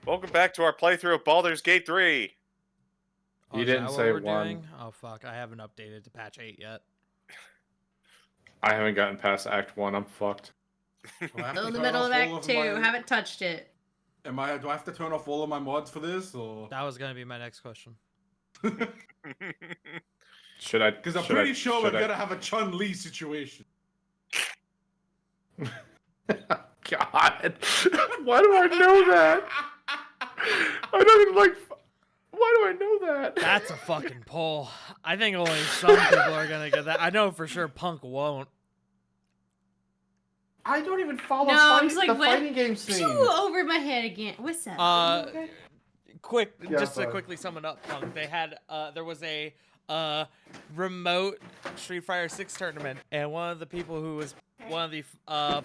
Welcome back to our playthrough of Baldur's Gate 3. Oh, You is didn't that what say we're one. doing? Oh fuck, I haven't updated to patch 8 yet. I haven't gotten past Act 1. I'm fucked. Do I have Still to in the turn middle off of all Act of 2. my... Haven't touched it. Do I have to turn off all of my mods for this, or...? That was gonna be my next question. Should I? Because I'm should pretty I, sure should we're I- gonna have a Chun-Li situation. God, why do I know that? I don't even like. Why do I know that? That's a fucking poll. I think only some people are gonna get that. I know for sure Punk won't. I don't even follow No, I'm just like, the what? fighting game scene. Pew, over my head again. What's up? Okay. Quick, Yeah, just to fine. quickly sum it up, Punk. They had there was a remote Street Fighter 6 tournament, and one of the people who was one of the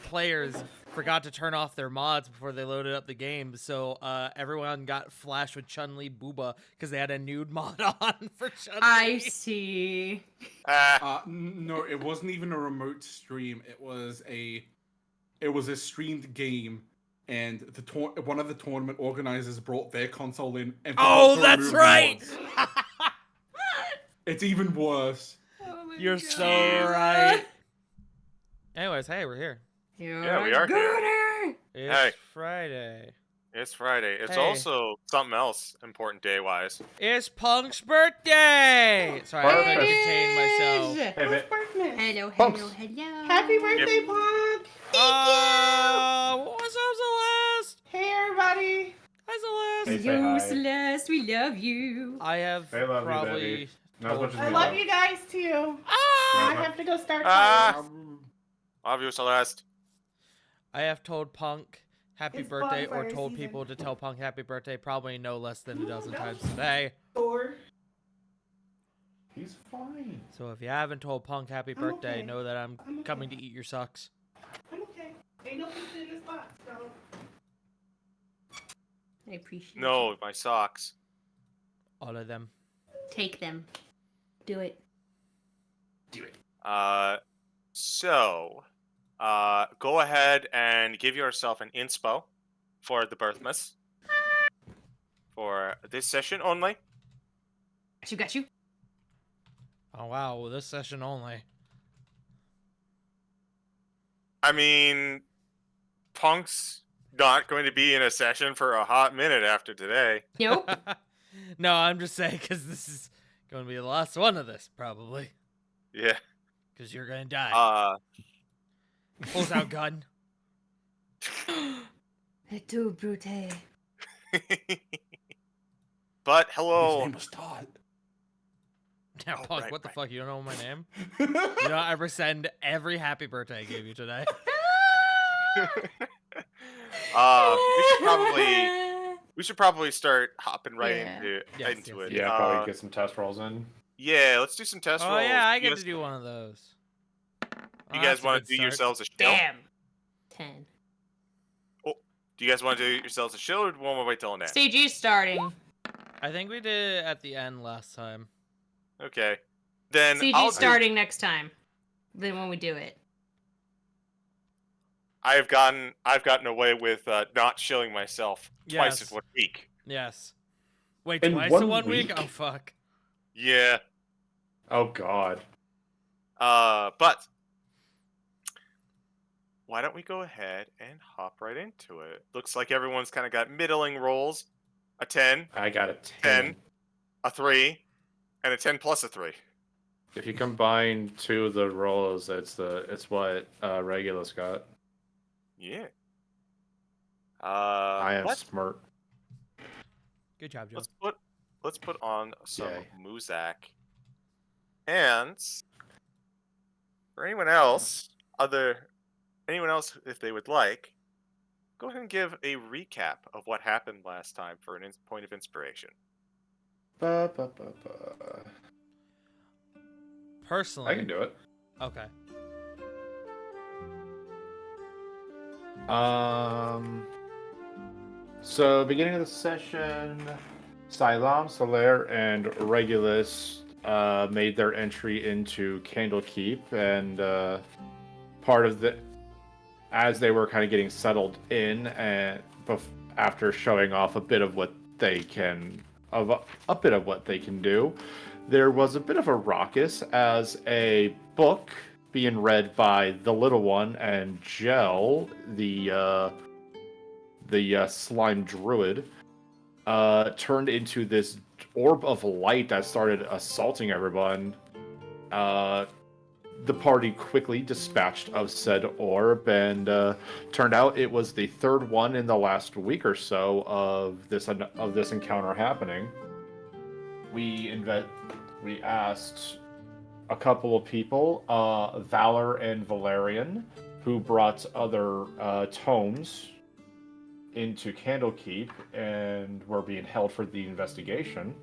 players forgot to turn off their mods before they loaded up the game, so everyone got flashed with Chun-Li Booba because they had a nude mod on for Chun-Li. I see. No, it wasn't even a remote stream. It was a streamed game, and one of the tournament organizers brought their console in and Oh, forgot to that's remove the right! mods. It's even worse. Oh my You're God. so right. Anyways, hey, we're here. Yeah, we are here. It's Hey. Friday. It's Friday. It's Hey. also something else important day-wise. It's Punk's birthday! Sorry, I couldn't contain myself. Hey, man. Hello, Punks. hello, hello. Happy birthday, Punk! What's up, Celeste? Hey, everybody! Hi, Celeste. Hey. Hello, hi. Celeste, we love you. I have I love you, probably... baby. Not as much as I me, love though. you guys too. Ah! I have to go start Ah! college. Love you, Celeste. I have told Punk happy It's birthday or bonfire told season. people to tell Punk happy birthday probably no less than a dozen times today. Thor. He's fine. So if you haven't told Punk happy I'm birthday, okay. know that I'm I'm okay. coming to eat your socks. I'm okay. Ain't no pizza in this box, so. I appreciate No, my socks. All of them. it. Take them. Do it. Go ahead and give yourself an inspo for the Birthmas. For this session only. Got you. Oh wow, well, this session only. I mean, Punk's not going to be in a session for a hot minute after today. Nope. No, I'm just saying because this is going to be the last one of this, probably. Yeah. Because you're going to die. Pulls out gun. Et tu, brute. But His hello. name was Todd. Yeah, Oh, Punk, right, what the right. fuck? You don't know my name? You don't ever send every happy birthday I gave you today. We should probably start hopping right Yeah. into Yes, into yes, it. Yeah, probably get some test rolls in. Yeah, let's do some test Oh rolls. yeah, I You get guys- to do one of those. You guys want to do yourselves a show? Damn. 10. Do you guys want to do yourselves a show, or do we want to wait till an end? Ceegee's starting. I think we did it at the end last time. Okay. Then I'll Ceegee's do- starting next time. Then when we do it. I've gotten away with not shilling myself twice Yes. in 1 week. Yes. Wait, In twice one in 1 week? week? Oh fuck. Yeah. Oh God. But why don't we go ahead and hop right into it? Looks like everyone's kind of got middling rolls. A 10, I got a 10, a 3, and a 10 plus a 3. If you combine two of the rolls, it's what Regulus got. Yeah. I am smart. Good job, Joe. Let's put on some Yay. Muzak. And for anyone else if they would like, go ahead and give a recap of what happened last time for a point of inspiration. Ba, ba, ba, ba. Personally. I can do it. Okay. So beginning of the session, Silam, Solaire, and Regulus made their entry into Candlekeep, and part of as they were kind of getting settled in, and after showing off a bit of what they can, a bit of what they can do, there was a bit of a ruckus as a book being read by the little one and Gel, the slime druid, turned into this orb of light that started assaulting everyone. The party quickly dispatched of said orb, and turned out it was the third one in the last week or so of this encounter happening. We asked a couple of people, Valor and Valerian, who brought other tomes into Candlekeep and were being held for the investigation.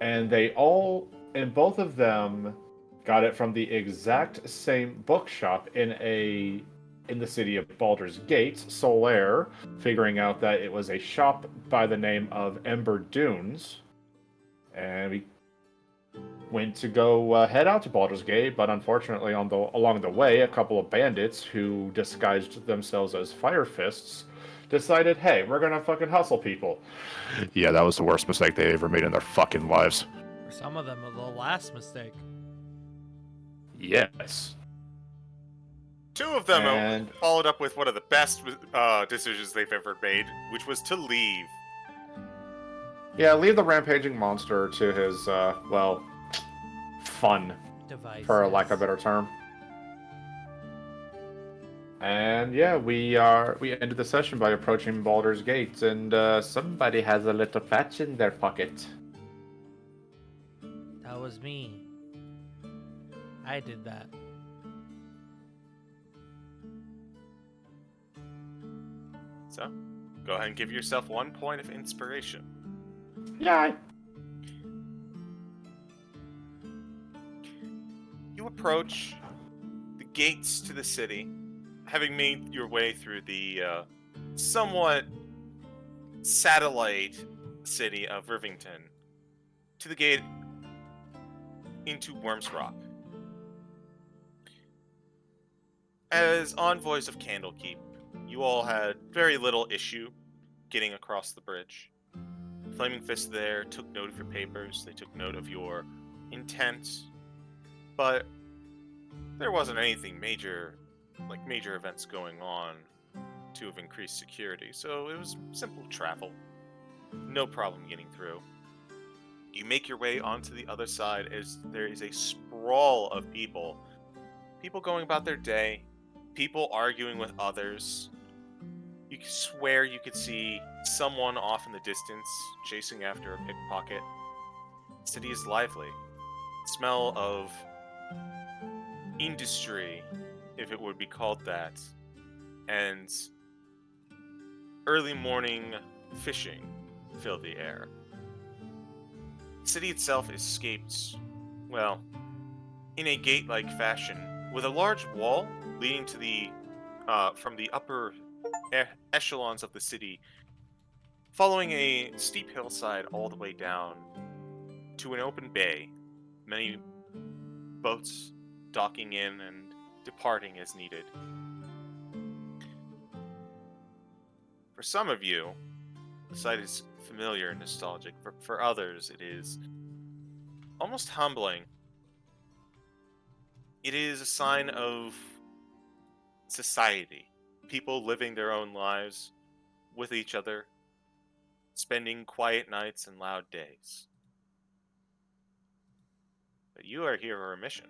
And both of them got it from the exact same bookshop in the city of Baldur's Gate, Solaire, figuring out that it was a shop by the name of Ember Dunes. And we went to go head out to Baldur's Gate, but unfortunately along the way, a couple of bandits who disguised themselves as Fire Fists decided, hey, we're gonna fucking hustle people. Yeah, that was the worst mistake they ever made in their fucking lives. For some of them, the last mistake. Yes. Two of them And followed up with one of the best decisions they've ever made, which was to leave. yeah, leave the rampaging monster to his fun, Devices. for lack of a better term. And yeah, we ended the session by approaching Baldur's Gate, and somebody has a little patch in their pocket. That was me. I did that. So, go ahead and give yourself 1 point of inspiration. Yeah. You approach the gates to the city, having made your way through the somewhat satellite city of Rivington to the gate into Worm's Rock. As envoys of Candlekeep, you all had very little issue getting across the bridge. Flaming Fist there took note of your papers, they took note of your intent, but there wasn't anything major events going on to have increased security, so it was simple travel. No problem getting through. You make your way onto the other side as there is a sprawl of people. People going about their day, people arguing with others. You swear you could see someone off in the distance chasing after a pickpocket. The city is lively. Smell of industry, if it would be called that, and early morning fishing fill the air. The city itself escaped, well, in a gate-like fashion, with a large wall leading to the from the upper echelons of the city, following a steep hillside all the way down to an open bay, many boats docking in and departing as needed. For some of you, the site is familiar and nostalgic. For others, it is almost humbling. It is a sign of society. People living their own lives with each other, spending quiet nights and loud days. But you are here for a mission.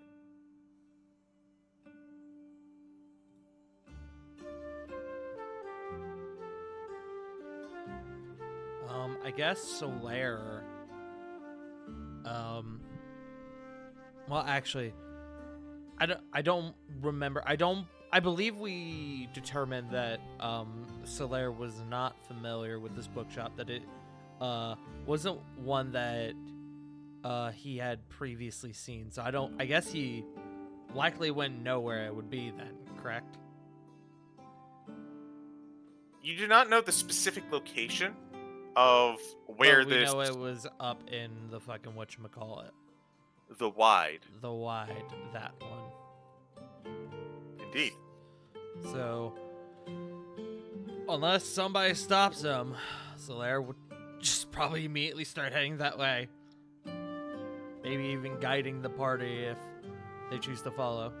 I guess Solaire. Well, actually, I don't remember. I believe we determined that Solaire was not familiar with this bookshop. That it wasn't one that he had previously seen. So I guess he likely wouldn't know where it would be then. Correct? You do not know the specific location of where But we this know it was up in the fucking whatchamacallit. the wide. The wide, that one. Indeed. So Unless somebody stops him, Solaire would just probably immediately start heading that way. Maybe even guiding the party if they choose to follow.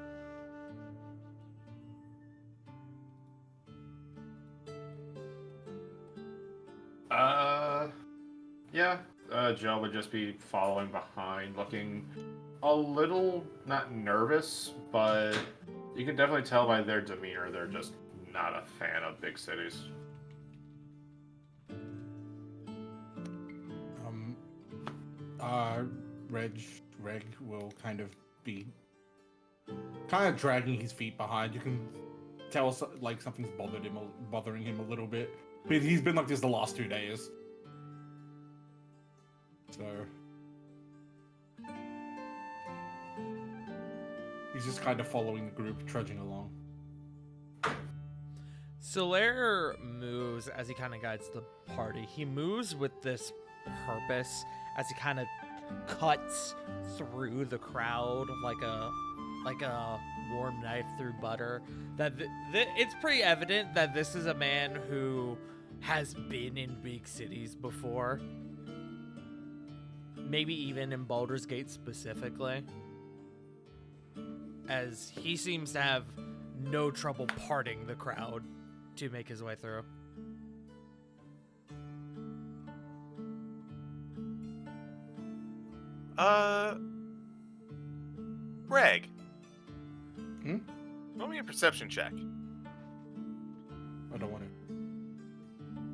Yeah. Joe would just be following behind, looking a little, not nervous, but you can definitely tell by their demeanor they're just not a fan of big cities. Um, Reg will kind of be dragging his feet behind. You can tell like something's bothering him a little bit. But he's been like this the last 2 days. So he's just kind of following the group, trudging along. Solaire moves as he kind of guides the party. He moves with this purpose as he kind of cuts through the crowd like a warm knife through butter. That it's pretty evident that this is a man who has been in big cities before. Maybe even in Baldur's Gate specifically. As he seems to have no trouble parting the crowd to make his way through. Reg. Hmm? Roll me a perception check. I don't want to.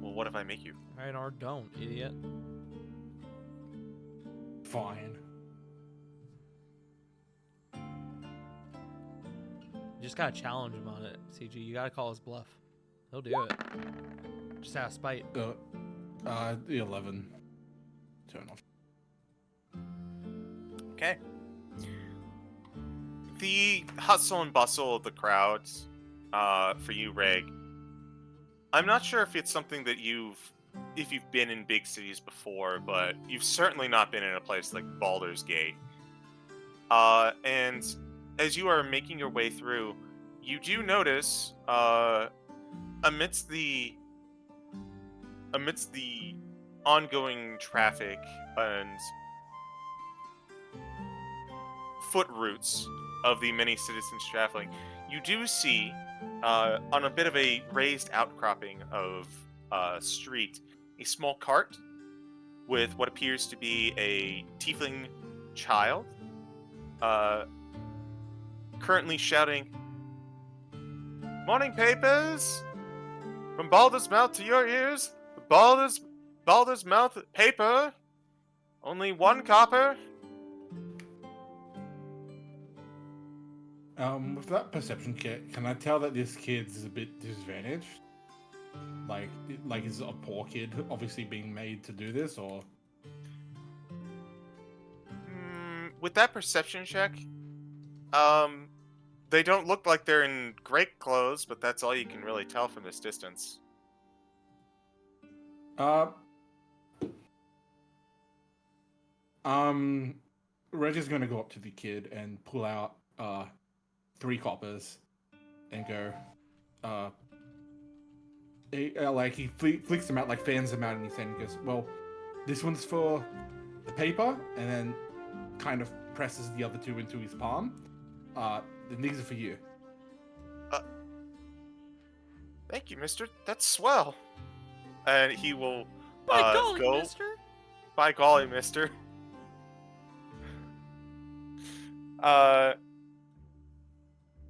Well, what if I make you? Alright, or don't, idiot. Fine. You just gotta challenge him on it, Ceegee. You gotta call his bluff. He'll do it. Just out of spite. The 11. Turn off. Okay. The hustle and bustle of the crowds, for you, Reg. I'm not sure if it's something that if you've been in big cities before, but you've certainly not been in a place like Baldur's Gate. And as you are making your way through, you do notice, amidst the ongoing traffic and foot routes of the many citizens traveling, you do see, on a bit of a raised outcropping of street, a small cart with what appears to be a tiefling child, currently shouting, "Morning papers! From Baldur's mouth to your ears, Baldur's mouth paper! Only 1 copper!" With that perception check, can I tell that this kid's a bit disadvantaged? Like is a poor kid obviously being made to do this, or? With that perception check, they don't look like they're in great clothes, but that's all you can really tell from this distance. Reg is gonna go up to the kid and pull out 3 coppers and go, he flicks them out, like fans them out in his hand and goes, "Well, this one's for the paper," and then kind of presses the other 2 into his palm. Then these are for you. Thank you, mister. That's swell. And he will By golly, go. mister! By golly, mister.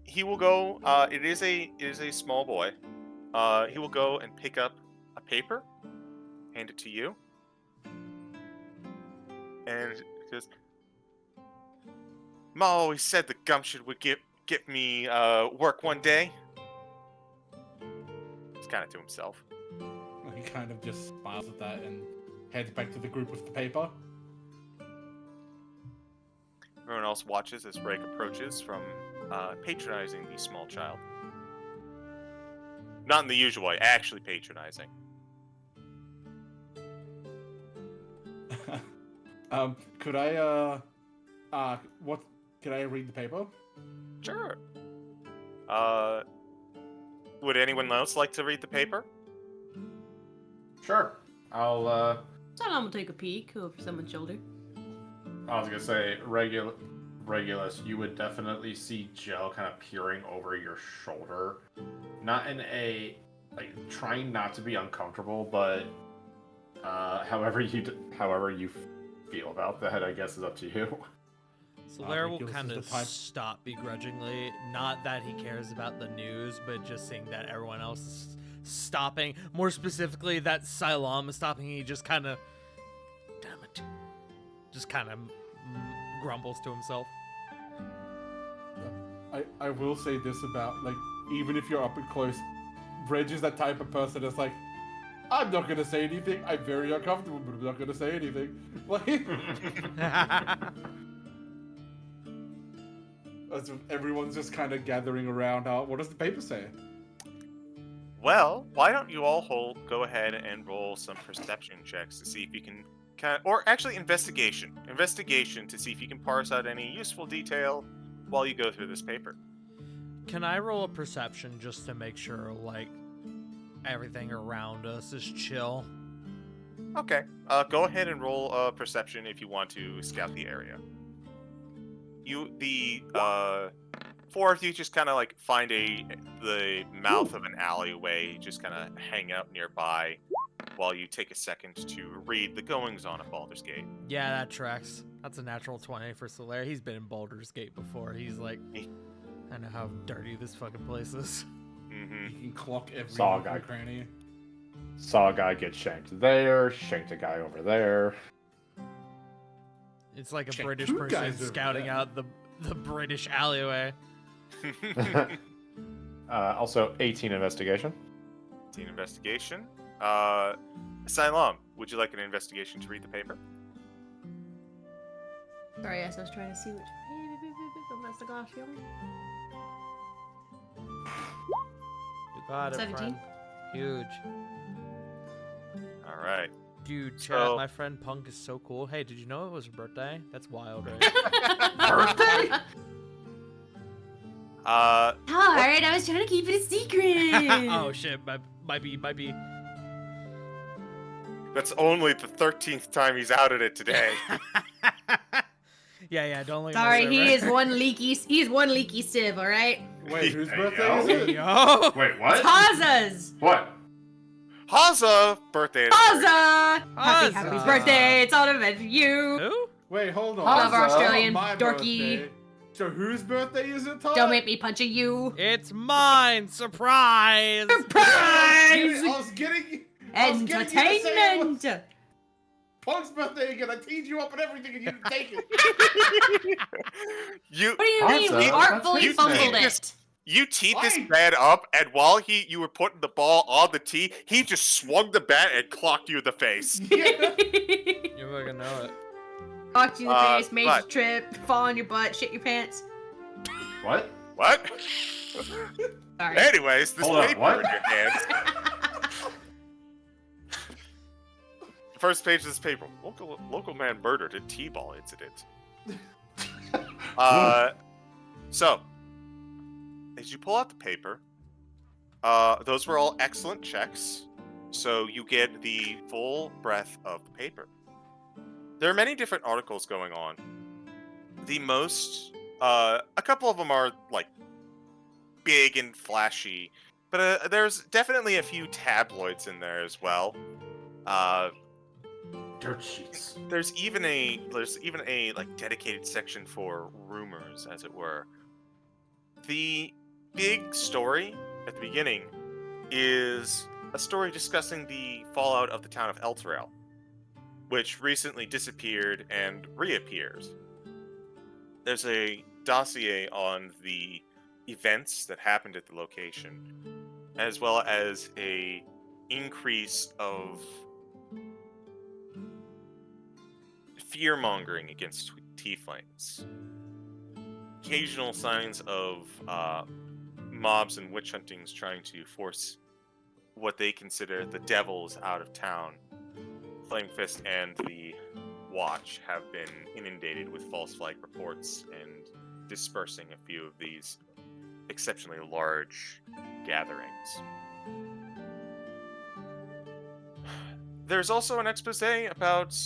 He will go. It is a small boy. He will go and pick up a paper, hand it to you, and says, "Ma always said the gumption would get me work one day." He's kind of to himself. He kind of just smiles at that and heads back to the group with the paper. Everyone else watches as Reg approaches from patronizing the small child. Not in the usual way, actually patronizing. Could I read the paper? Sure. Would anyone else like to read the paper? Sure. So I'm gonna take a peek over someone's shoulder. I was gonna say, Regulus, you would definitely see Jill kind of peering over your shoulder, not in a trying not to be uncomfortable, but however you feel about that, I guess is up to you. Solaire will Regulus kind is of the type- stop begrudgingly. Not that he cares about the news, but just seeing that everyone else is stopping. More specifically, that Silam is stopping. He just kind of, damn it, just kind of grumbles to himself. I will say this about, like, even if you're up and close, Reg is that type of person that's like, I'm not gonna say anything. I'm very uncomfortable, but I'm not gonna say anything. Like, everyone's just kind of gathering around. What does the paper say? Well, why don't you all go ahead and roll some perception checks to see if you can or actually investigation to see if you can parse out any useful detail while you go through this paper. Can I roll a perception just to make sure, like, everything around us is chill? Okay. Go ahead and roll a perception if you want to scout the area. Four of you just kind of like find the mouth of an alleyway, just kind of hang out nearby while you take a second to read the goings on of Baldur's Gate. Yeah, that tracks. That's a natural 20 for Solaire. He's been in Baldur's Gate before. He's like, I know how dirty this fucking place is. Mm-hmm. You can clock every Saw nook guy. and cranny. Saw a guy get shanked there, shanked a guy over there. It's like a Check British two person guys over scouting there. out the British alleyway. Also, 18 investigation. Teen investigation. Silam, would you like an investigation to read the paper? Sorry, yes, I was trying to see which. Investigation. You got it, 17. friend. Huge. All right. Dude, chat, So- my friend Punk is so cool. Hey, did you know it was her birthday? That's wild, right? Birthday? Hard. I was trying to keep it a secret. Oh shit, might be. That's only the 13th time he's outed it today. Yeah, don't leave. Sorry, my he server. is one leaky. He's one leaky sieve. All right. Wait, whose Hey, birthday is yo. it? Yo. Wait, what? Taza's. What? Haza birthday. Taza. Taza. Happy birthday. It's all about you. Who? Wait, hold on. Love our Taza. Australian My dorky. birthday. So whose birthday is it, Todd? Don't make me punch a you. It's mine. Surprise. Surprise! I was getting Entertainment. Punk's birthday again. I teed you up and everything, and you didn't take it. You What do you mean? We Taza, artfully that's fumbled nice. it. you teed this Why? bat up, and while you were putting the ball on the tee, he just swung the bat and clocked you in the face. Yeah. You fucking know it. Walked you in the face, made you but- trip, fall on your butt, shit your pants. What? What? Sorry. Anyways, this Hold on, paper what? in your hands. The first page of this paper: local man murdered in T-ball incident. So, as you pull out the paper, those were all excellent checks. So you get the full breadth of the paper. There are many different articles going on. The most, a couple of them are like big and flashy, but there's definitely a few tabloids in there as well. Dirt sheets. There's even a like dedicated section for rumors, as it were. The big story at the beginning is a story discussing the fallout of the town of Elturel, which recently disappeared and reappears. There's a dossier on the events that happened at the location, as well as a increase of fear-mongering against tieflings. Occasional signs of mobs and witch huntings trying to force what they consider the devils out of town. Flame Fist and the Watch have been inundated with false flag reports and dispersing a few of these exceptionally large gatherings. There's also an expose about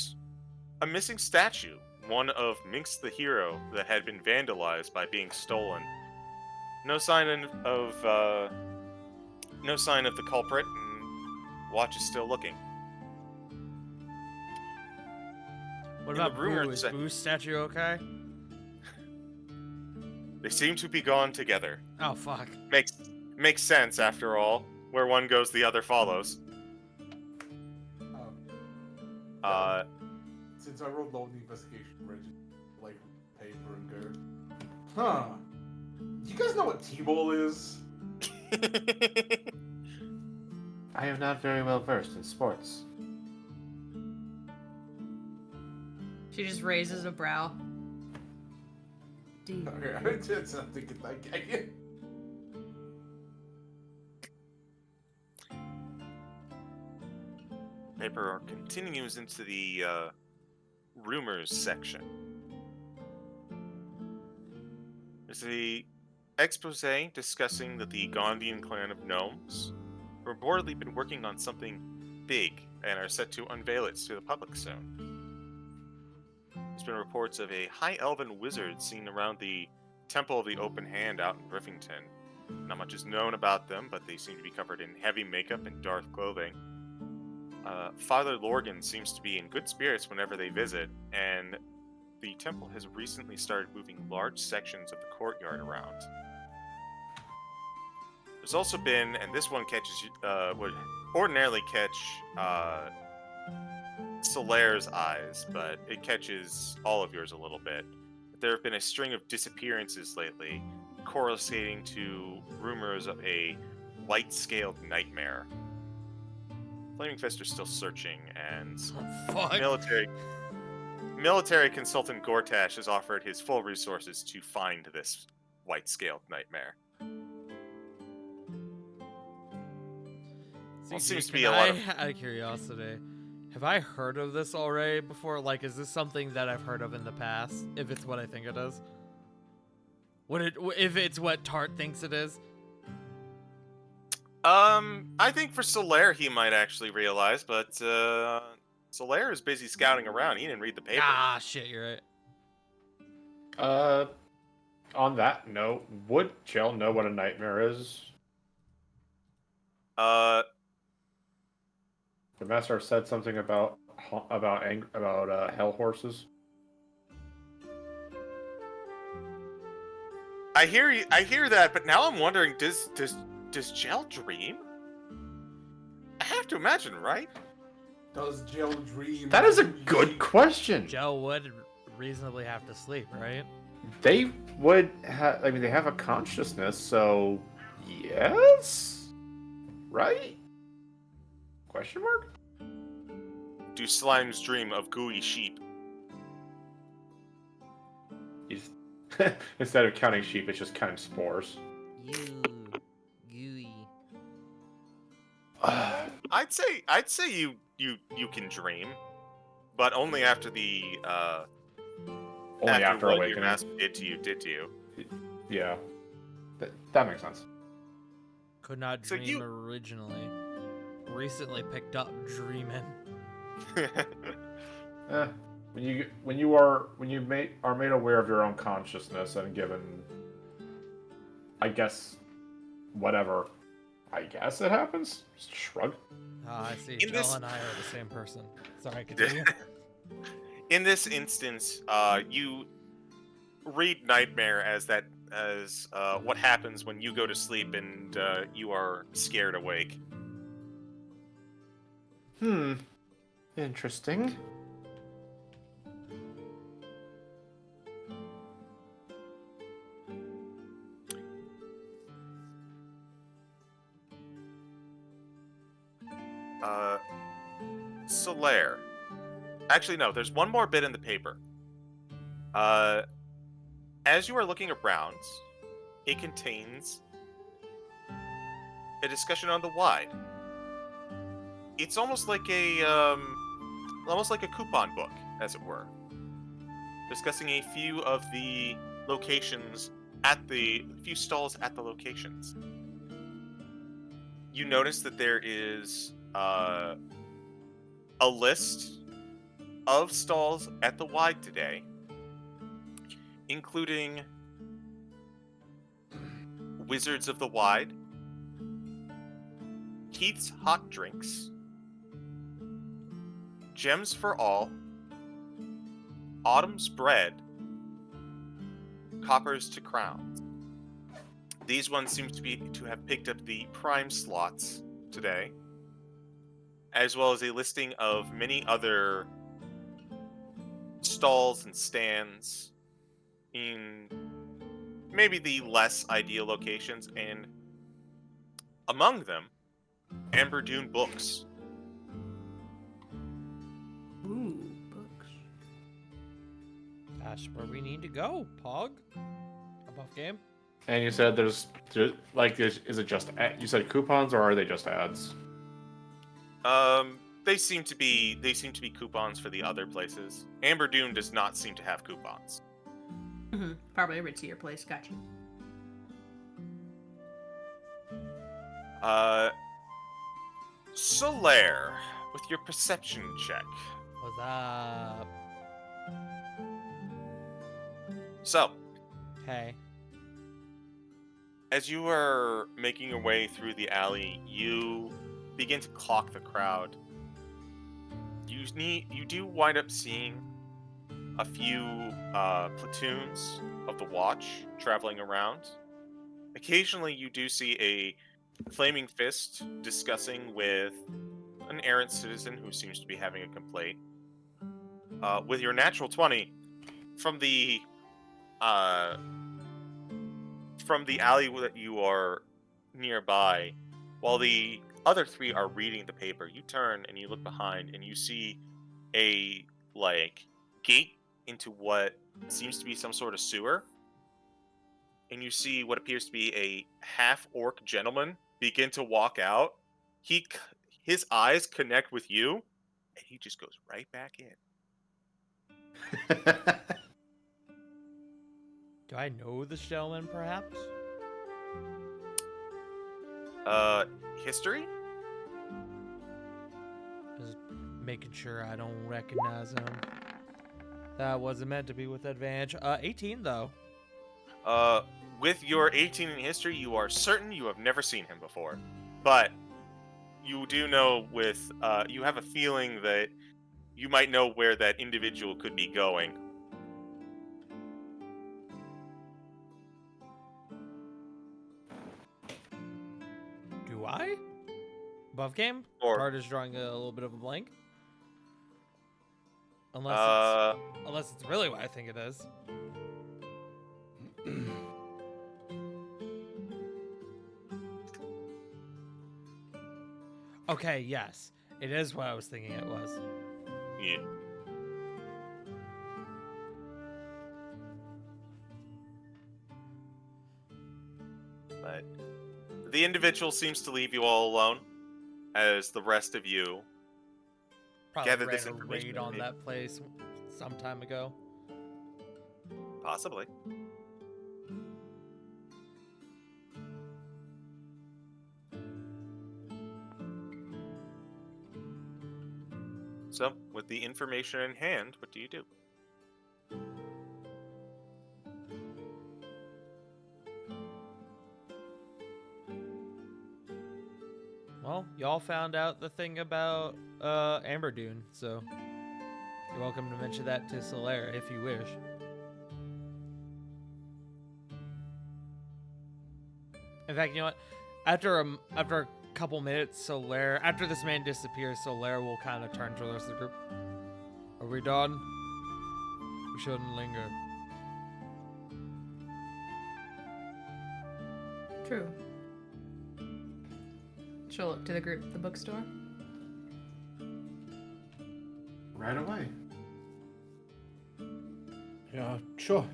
a missing statue, one of Minx the hero that had been vandalized by being stolen. No sign no sign of the culprit, and Watch is still looking. What In the about rumor Boo? Is sec- Boo's statue okay? They seem to be gone together. Oh fuck. Makes sense after all. Where one goes, the other follows. Uh, Since I rolled low in the investigation register, like paper and go, huh? You guys know what T-ball is? I am not very well versed in sports. She just raises a brow. Dude. Okay, I did something at that game. paper continues into the rumors section. There's a expose discussing that the Gondian clan of gnomes have reportedly been working on something big and are set to unveil it to the public soon. There's been reports of a high elven wizard seen around the Temple of the Open Hand out in Griffington. Not much is known about them, but they seem to be covered in heavy makeup and dark clothing. Father Lorgan seems to be in good spirits whenever they visit, and the temple has recently started moving large sections of the courtyard around. There's also been, and this one catches would ordinarily catch Solaire's eyes, but it catches all of yours a little bit. There have been a string of disappearances lately, correlating to rumors of a light-scaled nightmare. Flaming Fist are still searching, and Fuck. military consultant Gortash has offered his full resources to find this white-scaled nightmare. Well, seems to be a lot of... Out of curiosity, have I heard of this already before? Like, is this something that I've heard of in the past? If it's what I think it is, if it's what Tart thinks it is? I think for Solaire he might actually realize, but Solaire is busy scouting around. He didn't read the paper. Ah, shit, you're right. On that note, would Jill know what a nightmare is? Uh, The master said something about hell horses. I hear that, but now I'm wondering, does Jill dream? I have to imagine, right? Does Jill dream? That is a good question. Joe would reasonably have to sleep, right? They would have. I mean, they have a consciousness, so yes, right? Question mark. Do slimes dream of gooey sheep? He's instead of counting sheep, it's just counting spores. Gooey. I'd say you can dream, but only after the Only after what your awakening. master did to you. Yeah, that makes sense. Could not So dream originally. Recently picked up dreaming. When you are made aware of your own consciousness and given, I guess, whatever, I guess it happens. Just shrug. Ah, I see. In Jill this- and I are the same person. Sorry, continue. In this instance, you read nightmare as what happens when you go to sleep and you are scared awake. Interesting. Solaire. Actually, no, there's one more bit in the paper. As you are looking around, it contains a discussion on the wide. It's almost like a coupon book, as it were, discussing a few of the locations few stalls at the locations. You notice that there is a list of stalls at the Wide today, including Wizards of the Wide, Keith's Hot Drinks, Gems for All, Autumn's Bread, Coppers to Crowns. These ones seem to have picked up the prime slots today, as well as a listing of many other stalls and stands in maybe the less ideal locations, and among them, Amber Dune Books. Ooh, books. That's where we need to go, Pog. Above game. And you said is it just you said coupons or are they just ads? They seem to be coupons for the other places. Amber Dune does not seem to have coupons. Mm-hmm. Probably a ritzier place. Gotcha. Solaire, with your perception check. What's up? So, Hey. as you are making your way through the alley, you begin to clock the crowd. You do wind up seeing a few platoons of the Watch traveling around. Occasionally, you do see a Flaming Fist discussing with an errant citizen who seems to be having a complaint. With your natural 20, from the alley that you are nearby, while the other three are reading the paper, you turn and you look behind and you see a gate into what seems to be some sort of sewer. And you see what appears to be a half-orc gentleman begin to walk out. His eyes connect with you, and he just goes right back in. Do I know this gentleman, perhaps? History? Just making sure I don't recognize him. That wasn't meant to be with advantage. 18 though. With your 18 in history, you are certain you have never seen him before. But you do know you have a feeling that you might know where that individual could be going. Do I? Above game? Or- Bart is drawing a little bit of a blank. Unless it's really what I think it is. Okay, yes. It is what I was thinking it was. Yeah. But the individual seems to leave you all alone, as the rest of you Probably gather ran this a information raid and on maybe- that place some time ago. Possibly. So, with the information in hand, what do you do? Well, y'all found out the thing about Amber Dune, so you're welcome to mention that to Solaire if you wish. In fact, you know what? After a couple minutes, Solaire, after this man disappears, Solaire will kind of turn to the rest of the group. Are we done? We shouldn't linger. True. She'll look to the group at the bookstore. Right away. Yeah, sure.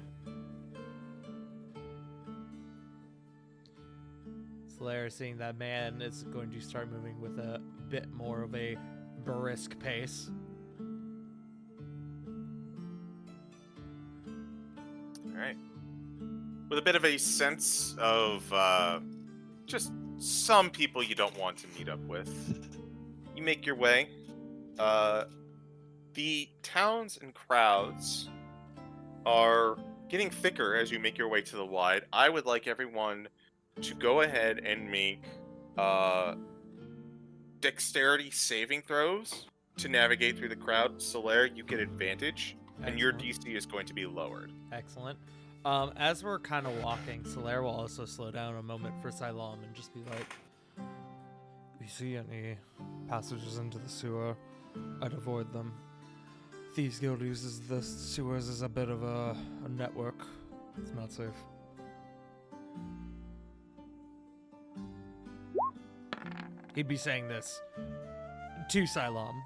Solaire, seeing that man is going to start moving with a bit more of a brisk pace. All right. With a bit of a sense of just some people you don't want to meet up with, you make your way The towns and crowds are getting thicker as you make your way to the wide. I would like everyone to go ahead and make dexterity saving throws to navigate through the crowd. Solaire, you get advantage, and your Excellent. DC is going to be lowered. Excellent. As we're kind of walking, Solaire will also slow down a moment for Siloam and just be like, "You see any passages into the sewer? I'd avoid them. Thieves Guild uses the sewers as a bit of a network. It's not safe." He'd be saying this to Siloam.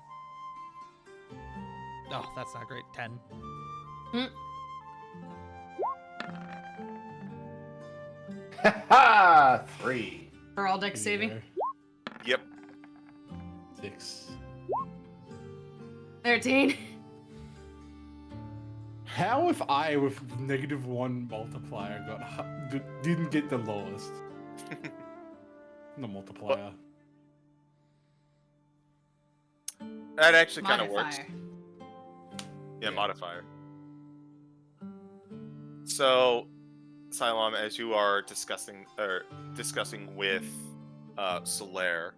Oh, that's not great. 10. Ha! 3. For all deck saving. Yep. 6. 13. How if I, with -1 multiplier, didn't get the lowest? No multiplier. That actually kind of works. Modifier. Yeah, modifier. So, Siloam, as you are discussing with Solaire,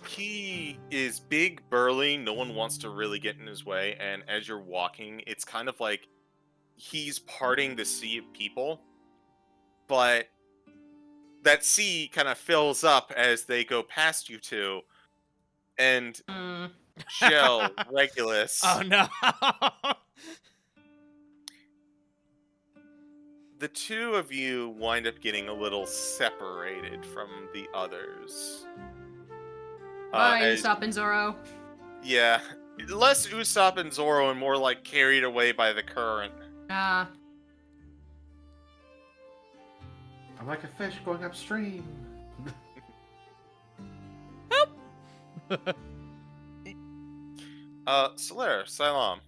he is big, burly. No one wants to really get in his way, and as you're walking, it's kind of like he's parting the sea of people, but that sea kind of fills up as they go past you two, and Shell, Regulus. Oh no. The two of you wind up getting a little separated from the others. Bye, as- Usopp and Zoro. Yeah, less Usopp and Zoro and more like carried away by the current. Ah. I'm like a fish going upstream. Solaire, Siloam,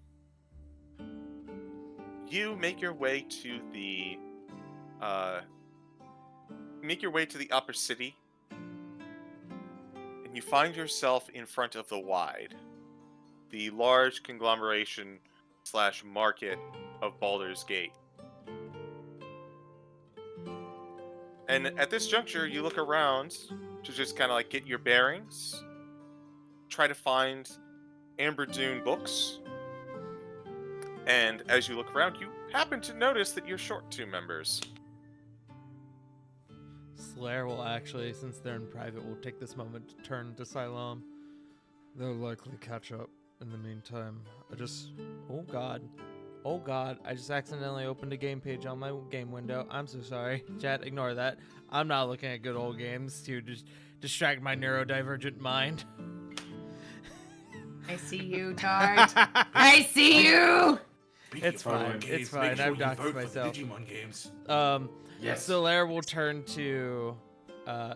you make your way to the upper city, and you find yourself in front of the Wide, the large conglomeration / market of Baldur's Gate. And at this juncture, you look around to just kind of like get your bearings, try to find Amber Dune books, and as you look around, you happen to notice that you're short 2 members. Solaire will actually, since they're in private, will take this moment to turn to Siloam. They'll likely catch up in the meantime. Oh god, I just accidentally opened a game page on my game window. I'm so sorry. Chat, ignore that. I'm not looking at good old games to just distract my neurodivergent mind. I see you, Tart. I see you! It's fine. It's fine. I've doxed myself. Digimon games. Yes. Solaire will turn to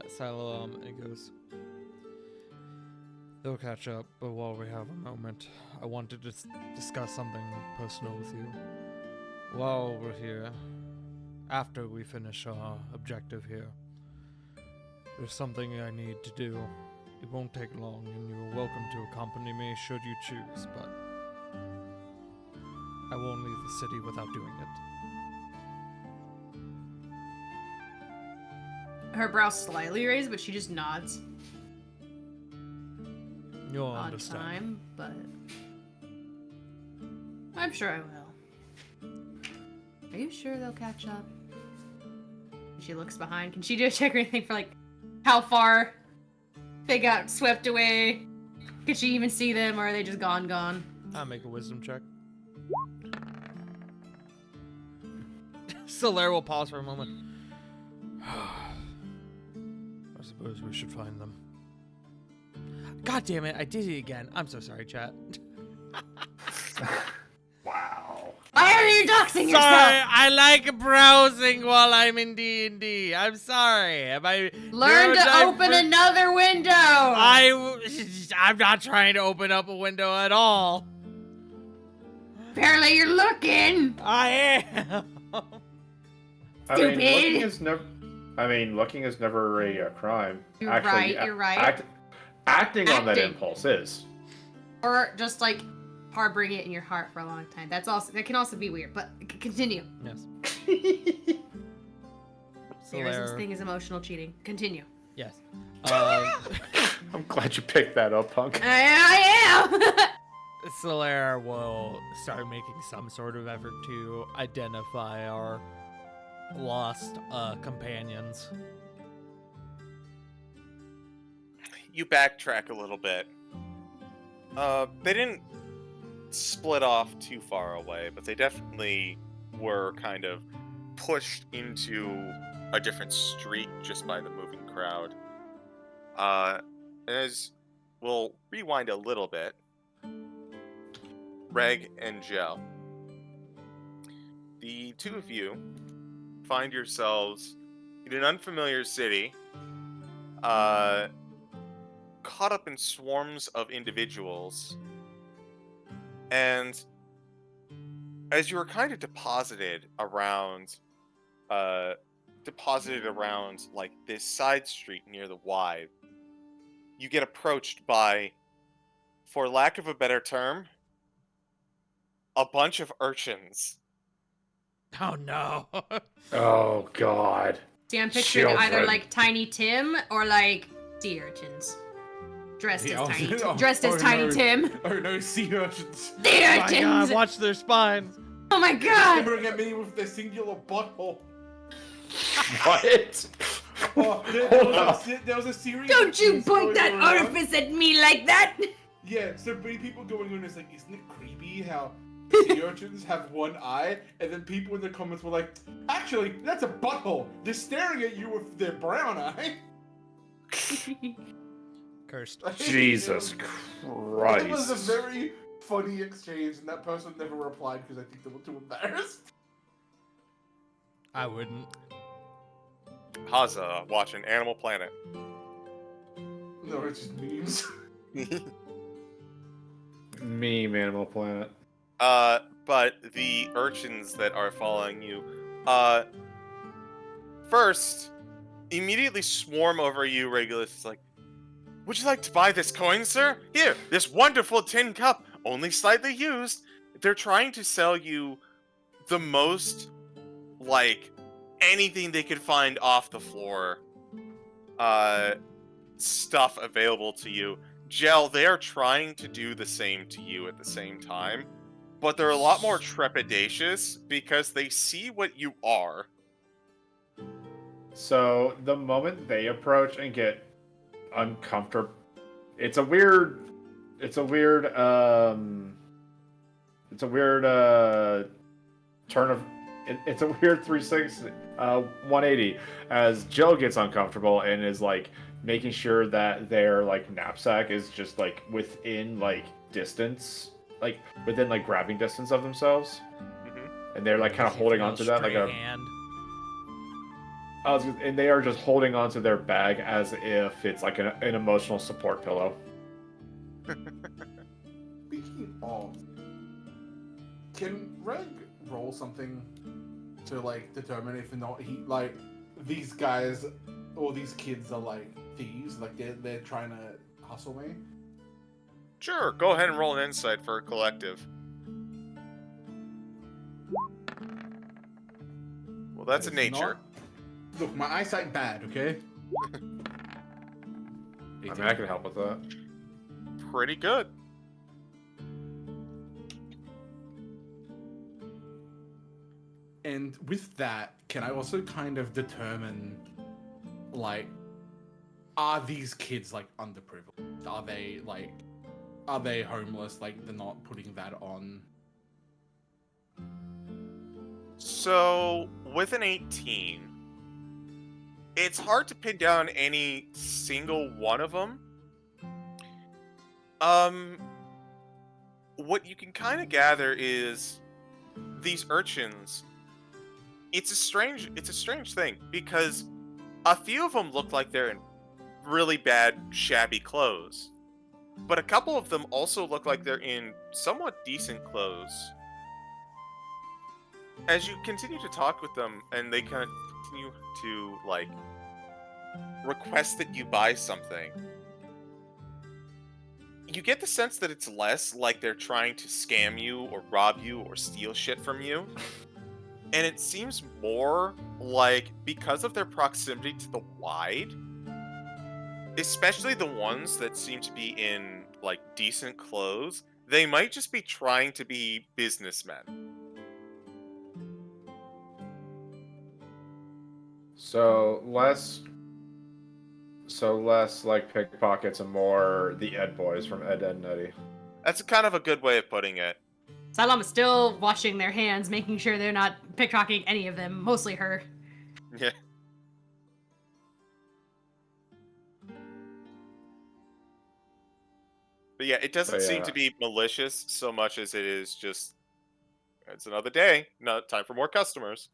Siloam and goes, "They'll catch up, but while we have a moment, I wanted to discuss something personal with you. While we're here, after we finish our objective here, there's something I need to do. It won't take long, and you're welcome to accompany me should you choose, but I won't leave the city without doing it." Her brow slightly raised, but she just nods. You'll On understand. time, but I'm sure I will. Are you sure they'll catch up? She looks behind. Can she do a check or anything for like how far they got swept away? Could she even see them, or are they just gone? I'll make a wisdom check. Solaire will pause for a moment. I suppose we should find them. God damn it, I did it again. I'm so sorry, chat. Wow. Why are you doxing Sorry, yourself? I like browsing while I'm in D&D. I'm sorry. Am I Learn to neurodiver- open another window. I'm not trying to open up a window at all. Apparently, you're looking. I am. Stupid. Looking is never a crime. You're right, you're right. Acting on that Acting. impulse is. Or just like harboring it in your heart for a long time. That can also be weird. But continue. Yes. So There is this thing as emotional cheating. Continue. Yes. I'm glad you picked that up, Punk. I am. Solaire will start making some sort of effort to identify our lost companions. You backtrack a little bit. They didn't split off too far away, but they definitely were kind of pushed into a different street just by the moving crowd. As we'll rewind a little bit, Reg and Jel, the two of you find yourselves in an unfamiliar city, caught up in swarms of individuals, and as you were kind of deposited around like this side street near the Y, you get approached by, for lack of a better term, a bunch of urchins. Oh no. Oh God. See, I'm picturing either Children. like Tiny Tim or like sea urchins. Dressed Yeah, as I Tiny was- Tim. Dressed as Tiny no. Tim. Oh no, sea urchins. Sea Oh my god, urchins! watch their spines. Oh my god! Staring at me with their singular butthole. What? Oh, there was a series. Don't of you things point going that around. orifice at me like that! Yeah, so many people going on is like, isn't it creepy how sea urchins have one eye? And then people in the comments were like, actually, that's a butthole. They're staring at you with their brown eye. Cursed. Jesus Christ. It was a very funny exchange, and that person never replied because I think they were too embarrassed. I wouldn't. Haza watching Animal Planet. No, it's just memes. Meme Animal Planet. But the urchins that are following you, first, immediately swarm over you, Regulus. It's like, would you like to buy this coin, sir? Here, this wonderful tin cup, only slightly used. They're trying to sell you the most, like, anything they could find off the floor, stuff available to you. Jel, they are trying to do the same to you at the same time, but they're a lot more trepidatious because they see what you are. So the moment they approach and get uncomfortable, it's a weird turn of it's a weird 360 180 as Jill gets uncomfortable and is like making sure that their like knapsack is just like within like distance, like within like grabbing distance of themselves, and they're like kind of holding onto that like a hand. and they are just holding onto their bag as if it's like an emotional support pillow. Speaking of, can Reg roll something to like determine if or not he like these guys or these kids are like thieves, like they're trying to hustle me? Sure, go ahead and roll an insight for a collective. Well, that's a That is nature. not- Look, my eyesight bad, okay? I mean, I can help with that. Pretty good. And with that, can I also kind of determine, like, are these kids like underprivileged? Are they homeless? Like, they're not putting that on. So, with an 18, it's hard to pin down any single one of them. What you can kind of gather is these urchins. It's a strange thing because a few of them look like they're in really bad, shabby clothes, but a couple of them also look like they're in somewhat decent clothes. As you continue to talk with them, and they kind of continue to like request that you buy something, you get the sense that it's less like they're trying to scam you or rob you or steal shit from you. And it seems more like because of their proximity to the wide, especially the ones that seem to be in like decent clothes, they might just be trying to be businessmen. So less like pickpockets and more the Ed boys from Ed, Ed and Eddie. That's kind of a good way of putting it. Salam is still washing their hands, making sure they're not pickpocketing any of them, mostly her. Yeah. But yeah, it doesn't seem to be malicious so much as it is just it's another day, not time for more customers.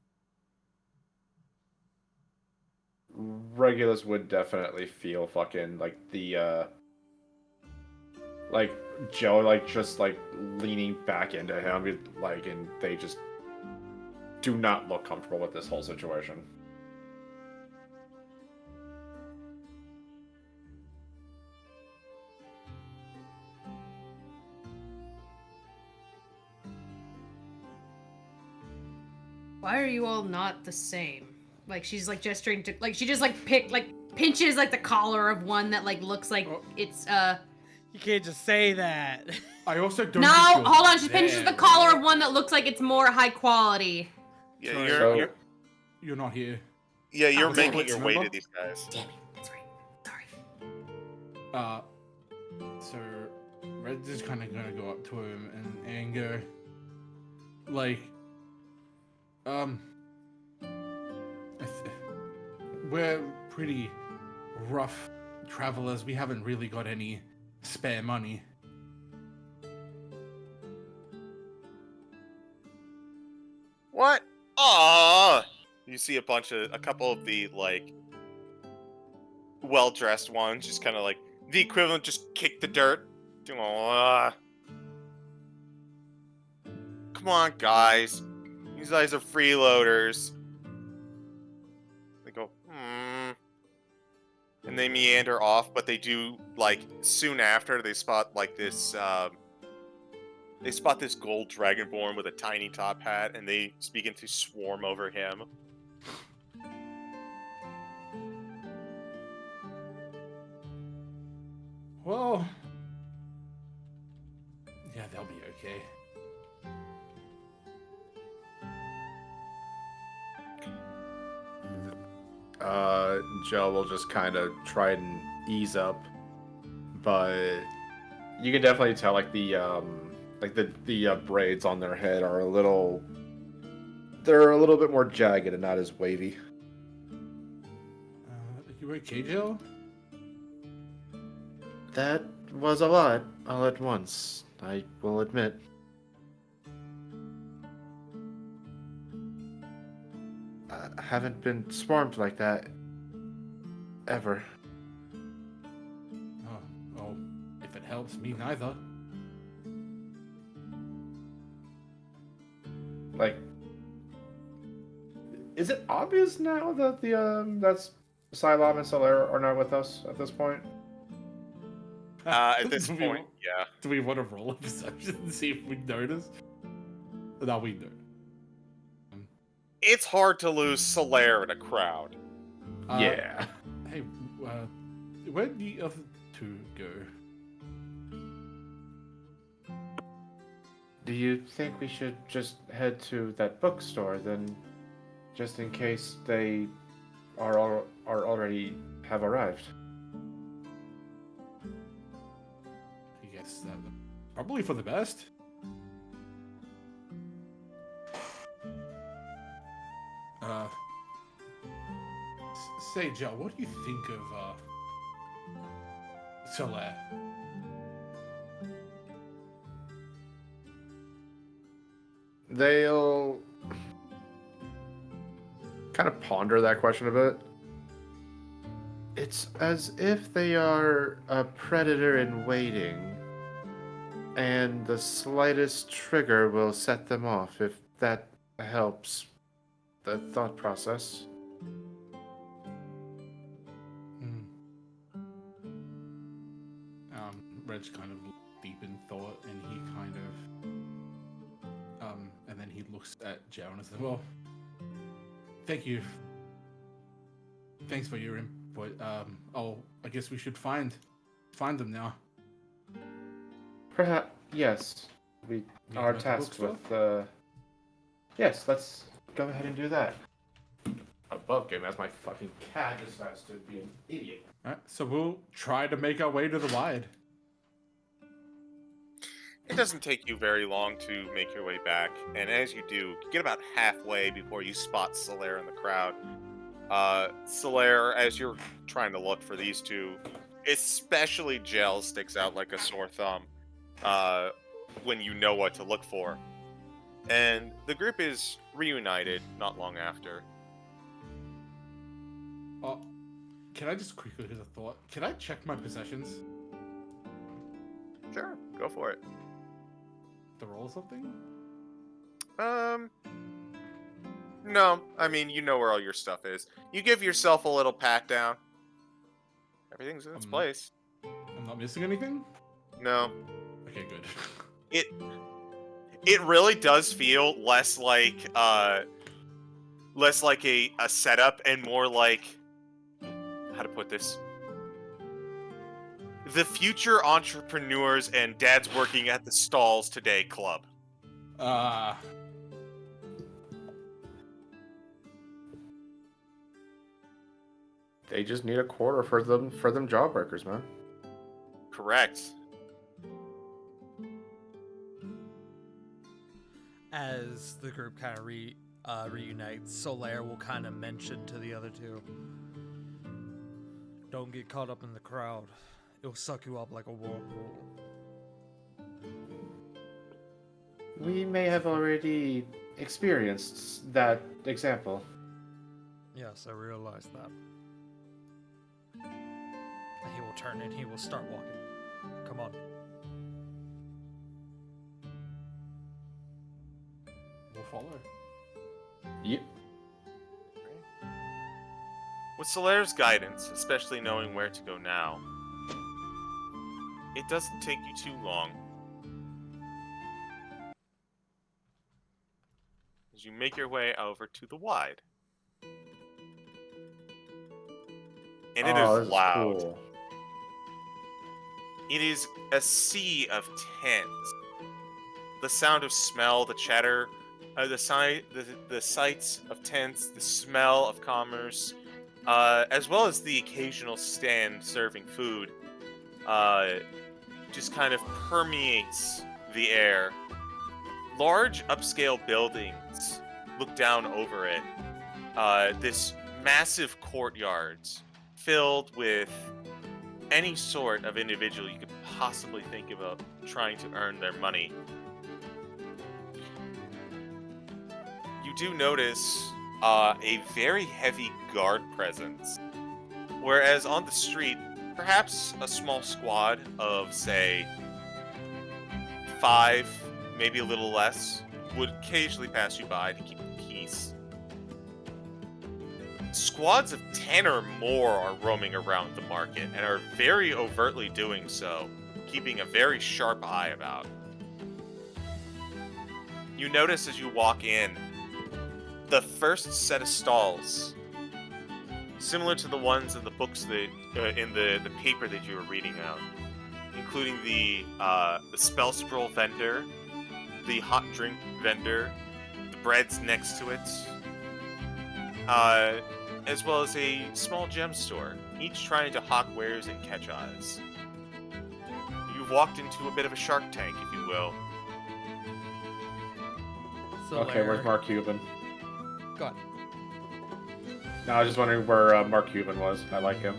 Regulus would definitely feel fucking like the like Joe like just like leaning back into him like, and they just do not look comfortable with this whole situation. Why are you all not the same? Like she's like gesturing to like she just like pinches like the collar of one that like looks like it's You can't just say that. I also don't. No, think you're hold on, she pinches there, the collar right? of one that looks like it's more high quality. Yeah, Sorry. You're not here. you're Oh, making Blitz, your way to remember? these guys. Damn it, that's right. Sorry. So Red's just kind of gonna go up to him and go, like, we're pretty rough travelers. We haven't really got any spare money. What? Ah! You see a couple of the like well-dressed ones, just kind of like the equivalent, just kick the dirt. Aw. Come on, guys. These guys are freeloaders. They go, and they meander off, but they do like soon after they spot like this. They spot this gold dragonborn with a tiny top hat, and they begin to swarm over him. Well, yeah, they'll be okay. Joe will just kind of try and ease up, but you can definitely tell like the braids on their head are they're a little bit more jagged and not as wavy. You okay, Joe? That was a lot all at once, I will admit. I haven't been swarmed like that ever. Oh, well, if it helps, me neither. Like, is it obvious now that that's Silam and Solera are not with us at this point? At this Do we point, wa- yeah. Do we want to roll a perception and see if we notice? No, we don't. It's hard to lose Solaire in a crowd. Yeah. Hey, where'd the other two go? Do you think we should just head to that bookstore then, just in case they are already have arrived? I guess that probably for the best. Say, Joe, what do you think of Soler? They'll kind of ponder that question a bit. It's as if they are a predator in waiting, and the slightest trigger will set them off, if that helps the thought process. Reg kind of deep in thought, and he kind of, and then he looks at Joe and says, "Well, thank you. Thanks for your input. I guess we should find them now." Perhaps, yes. We Meet are them at the tasked bookstore? with, yes, let's go ahead and do that. Above game, as my fucking cat decides to be an idiot. Alright, so we'll try to make our way to the Wide. It doesn't take you very long to make your way back, and as you do, you get about halfway before you spot Solaire in the crowd. Solaire, as you're trying to look for these two, especially Gel sticks out like a sore thumb when you know what to look for. And the group is reunited not long after. Can I just quickly here's a thought? Can I check my possessions Sure, go for it. to roll something? No, I mean, you know where all your stuff is. You give yourself a little pat down. Everything's in its place. I'm not missing anything? No. Okay, good. It really does feel less like a setup and more like, how to put this, the future entrepreneurs and dads working at the stalls today club. They just need a quarter for them jawbreakers, man. Correct. As the group kind of reunites, Solaire will kind of mention to the other two, "Don't get caught up in the crowd. It'll suck you up like a whirlpool." We may have already experienced that example. Yes, I realize that. And he will turn and he will start walking. Come on. We'll follow. Yep. With Solaire's guidance, especially knowing where to go now, it doesn't take you too long. As you make your way over to the Wide. And it Oh, is this is loud. cool. It is a sea of tents. The sound of smell, the chatter, the sights of tents, the smell of commerce, as well as the occasional stand serving food, just kind of permeates the air. Large upscale buildings look down over it. This massive courtyards filled with any sort of individual you could possibly think about trying to earn their money. You do notice a very heavy guard presence, whereas on the street, perhaps a small squad of, say, 5, maybe a little less, would occasionally pass you by to keep the peace. Squads of 10 or more are roaming around the market and are very overtly doing so, keeping a very sharp eye about. You notice as you walk in, the first set of stalls, similar to the ones in the books that in the paper that you were reading out, including the spell scroll vendor, the hot drink vendor, the breads next to it, as well as a small gem store, each trying to hawk wares and catch eyes. You've walked into a bit of a Shark Tank, if you will. Okay, where's Mark Cuban? Go on. No, I was just wondering where Mark Cuban was. I like him.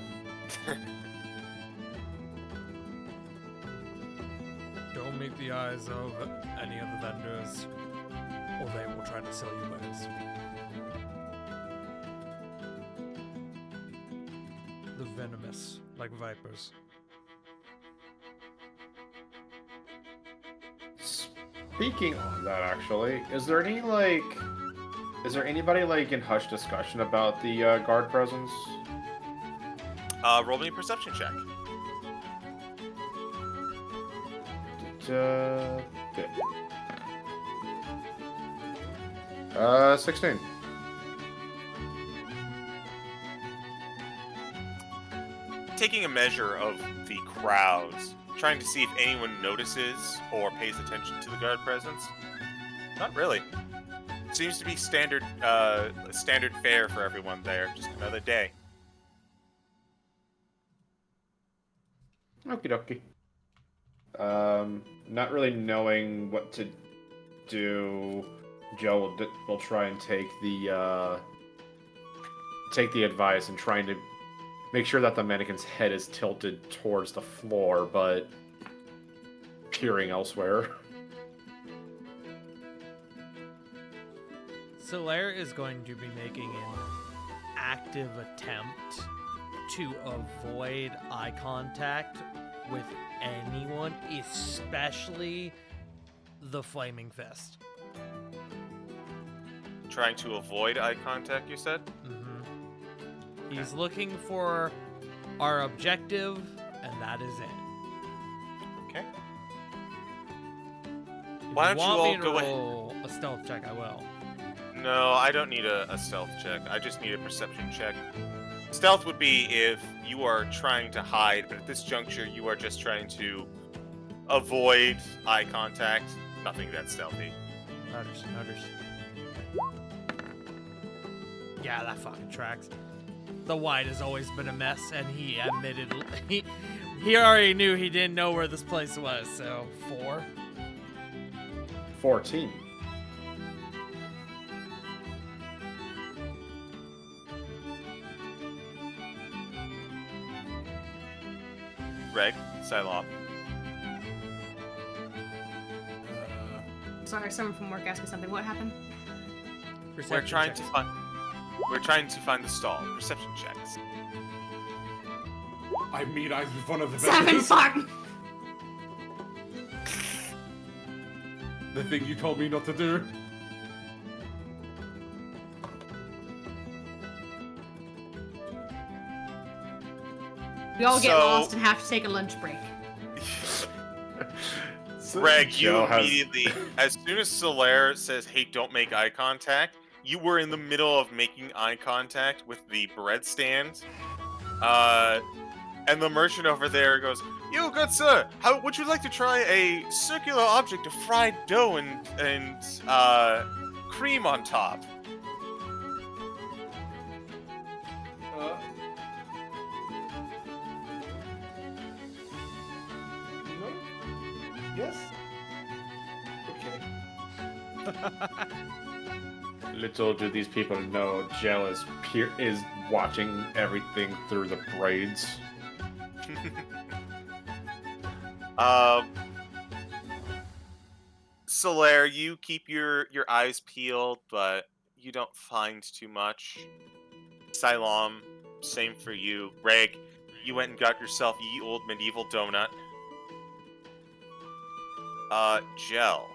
Don't meet the eyes of any of the vendors, or they will try to sell you wares. The venomous, like vipers. Speaking on that, actually, is there anybody in hushed discussion about the guard presence? Roll me a perception check. bit. 16. Taking a measure of the crowds, trying to see if anyone notices or pays attention to the guard presence. Not really. Seems to be standard fare for everyone there. Just another day. Okie dokie. Not really knowing what to do, Joe will try and take the advice and trying to make sure that the mannequin's head is tilted towards the floor, but peering elsewhere. Solaire is going to be making an active attempt to avoid eye contact with anyone, especially the Flaming Fist. Trying to avoid eye contact, you said? He's looking for our objective, and that is it. Okay. If Why don't you want all me to go roll a stealth check, I will. No, I don't need a stealth check. I just need a perception check. Stealth would be if you are trying to hide, but at this juncture, you are just trying to avoid eye contact. Nothing that stealthy. Notice. Yeah, that fucking tracks. The White has always been a mess, and he admitted he already knew he didn't know where this place was. So 4. 14. Reg, Cylon. Sorry, someone from work asked me something. What happened? We're Perception trying check. to find the stall. Perception checks. I meet eyes with one of the 7 vendors. fuck. The thing you told me not to do. We all get So- lost and have to take a lunch break. Greg, you Joe has- immediately, as soon as Solaire says, "Hey, don't make eye contact," you were in the middle of making eye contact with the bread stand, and the merchant over there goes, "You good sir, how would you like to try a circular object of fried dough and cream on top?" No? Yes? Okay. Little do these people know, Jell is watching everything through the braids. Solaire, you keep your eyes peeled, but you don't find too much. Silam, same for you. Reg, you went and got yourself ye old medieval donut. Gel.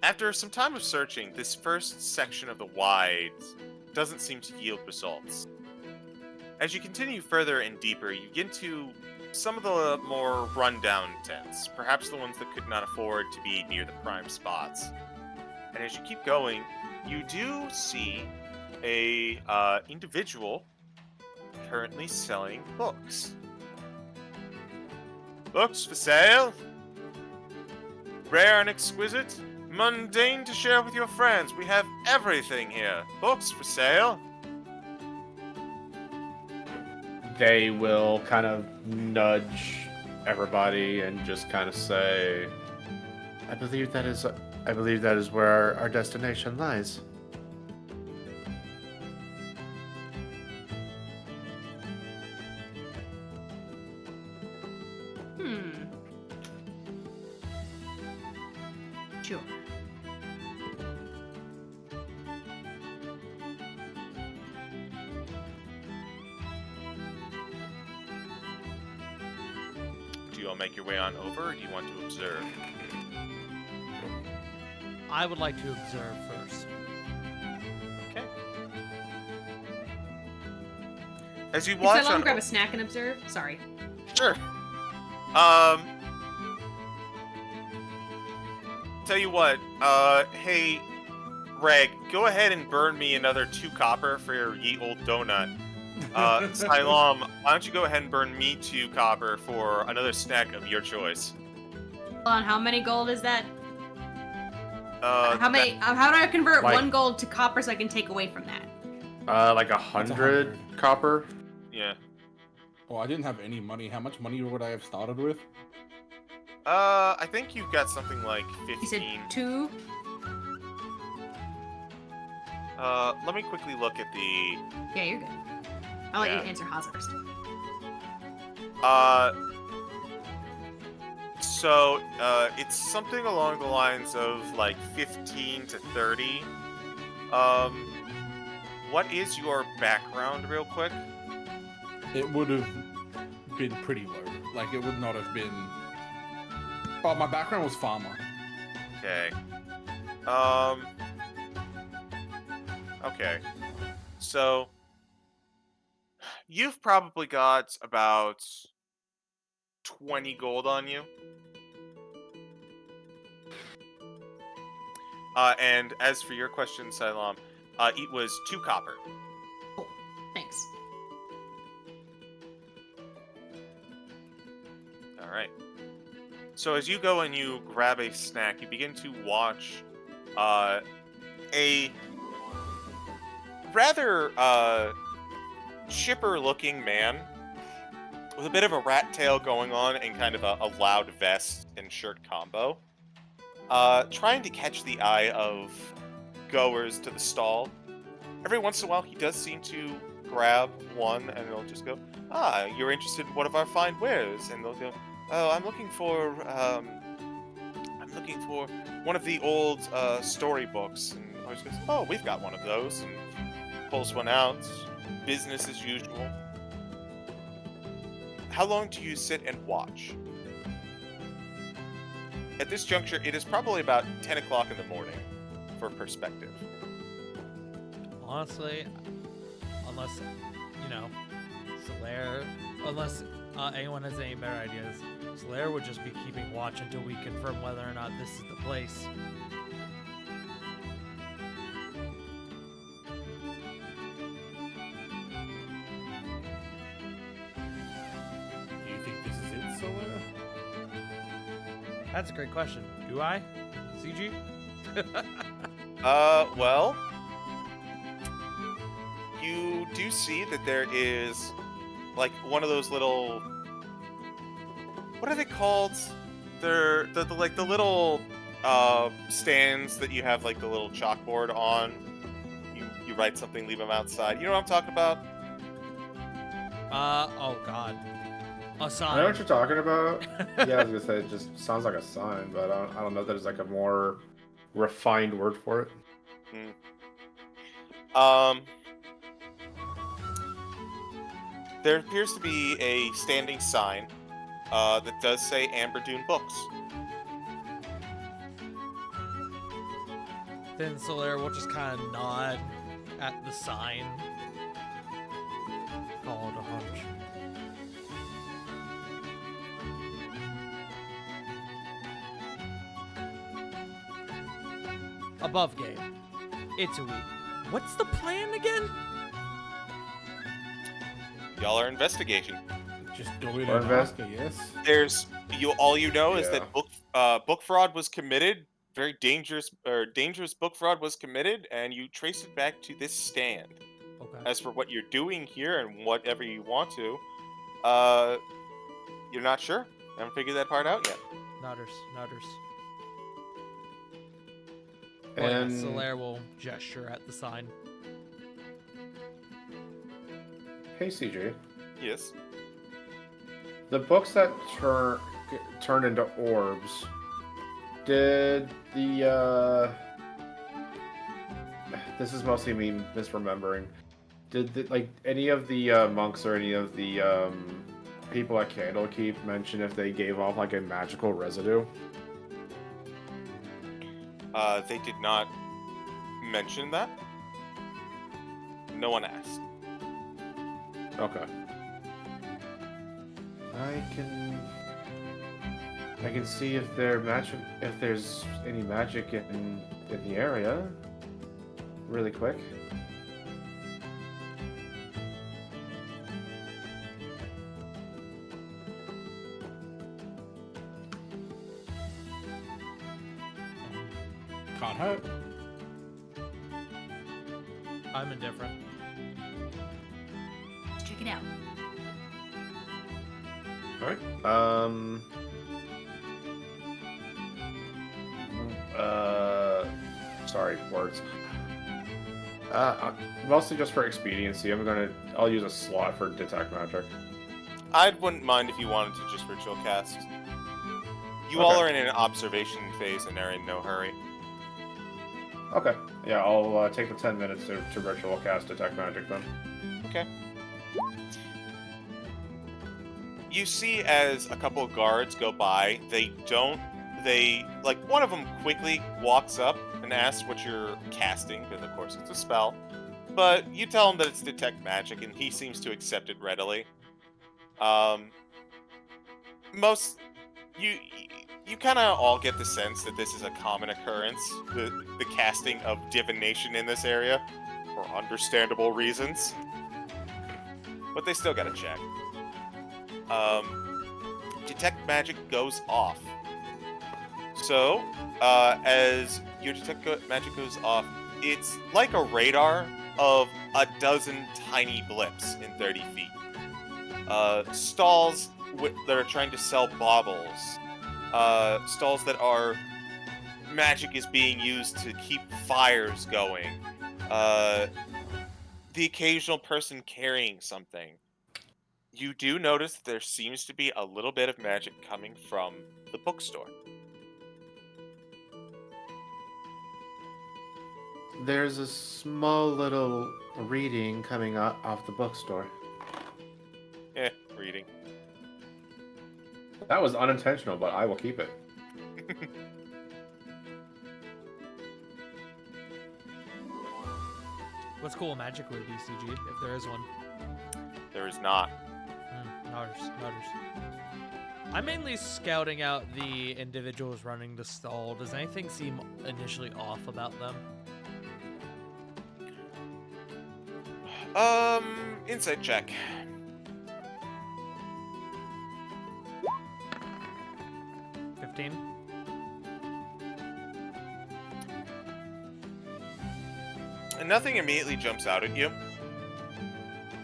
After some time of searching, this first section of the Wides doesn't seem to yield results. As you continue further and deeper, you get into some of the more rundown tents, perhaps the ones that could not afford to be near the prime spots. And as you keep going, you do see a individual currently selling books. Books for sale? Rare and exquisite? Mundane to share with your friends. We have everything here. Books for sale? They will kind of nudge everybody and just kind of say, I believe that is where our destination lies. Sure. Do you all make your way on over, or do you want to observe? I would like to observe first. Okay. As you Can watch Cylon on grab a snack and observe? Sorry. Sure. tell you what. Hey, Reg, go ahead and burn me another 2 copper for your ye old donut. Silam, why don't you go ahead and burn me 2 copper for another snack of your choice? Hold on, how many gold is that? Uh, How many? How do I convert Like- 1 gold to copper so I can take away from that? Like 100 copper. Yeah. Oh, I didn't have any money. How much money would I have started with? I think you've got something like You said 15. 2. Let me quickly look at the. Yeah, you're good. I'll let Yeah. you answer Haas first. So, it's something along the lines of like 15 to 30. What is your background, real quick? It would have been pretty low. Like, it would not have been... Oh, my background was farmer. Okay. Okay. So, you've probably got about 20 gold on you. And as for your question, Silam, it was 2 copper. Cool. Thanks. All right. So as you go and you grab a snack, you begin to watch a rather chipper-looking man with a bit of a rat tail going on and kind of a loud vest and shirt combo, trying to catch the eye of goers to the stall. Every once in a while, he does seem to grab one, and they'll just go, "Ah, you're interested in one of our fine wares?" And they'll go, "Oh, I'm looking for one of the old storybooks." And always goes, "Oh, we've got one of those," and pulls one out. Business as usual. How long do you sit and watch? At this juncture, it is probably about 10 o'clock in the morning, for perspective. Honestly, unless, you know, Solaire, unless anyone has any better ideas, Solaire would just be keeping watch until we confirm whether or not this is the place. Do you think this is it, Solaire? That's a great question. Do I? CG? Well, you do see that there is, like, one of those little, what are they called? They're like the little stands that you have like the little chalkboard on. You write something, leave them outside. You know what I'm talking about? Oh god. A I sign. know what you're talking about. Yeah, I was gonna say it just sounds like a sign, but I don't know if there's like a more refined word for it. There appears to be a standing sign that does say Amber Dune Books. Then Solaire will just kind of nod at the sign. Call it a hunch. Above game. It's a week. What's the plan again? Y'all are investigating. Just go in Or and invest- ask, I guess. There's all you know is Yeah. that book fraud was committed. Very dangerous book fraud was committed, and you trace it back to this stand. Okay. As for what you're doing here and whatever you want to, you're not sure. Haven't figured that part out yet. Nutters. And Solaire will gesture at the sign. hey, CJ, Yes. the books that turn into orbs. Did the this is mostly me misremembering. Did like any of the monks or any of the people at Candlekeep mention if they gave off like a magical residue? They did not mention that. No one asked. Okay. I can I can see if there's any magic in the area. Really quick. Can't hurt. I'm indifferent. Let's check it out. All right. Sorry, words. Mostly just for expediency, I'll use a slot for detect magic. I wouldn't mind if you wanted to just ritual cast. You all Okay. are in an observation phase and are in no hurry. Okay. Yeah, I'll take the 10 minutes to ritual cast detect magic then. Okay. You see as a couple of guards go by, one of them quickly walks up and asks what you're casting, because of course it's a spell. But you tell him that it's detect magic, and he seems to accept it readily. You kind of all get the sense that this is a common occurrence, the casting of divination in this area, for understandable reasons. But they still gotta check. Detect magic goes off. So, as your detect magic goes off, it's like a radar of a dozen tiny blips in 30 feet. Stalls that are trying to sell baubles. Stalls that are magic is being used to keep fires going. The occasional person carrying something. You do notice that there seems to be a little bit of magic coming from the bookstore. There's a small little reading coming off the bookstore. Reading. That was unintentional, but I will keep it. What's cool magic would be, CG, if there is one? There is not. Nodders. I'm mainly scouting out the individuals running the stall. Does anything seem initially off about them? Insight check. $15. And nothing immediately jumps out at you.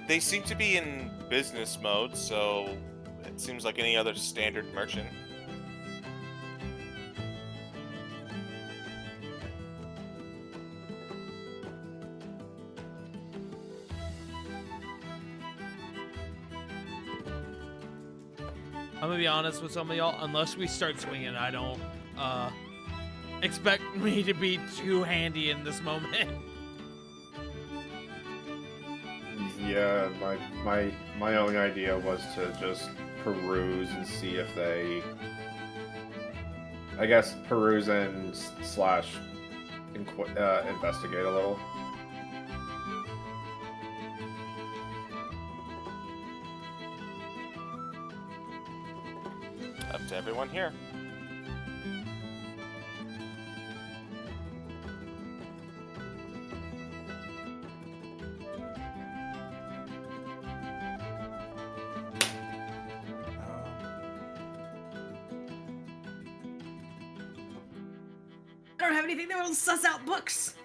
They seem to be in business mode, so it seems like any other standard merchant. I'm gonna be honest with some of y'all. Unless we start swinging, I don't expect me to be too handy in this moment. Yeah, my own idea was to just peruse and see if they, I guess, peruse and slash investigate a little. Up to everyone here. I don't have anything that will suss out books.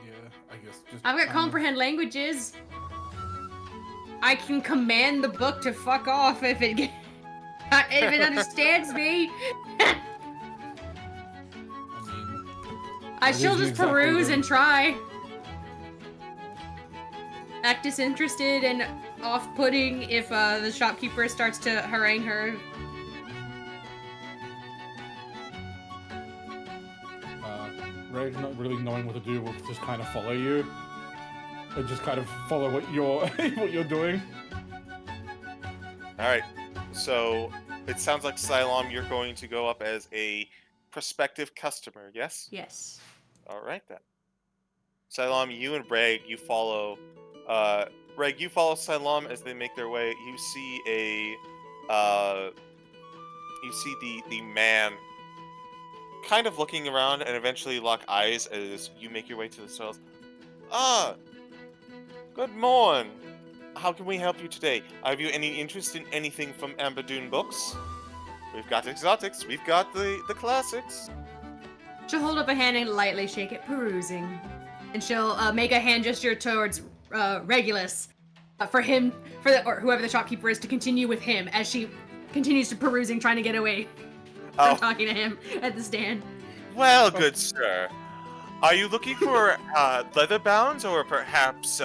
Yeah, I guess just. I've got comprehend languages. I can command the book to fuck off if it if it understands me. I I shall is just exactly peruse the- and try. Act disinterested and off-putting if the shopkeeper starts to harangue her. Reg, not really knowing what to do, will just kind of follow you. And just kind of follow what you're what you're doing. Alright, so it sounds like Siloam, you're going to go up as a prospective customer, yes? Yes. Alright then. Siloam, you and Reg, you follow Reg, you follow Siloam as they make their way. You see you see the man kind of looking around and eventually lock eyes as you make your way to the cells. Ah, good morning. How can we help you today? Have you any interest in anything from Amber Dune Books? We've got exotics. We've got the classics. She'll hold up a hand and lightly shake it, perusing. And she'll make a hand gesture towards Regulus for him, or whoever the shopkeeper is, to continue with him as she continues to perusing, trying to get away from talking to him at the stand. Well, good sir. Are you looking for leather bounds or perhaps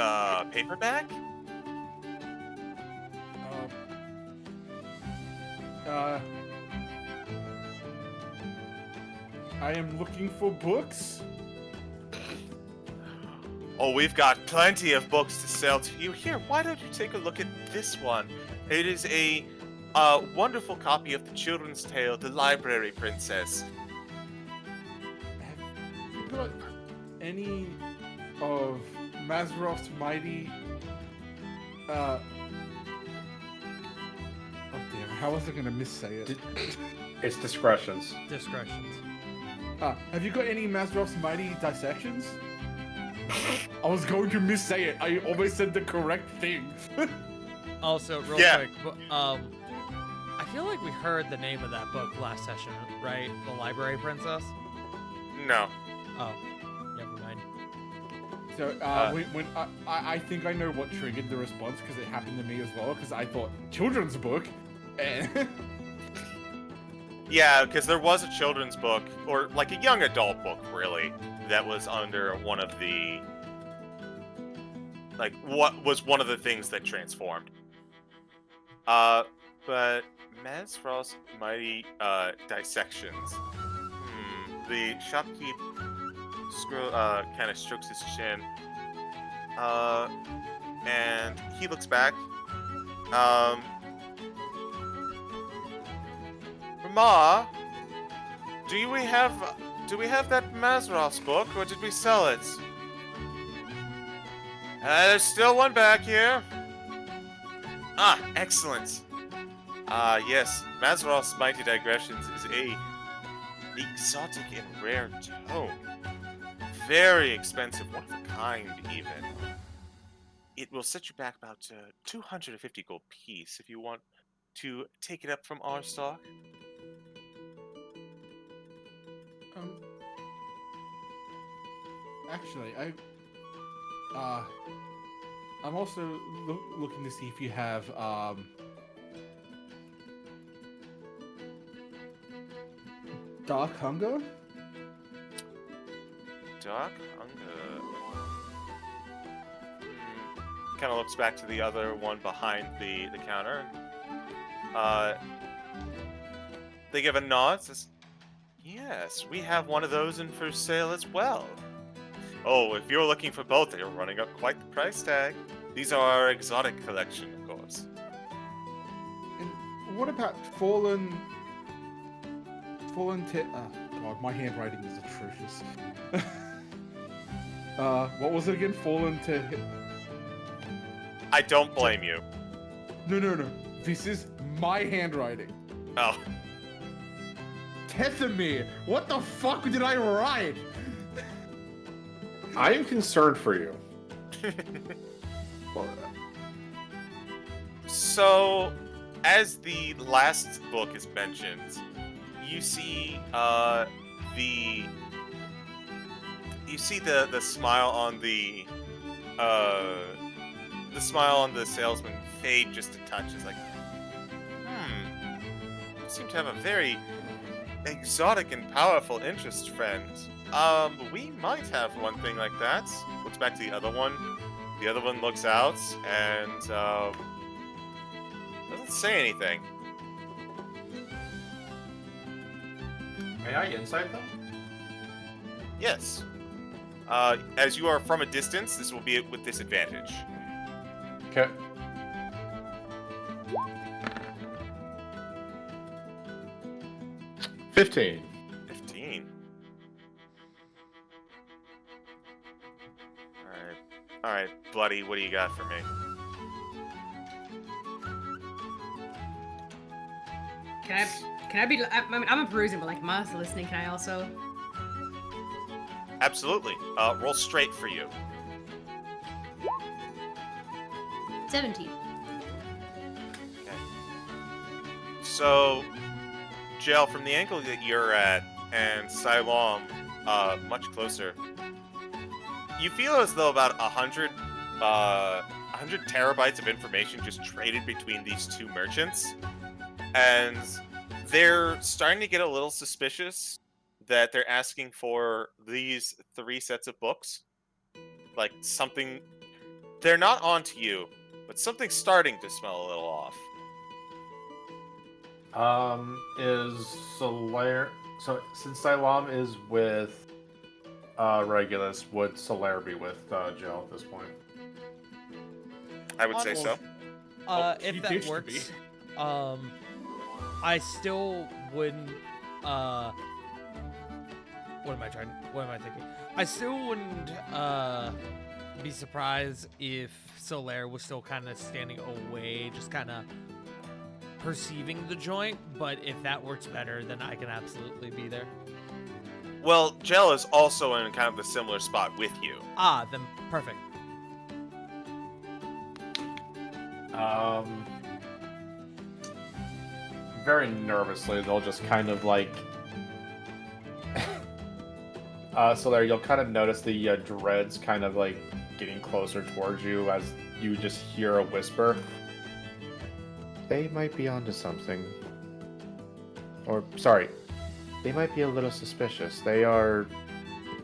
paperback? I am looking for books. Oh, we've got plenty of books to sell to you. Here, why don't you take a look at this one? It is a wonderful copy of the children's tale, The Library Princess. Have you got any of Mazfroth's mighty? Oh damn! How was I gonna missay it? It's discretions. Discretions. Have you got any Mazfroth's mighty dissections? I was going to missay it. I almost said the correct thing. Also, real Yeah. quick, I feel like we heard the name of that book last session, right? The Library Princess? No. Oh, never mind. So when I think I know what triggered the response because it happened to me as well. Because I thought children's book, and Yeah, because there was a children's book, or like a young adult book, really, that was under one of the... Like, what was one of the things that transformed. But Mazfroth's mighty dissections. The shopkeep kind of strokes his chin. And he looks back. Ma, do we have that Mazfroth's book, or did we sell it? There's still one back here. Ah, excellent. Yes, Mazfroth's Mighty Digressions is a exotic and rare tome. Very expensive, one of a kind even. It will set you back about 250 gold piece if you want to take it up from our stock. Actually, I'm also looking to see if you have Dark Hunger. Dark Hunger. Kind of looks back to the other one behind the counter. They give a nod. Says, "Yes, we have one of those in for sale as well." Oh, if you're looking for both, you're running up quite the price tag. These are our exotic collection, of course. And what about Fallen? God, my handwriting is atrocious. What was it again? Fallen to. I don't blame you. No. This is my handwriting. Oh, Tethamir! What the fuck did I write? I am concerned for you. Well, so as the last book is mentioned, you see the smile on the smile on the salesman fade just a touch. It's like, you seem to have a very exotic and powerful interest, friend. We might have one thing like that. Looks back to the other one. The other one looks out and doesn't say anything. may I insight them? Yes. As you are from a distance, this will be with disadvantage. Okay. $15. 15. Alright, Bloody, what do you got for me? Can I be? I mean, I'm a perusing, but like, am I also listening? Can I also? Absolutely. Roll straight for you. 17. So, Jel, from the angle that you're at, and Siloam, much closer, you feel as though about 100 terabytes of information just traded between these two merchants, and they're starting to get a little suspicious that they're asking for these 3 sets of books. Like something, they're not onto you, but something's starting to smell a little off. Is Solaire... So, since Siloam is with Regulus, would Solaire be with Jill at this point? I would say so. She If that ditched works, I still wouldn't. What am I thinking? I still wouldn't be surprised if Solaire was still kind of standing away, just kind of perceiving the joint. But if that works better, then I can absolutely be there. Well, Jel is also in kind of a similar spot with you. Ah, then perfect. Very nervously, they'll just kind of like... so there, you'll kind of notice the dreads kind of like getting closer towards you as you just hear a whisper. They might be onto something. Or, sorry, they might be a little suspicious. They are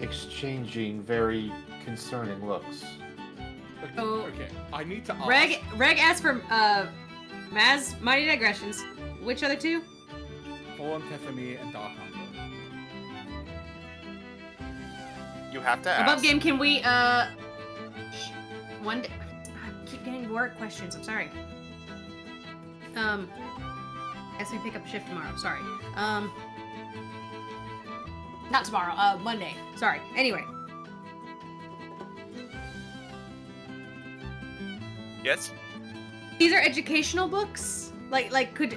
exchanging very concerning looks. Oh. Okay, I need to ask. Reg asked for Maz Mighty Digressions. Which other two? Fallen Tethemy and Dark Hunger. You have to ask. Above game, can we one day, I keep getting work questions. I'm sorry. Guess we pick up a shift tomorrow. Sorry. Not tomorrow. Monday. Sorry. Anyway. Yes? These are educational books. Like could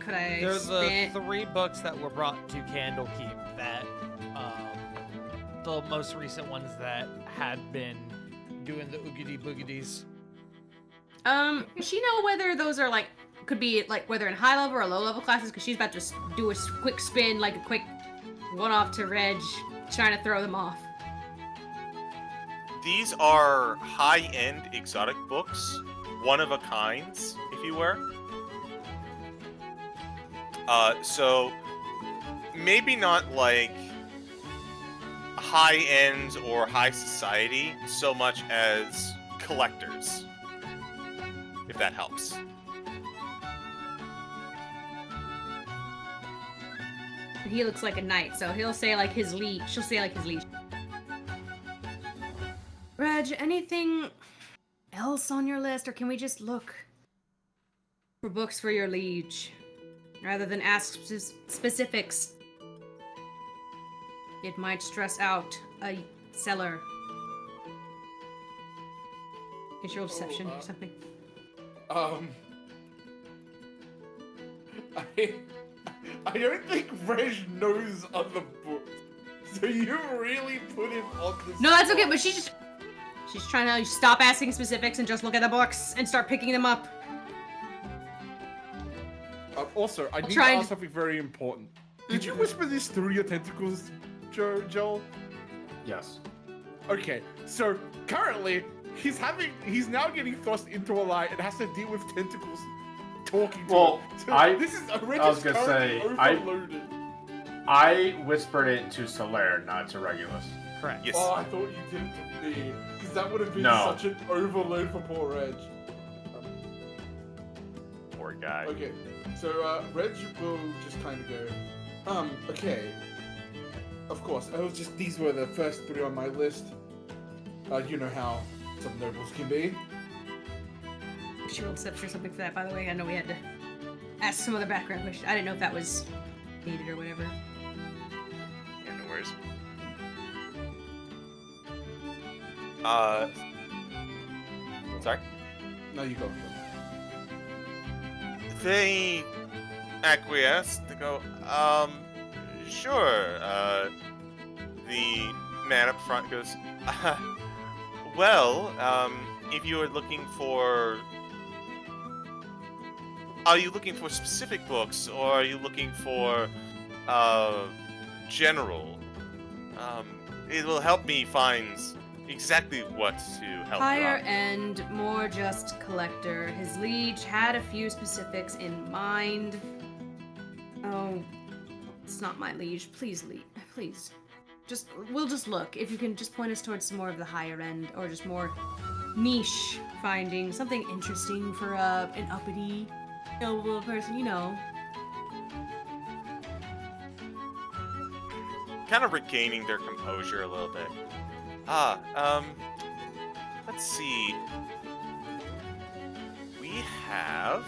I? They're the spend... 3 books that were brought to Candlekeep that, the most recent ones that had been doing the oogity boogities. Does she know whether those are like could be like whether in high level or low level classes? Because she's about to do a quick spin, like a quick one off to Reg, trying to throw them off. These are high-end exotic books, one of a kinds, if you were. So maybe not like high-end or high society so much as collectors, if that helps. He looks like a knight, so he'll say like his liege. She'll say like his liege. Reg, anything else on your list, or can we just look for books for your liege rather than ask specifics? It might stress out a seller. Is your deception or something? I don't think Reg knows other books. So you really put him on the No, that's okay, spot. but she's trying to stop asking specifics and just look at the books and start picking them up. Also, I need to try and- ask something very important. Did you whisper this through your tentacles, Joel? Yes. Okay, so currently he's now getting thrust into a lie and has to deal with tentacles talking to Well, him. So I was gonna say, overloaded. I whispered it to Solaire, not to Regulus. Correct. Yes. Oh, I thought you did it to me, because that would have been No. such an overload for poor Reg. Poor guy. Okay, so Reg will just kind of go, okay. Of course, these were the first 3 on my list. You know how some nobles can be. She rolled deception or something for that, by the way. I know we had to ask some other background questions. I didn't know if that was needed or whatever. Yeah, no worries. Sorry? No, you go. They acquiesce. They go, sure. The man up front goes, well, if you are looking for, are you looking for specific books, or are you looking for, general? It will help me find exactly what to help you Higher out. end, more just collector. His liege had a few specifics in mind. Oh, it's not my liege. Please, please. We'll just look. If you can just point us towards some more of the higher end, or just more niche finding, something interesting for an uppity, noble person, you know. Kind of regaining their composure a little bit. Let's see. We have,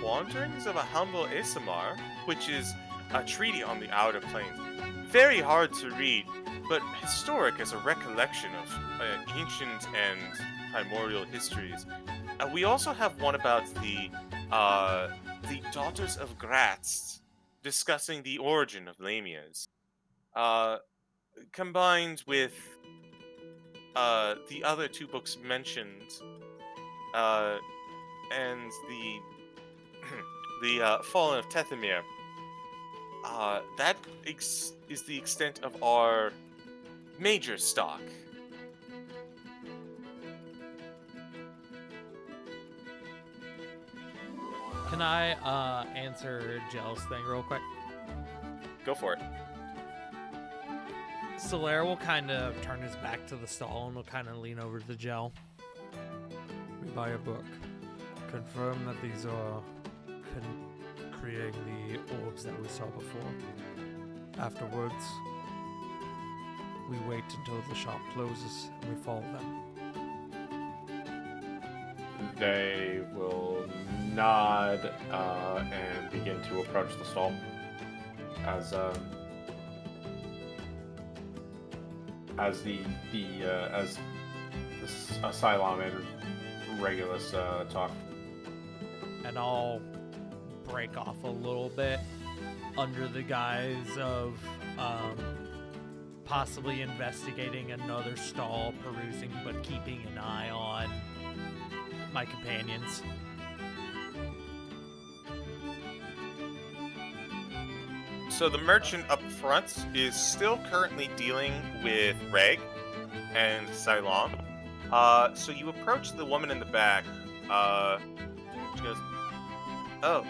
Wanderings of a Humble Isamar, which is a treaty on the Outer Plains. Very hard to read, but historic as a recollection of ancient and primordial histories. We also have one about the Daughters of Gratz, discussing the origin of Lamias. Combined with the other two books mentioned, and the the Fallen of Tethymir. That is the extent of our major stock. Can I answer Jel's thing real quick? Go for it. Solaire will kind of turn his back to the stall and will kind of lean over to Gel. We buy a book. Confirm that these are creating the orbs that we saw before. Afterwards, we wait until the shop closes and we follow them. They will nod and begin to approach the stall as the Cylon and Regulus talk. And I'll break off a little bit under the guise of possibly investigating another stall, perusing, but keeping an eye on my companions. So the merchant up front is still currently dealing with Reg and Cylon. So you approach the woman in the back. She goes, "Oh,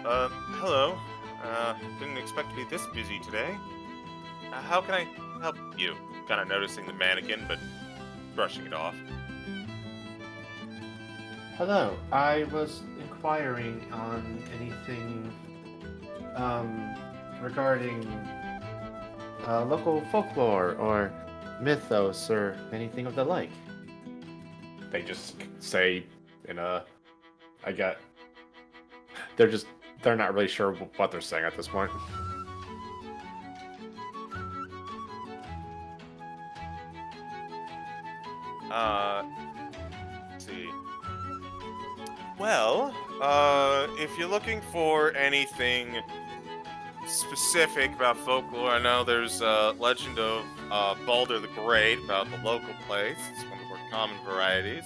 hello. Didn't expect to be this busy today. How can I help you?" Kind of noticing the mannequin, but brushing it off. Hello, I was inquiring on anything regarding local folklore or mythos or anything of the like. They just say in a, they're not really sure what they're saying at this point. Let's see. Well, if you're looking for anything specific about folklore, I know there's a legend of Balder the Great about the local place. It's one of the more common varieties.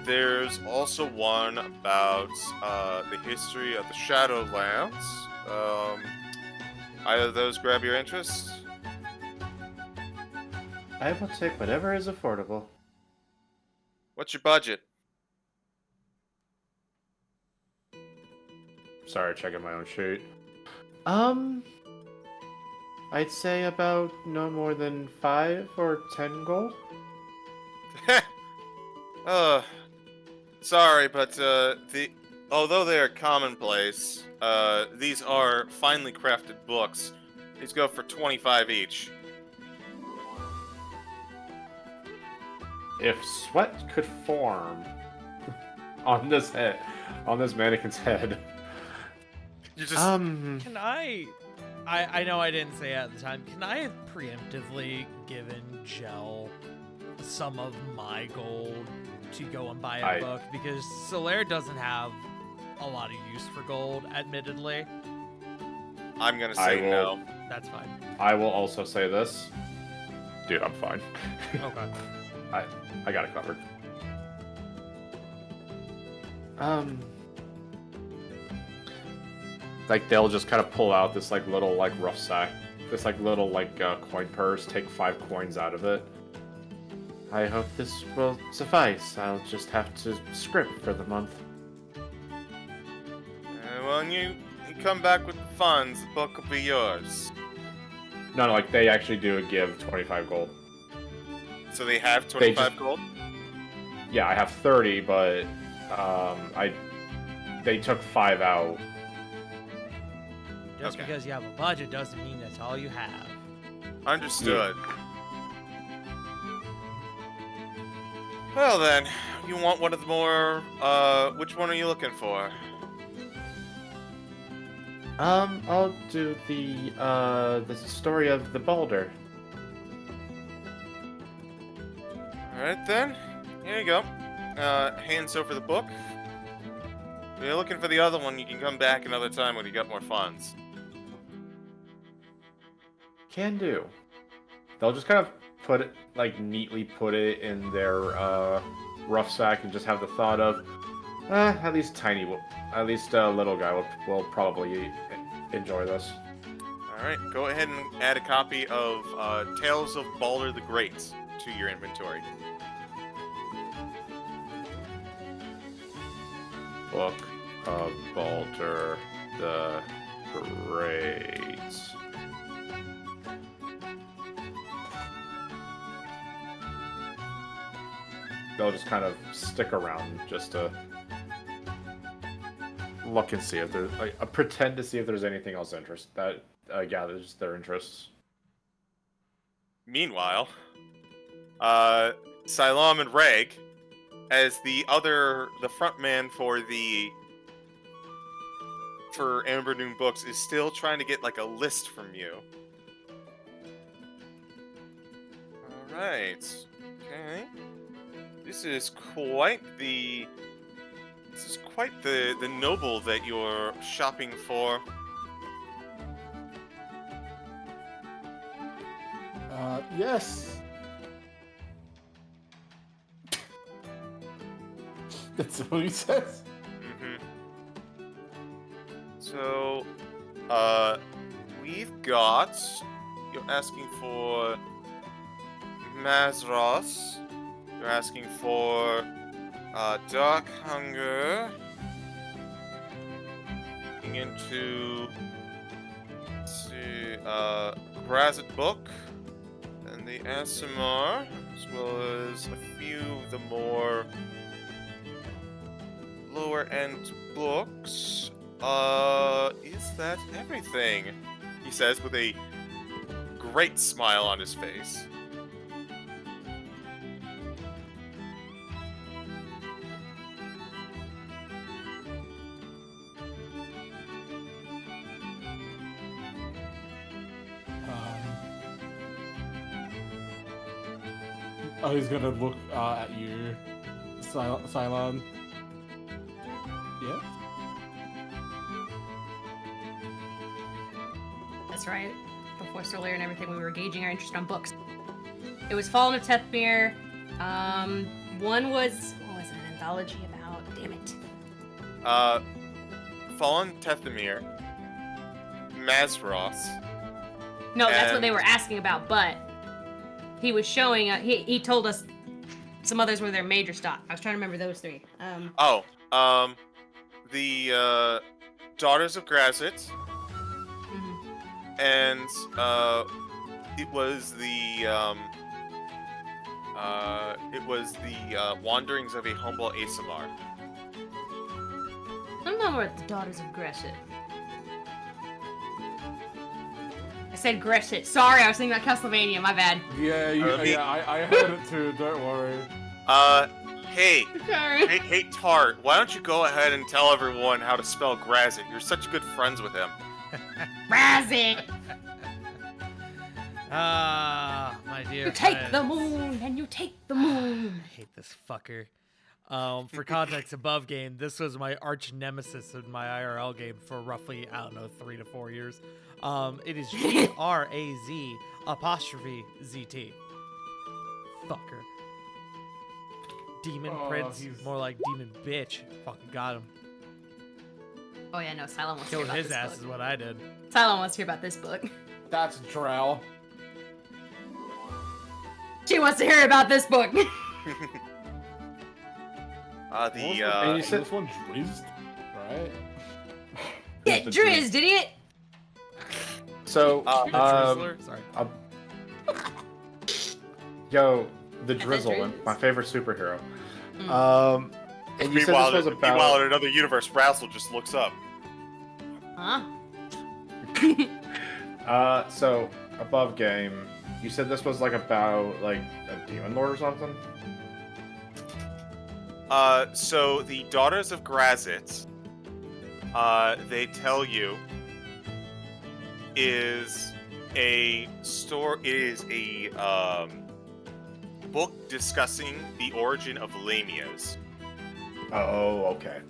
There's also one about the history of the Shadowlands. Either of those grab your interest? I will take whatever is affordable. What's your budget? Sorry, checking my own sheet. I'd say about no more than 5 or 10 gold. Sorry, but although they are commonplace, these are finely crafted books. These go for 25 each. If sweat could form on this mannequin's head. You just Can I know I didn't say it at the time. Can I have preemptively given Gel some of my gold to go and buy a book? Because Solaire doesn't have a lot of use for gold, admittedly. I'm gonna I say will- no. That's fine. I will also say this. Dude, I'm fine. Okay. I got it covered. Like they'll just kind of pull out this like little like rough sack, this like little like coin purse, take 5 coins out of it. I hope this will suffice. I'll just have to script for the month. Well, you come back with the funds, the book will be yours. No, like they actually do give 25 gold. So they have They 25 just- gold? Yeah, I have 30, but they took 5 out. Just Okay. because you have a budget doesn't mean that's all you have. Understood. Well then, you want one of the more, which one are you looking for? I'll do the story of the Balder. Alright then, here you go. Hands over the book. If you're looking for the other one, you can come back another time when you got more funds. Can do. They'll just kind of put it, like neatly put it in their rough sack and just have the thought of, at least little guy will probably enjoy this. Alright, go ahead and add a copy of Tales of Balder the Great to your inventory. Book of Balder the Great. They'll just kind of stick around just to look and see if there's pretend to see if there's anything else that gathers their interests. Meanwhile, Silam and Reg, as the front man for Amber Noon Books, is still trying to get like a list from you. Alright. Okay. This is quite the noble that you're shopping for. Yes. That's what he says. So, we've got. You're asking for Mazfroth. You're asking for Dark Hunger. Looking into. Let's see, Grazit Book. And the ASMR, as well as a few of the more lower end books. Is that everything? He says with a great smile on his face. He's gonna look at you, Cylon. Yeah. That's right. Before Solar and everything, we were gauging our interest on books. It was Fallen of Tethmir. One was, what was it, an anthology about? Damn it. Fallen Tethmir, Mazfroth. No, that's what And- they were asking about, but he was showing, he told us some others were their major stock. I was trying to remember those three. The Daughters of Grazit, Mhm. and it was the Wanderings of a Humble ASMR. I don't know what the Daughters of Gresset. I said Gresset. Sorry, I was thinking about Castlevania. My bad. Yeah, I heard it too. Don't worry. Hey, Sorry. hey, Tart, why don't you go ahead and tell everyone how to spell Grazit? You're such good friends with him. Razzie! Ah, my dear You take friend. the moon, and you take the moon. I hate this fucker. For context, above game, this was my arch nemesis in my IRL game for roughly, I don't know, 3 to 4 years. It is GRAZ''ZT. Fucker. Demon Oh, Prince, he's- more like Demon Bitch. Fucking got him. Oh yeah, no, Cylon wants to hear Killed about his this ass book. is what I did. Cylon wants to hear about this book. That's Drow. She wants to hear about this book. And you said This one drizzed, right? Get the drizzed, idiot! so. The Drizzler? Sorry. Yo, the I said Drizzle, Drizzt. my favorite superhero. Mm. And you said this was about. Meanwhile, in another universe, Razzle just looks up. Huh? So above game, you said this was like about like a demon lord or something. So the Daughters of Grazit, they tell you, is a book discussing the origin of Lamias. Oh, okay.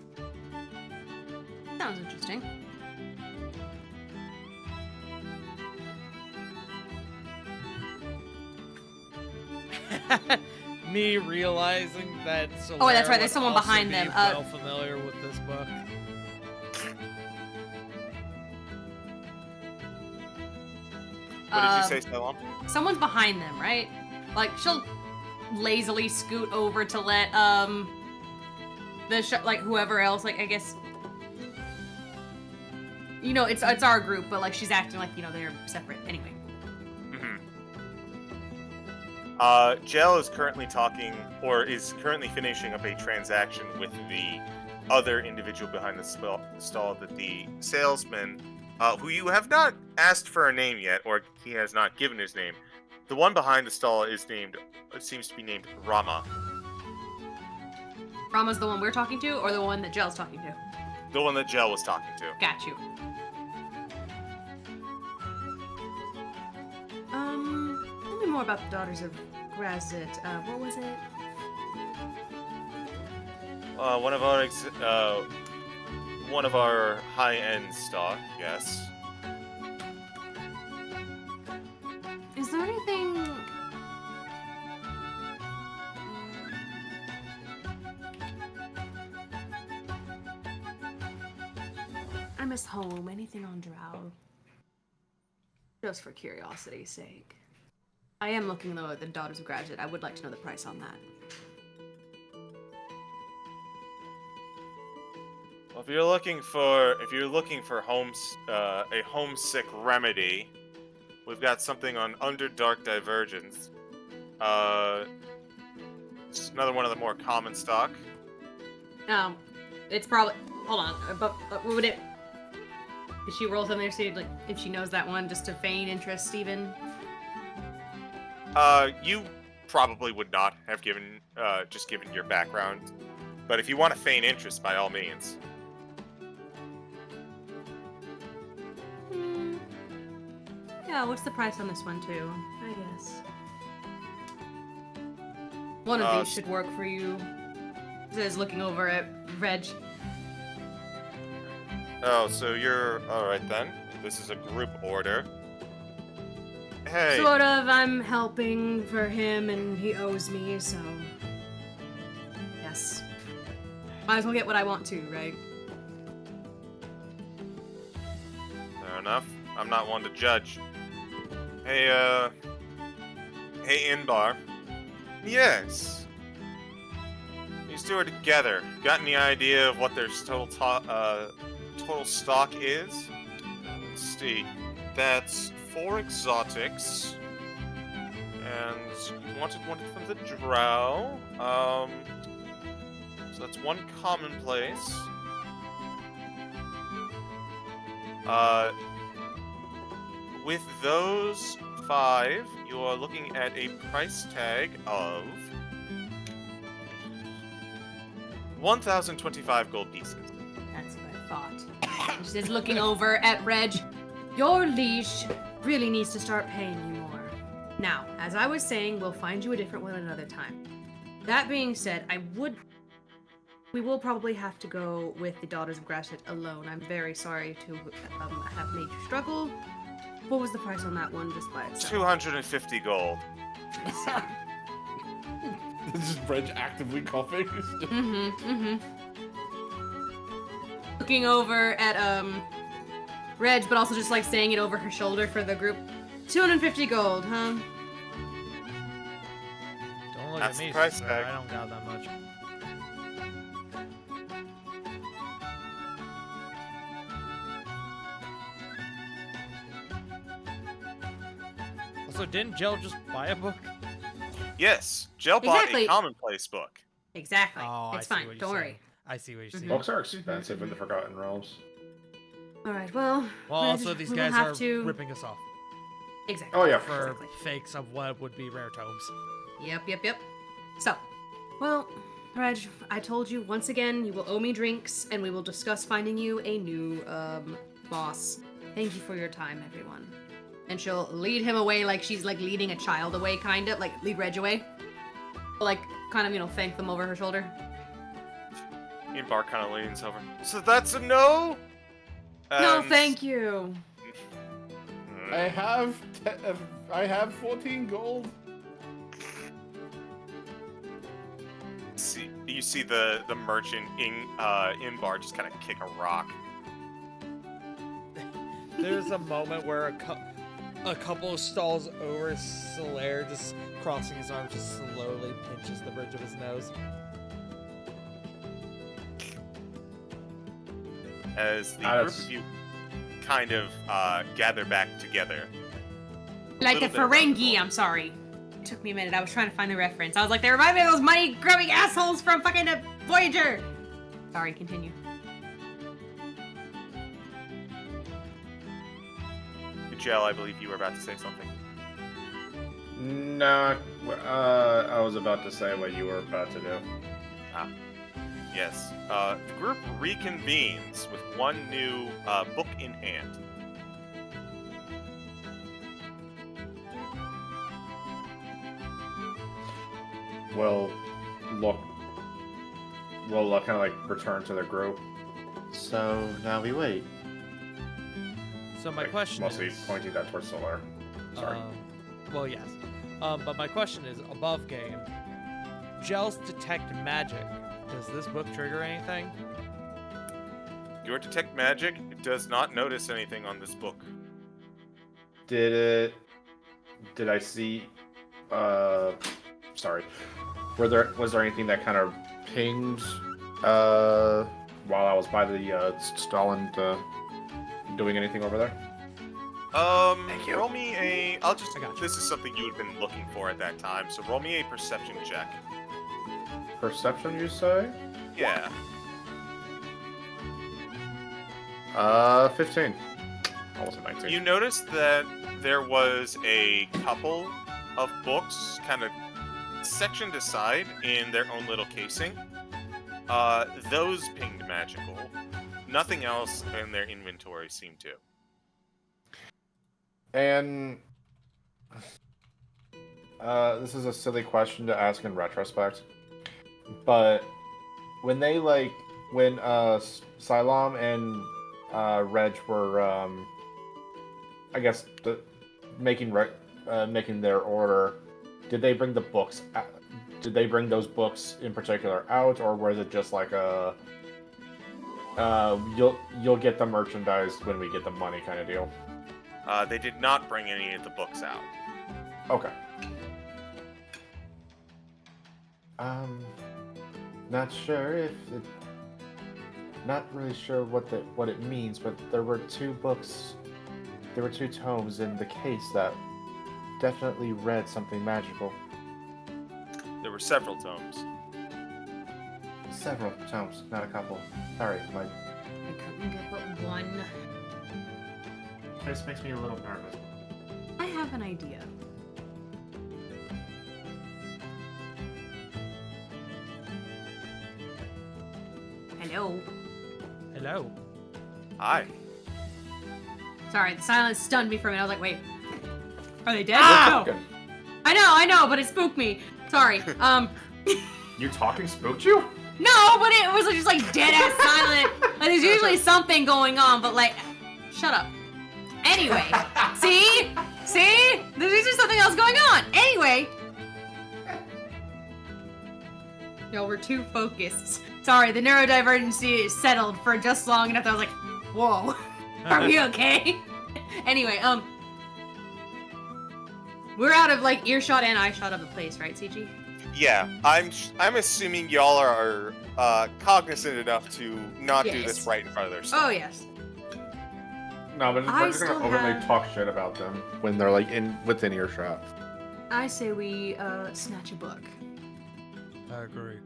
Sounds interesting. Me realizing that. Oh, that's right, Solera there's would someone also behind be them, Well familiar with this book. What did you say, Stellan? Someone's behind them, right? Like she'll lazily scoot over to let like whoever else, like I guess, you know, it's our group, but like she's acting like, you know, they're separate anyway. Jell is currently talking, or is currently finishing up a transaction with the other individual behind the stall that the salesman, who you have not asked for a name yet, or he has not given his name. The one behind the stall seems to be named Rama. Rama's the one we're talking to, or the one that Jell's talking to? The one that Jell was talking to. Got you. Tell me more about the Daughters of Grazit. What was it? One of our high-end stock, yes. Is there anything... I miss home. Anything on Drow? Just for curiosity's sake. I am looking though at the Daughters of Grazit. I would like to know the price on that. Well, if you're looking for a homesick remedy, we've got something on Underdark Divergence. It's another one of the more common stock. It's probably... Hold on. But would it... If she rolls on there, see like if she knows that one, just to feign interest, Steven? You probably would not have given your background, but if you want to feign interest, by all means. Yeah, what's the price on this one too? I guess. One of these should work for you. Says looking over at Reg. Oh, so you're alright then. This is a group order. Hey. Sort of, I'm helping for him and he owes me, so... Yes. Might as well get what I want to, right? Fair enough. I'm not one to judge. Hey, Inbar. Yes. These two are together. Got any idea of what their total stock is? Let's see. That's 4 exotics. And you wanted one from the Drow. So that's 1 commonplace. With those 5, you are looking at a price tag of 1,025 gold pieces. That's what I thought. She says, looking over at Reg, your leash really needs to start paying you more. Now, as I was saying, we'll find you a different one another time. That being said, I would we will probably have to go with the Daughters of Grasset alone. I'm very sorry to have made you struggle. What was the price on that one just by itself? 250 gold. This is Reg actively coughing. Looking over at Reg, but also just like saying it over her shoulder for the group. 250 gold, huh? Don't look That's at me, the price sister. tag. I don't got that much. Also, didn't Jill just buy a book? Yes, Jill bought Exactly. a commonplace book. Exactly. Oh, I It's see fine. what you're Don't saying. worry. I see what you're saying. Books are expensive in the Forgotten Realms. All right. Well. Well, Reg, also these we will guys have are to... ripping us off Exactly. Oh yeah, for Exactly. fakes of what would be rare tomes. Yep. So, well, Reg, I told you once again, you will owe me drinks, and we will discuss finding you a new boss. Thank you for your time, everyone. And she'll lead him away like she's like leading a child away, kind of like lead Reg away, like kind of thank them over her shoulder. Inbar kind of leans over. So that's a no? No, And- thank you. I have 14 gold. You see the merchant Inbar just kind of kick a rock. There's a moment where a couple of stalls over, Solaire just crossing his arms, just slowly pinches the bridge of his nose. As the group That's- of you kind of gather back together. Like the Little bit around the Ferengi, corner. I'm sorry. It took me a minute. I was trying to find the reference. I was like, they remind me of those money-grubbing assholes from fucking Voyager. Sorry, continue. Jill, I believe you were about to say something. No, I was about to say what you were about to do. Yes. The group reconvenes with one new book in hand. We'll kind of like return to the group. So now we wait. So my Like, question mostly is, pointing that towards Solar. Sorry. well, yes. But my question is, above game, Gels detect magic. Does this book trigger anything? Your detect magic does not notice anything on this book. Did I see? Sorry. Was there anything that kind of pinged while I was by the stall and doing anything over there? Thank you. Roll me a. I got you. This is something you had been looking for at that time. So roll me a perception check. Perception, you say? Yeah. 15. Almost a 19. You noticed that there was a couple of books kind of sectioned aside in their own little casing. Those pinged magical. Nothing else in their inventory seemed to. And this is a silly question to ask in retrospect, but when Silam and Reg were, I guess, making their order, did they bring the books? Did they bring those books in particular out, or was it just like a you'll get the merchandise when we get the money kind of deal? They did not bring any of the books out. Okay. Not sure if it, not really sure what it means, but there were two books, there were two tomes in the case that definitely read something magical. There were several tomes. Several tomes, not a couple. Sorry, my I couldn't get but one. this makes me a little nervous. I have an idea. Hello. Hello. Hi. Sorry, the silence stunned me for a minute. I was like, wait. Are they dead? Ah! No. I know, but it spooked me. Sorry. You talking spooked you? No, but it was just like dead ass silent. Like there's usually something going on, but like, shut up. Anyway, see, there's usually something else going on. Anyway, no, we're too focused. Sorry, the neurodivergency settled for just long enough that I was like, whoa, are we okay? Anyway, we're out of like earshot and eyeshot of the place, right, Ceegee? Yeah, I'm assuming y'all are cognizant enough to not do Yes. this right in front of their Oh stuff. yes. No, but I we're just gonna still overly have- talk shit about them when they're like within earshot. I say we snatch a book. I agree.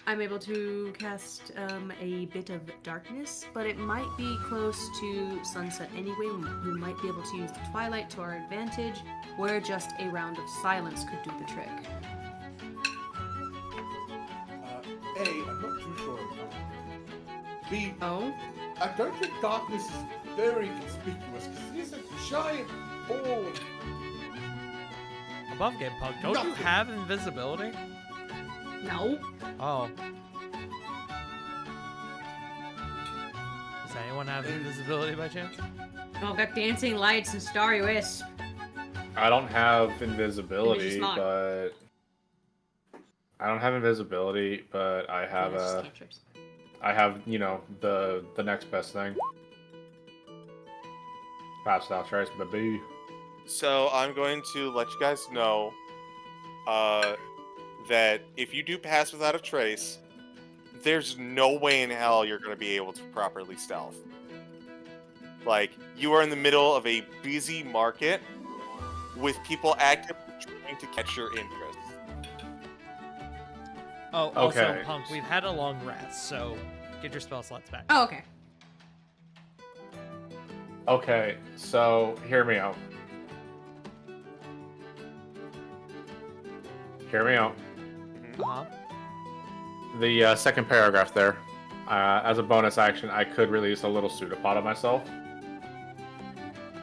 I'm able to cast a bit of darkness, but it might be close to sunset anyway. We might be able to use the twilight to our advantage, where just a round of silence could do the trick. A, I'm not too sure about. B, Oh? I don't think darkness is very conspicuous because it is a giant ball. Above game punk, don't you Nothing. have invisibility? No. Oh. Does anyone have invisibility by chance? Oh, I've got dancing lights and starry wisp. I don't have Maybe invisibility, just not. but I have Just cantrips. I have, you know, the next best thing. Pass without trace, baby. So I'm going to let you guys know that if you do pass without a trace, there's no way in hell you're going to be able to properly stealth. Like, you are in the middle of a busy market with people actively trying to catch your interest. Oh, also, Okay. punk, we've had a long rest, so get your spell slots back. Oh, okay. Okay, so hear me out. Hear me out. Uh-huh. The second paragraph there. As a bonus action, I could release a little pseudopod of myself.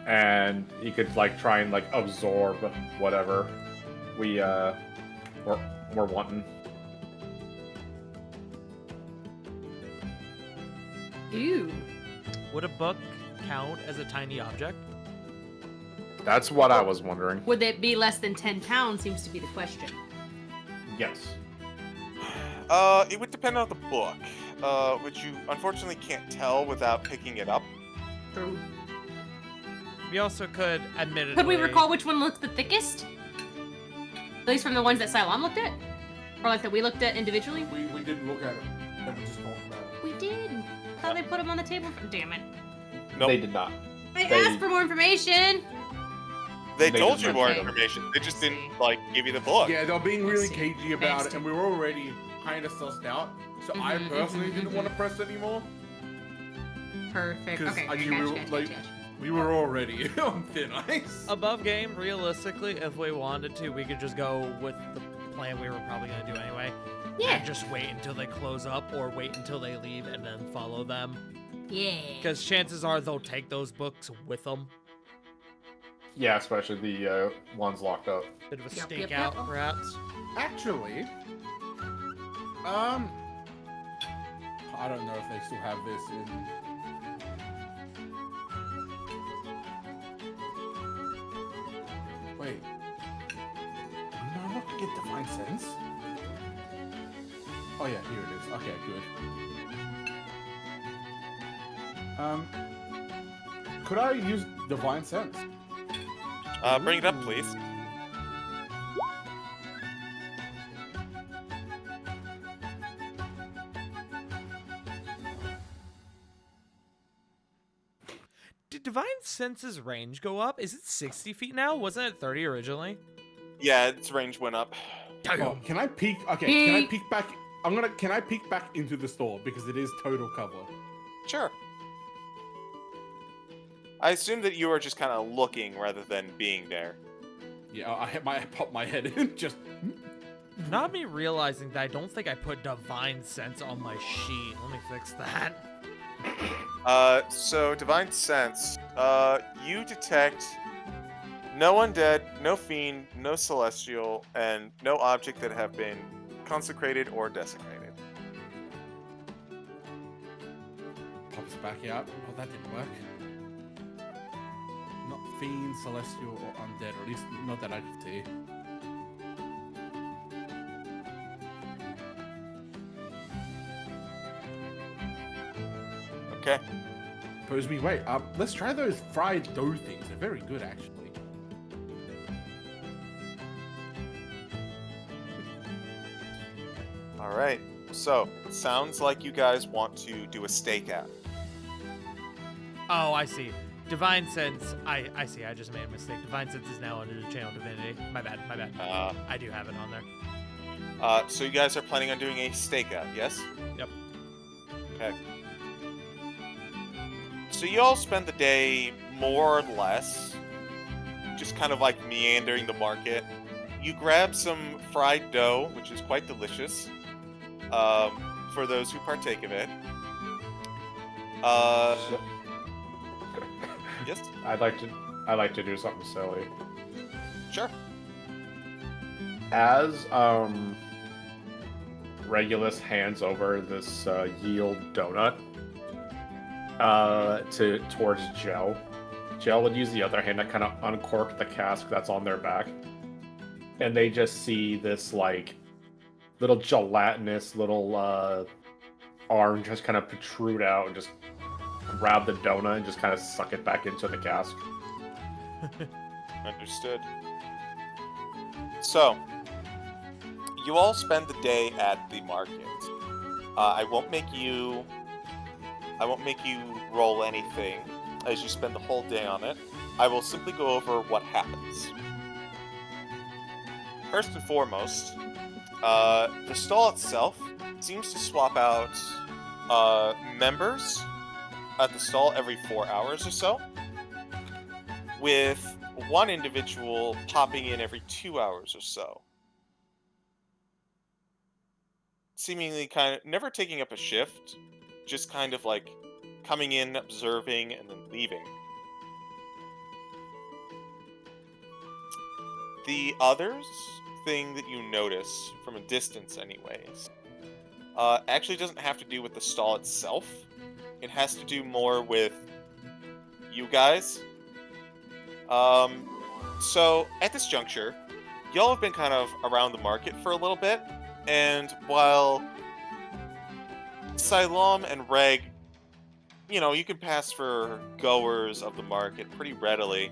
And you could like try and like absorb whatever we're wanting. Ew. Would a book count as a tiny object? That's what I was wondering. Would it be less than 10 pounds seems to be the question. Yes. It would depend on the book, which you unfortunately can't tell without picking it up. True. We also could, admittedly... Could we recall which one looked the thickest? At least from the ones that Cylon looked at? Or like that we looked at individually? We didn't look at it. And we just talked about it. We did. I thought they put them on the table. Damn it. Nope. They did not. I They- asked for more information. They They told just you more mentioned- information. They just I see. didn't like give you the book. Yeah, they're being really see. cagey about it, Nasty. and we were already kind of sussed out. So I Mhm, personally mhm, didn't mhm. want to press anymore. Perfect. 'Cause Okay. I knew we were, like- We were already on thin ice. Above game, realistically, if we wanted to, we could just go with the plan we were probably going to do anyway. Yeah. And just wait until they close up or wait until they leave and then follow them. Yeah. Because chances are they'll take those books with them. Yeah, especially the ones locked up. Bit of a Yep, stake yep, out, yep. perhaps. Actually, I don't know if they still have this in. Wait. No, I'm not gonna get Divine Sense. Oh yeah, here it is. Okay, good. Could I use Divine Sense? Bring it up, please. Did Divine Sense's range go up? Is it 60 feet now? Wasn't it 30 originally? Yeah, its range went up. Oh, can I peek? Okay, can I peek back? Can I peek back into the store because it is total cover? Sure. I assume that you are just kind of looking rather than being there. Yeah, I popped my head in just. Not me realizing that I don't think I put Divine Sense on my sheet. Let me fix that. So Divine Sense, you detect no undead, no fiend, no celestial, and no object that have been consecrated or desecrated. Pops back out. Oh, that didn't work. Not fiend, celestial, or undead, or at least not that I could see. Okay. Suppose we wait. Let's try those fried dough things. They're very good, actually. All right. So, it sounds like you guys want to do a stakeout. Oh, I see. Divine Sense. I see. I just made a mistake. Divine Sense is now under the Channel Divinity. My bad. My bad. I do have it on there. So you guys are planning on doing a stakeout, yes? Yep. Okay. So you all spend the day more or less just kind of like meandering the market. You grab some fried dough, which is quite delicious, for those who partake of it. Yes? I'd like to do something silly. Sure. As Regulus hands over this yield donut towards Gel, Gel would use the other hand to kind of uncork the cask that's on their back, and they just see this like little gelatinous little arm just kind of protrude out and just grab the donut and just kind of suck it back into the cask. Understood. So, you all spend the day at the market. I won't make you roll anything as you spend the whole day on it. I will simply go over what happens. First and foremost, the stall itself seems to swap out members at the stall every 4 hours or so, with one individual popping in every 2 hours or so. Seemingly kind of never taking up a shift, just kind of like coming in, observing, and then leaving. The others thing that you notice from a distance anyways actually doesn't have to do with the stall itself. It has to do more with you guys. So at this juncture, y'all have been kind of around the market for a little bit, and while Silam and Reg, you know, you can pass for goers of the market pretty readily.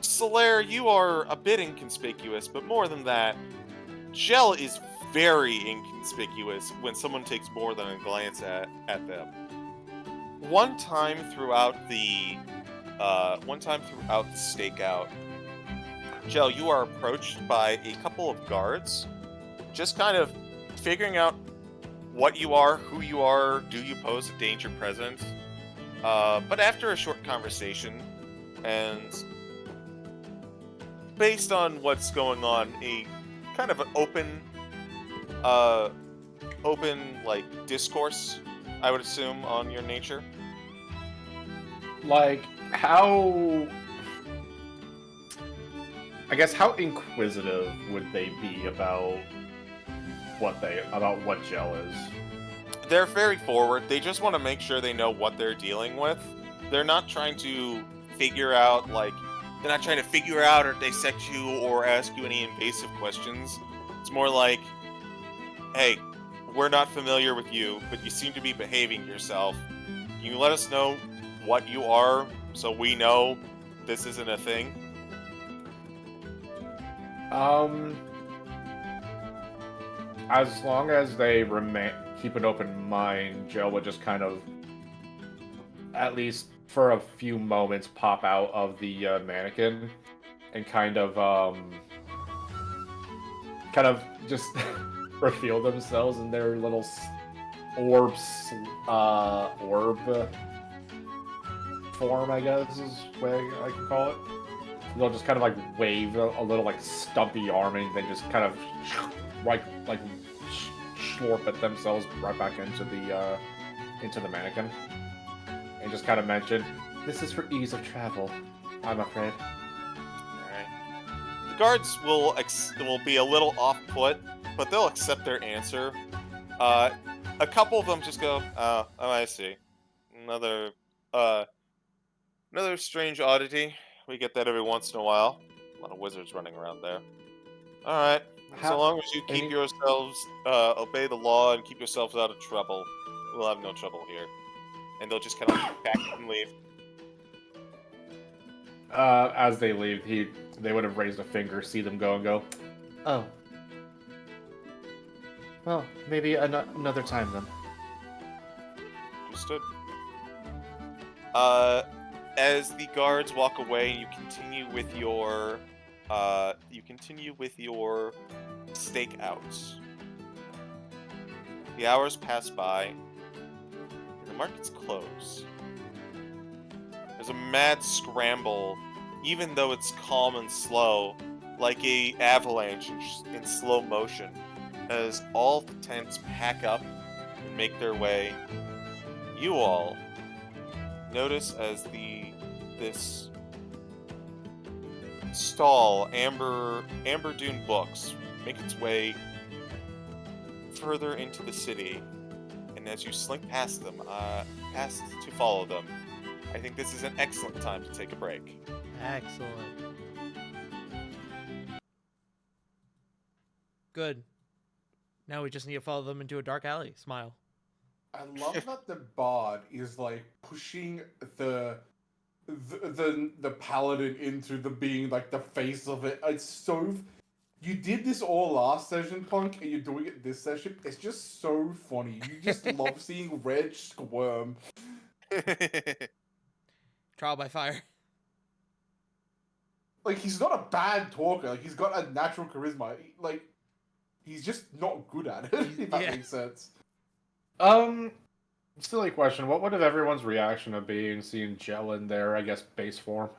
Solaire, you are a bit inconspicuous, but more than that, Gel is very inconspicuous when someone takes more than a glance at them. One time throughout the stakeout, Gel, you are approached by a couple of guards, just kind of figuring out what you are, who you are, do you pose a danger present. But after a short conversation, and based on what's going on, a kind of an open like discourse, I would assume, on your nature. Like, how... I guess how inquisitive would they be about what Gel is? They're very forward. They just want to make sure they know what they're dealing with. They're not trying to figure out, or dissect you or ask you any invasive questions. It's more like, hey, we're not familiar with you, but you seem to be behaving yourself. Can you let us know what you are so we know this isn't a thing? As long as they keep an open mind, Joe would just kind of, at least for a few moments, pop out of the mannequin and kind of just reveal themselves in their little orb form, I guess is the way I can call it. They'll just kind of like wave a little like stumpy arm and then just kind of like slurp at themselves right back into the mannequin, and just kind of mention, "This is for ease of travel, I'm afraid." Alright. The guards will be a little off-put, but they'll accept their answer. A couple of them just go, oh, I see. Another, uh, another strange oddity. We get that every once in a while. A lot of wizards running around there. All right. So long as you keep yourselves, obey the law and keep yourselves out of trouble, we'll have no trouble here. And they'll just kind of back and leave. As they leave, they would have raised a finger, see them go, and go, Oh. Well, maybe another time then. Understood. As the guards walk away, you continue with your stakeouts. The hours pass by, and the markets close. There's a mad scramble, even though it's calm and slow, like a avalanche in slow motion, as all the tents pack up and make their way. You all notice as this stall, Amber Dune Books, make its way further into the city, and as you slink past them, past to follow them, I think this is an excellent time to take a break. Excellent. Good. Now we just need to follow them into a dark alley. Smile. I love that the bard is like pushing the paladin into the being like the face of it. It's so. You did this all last session, Punk, and you're doing it this session. It's just so funny. You just love seeing Reg squirm. Trial by fire. Like, he's not a bad talker. Like, he's got a natural charisma. Like, he's just not good at it, if that makes sense. silly question. What would have everyone's reaction of seeing Gel in there, I guess, base form?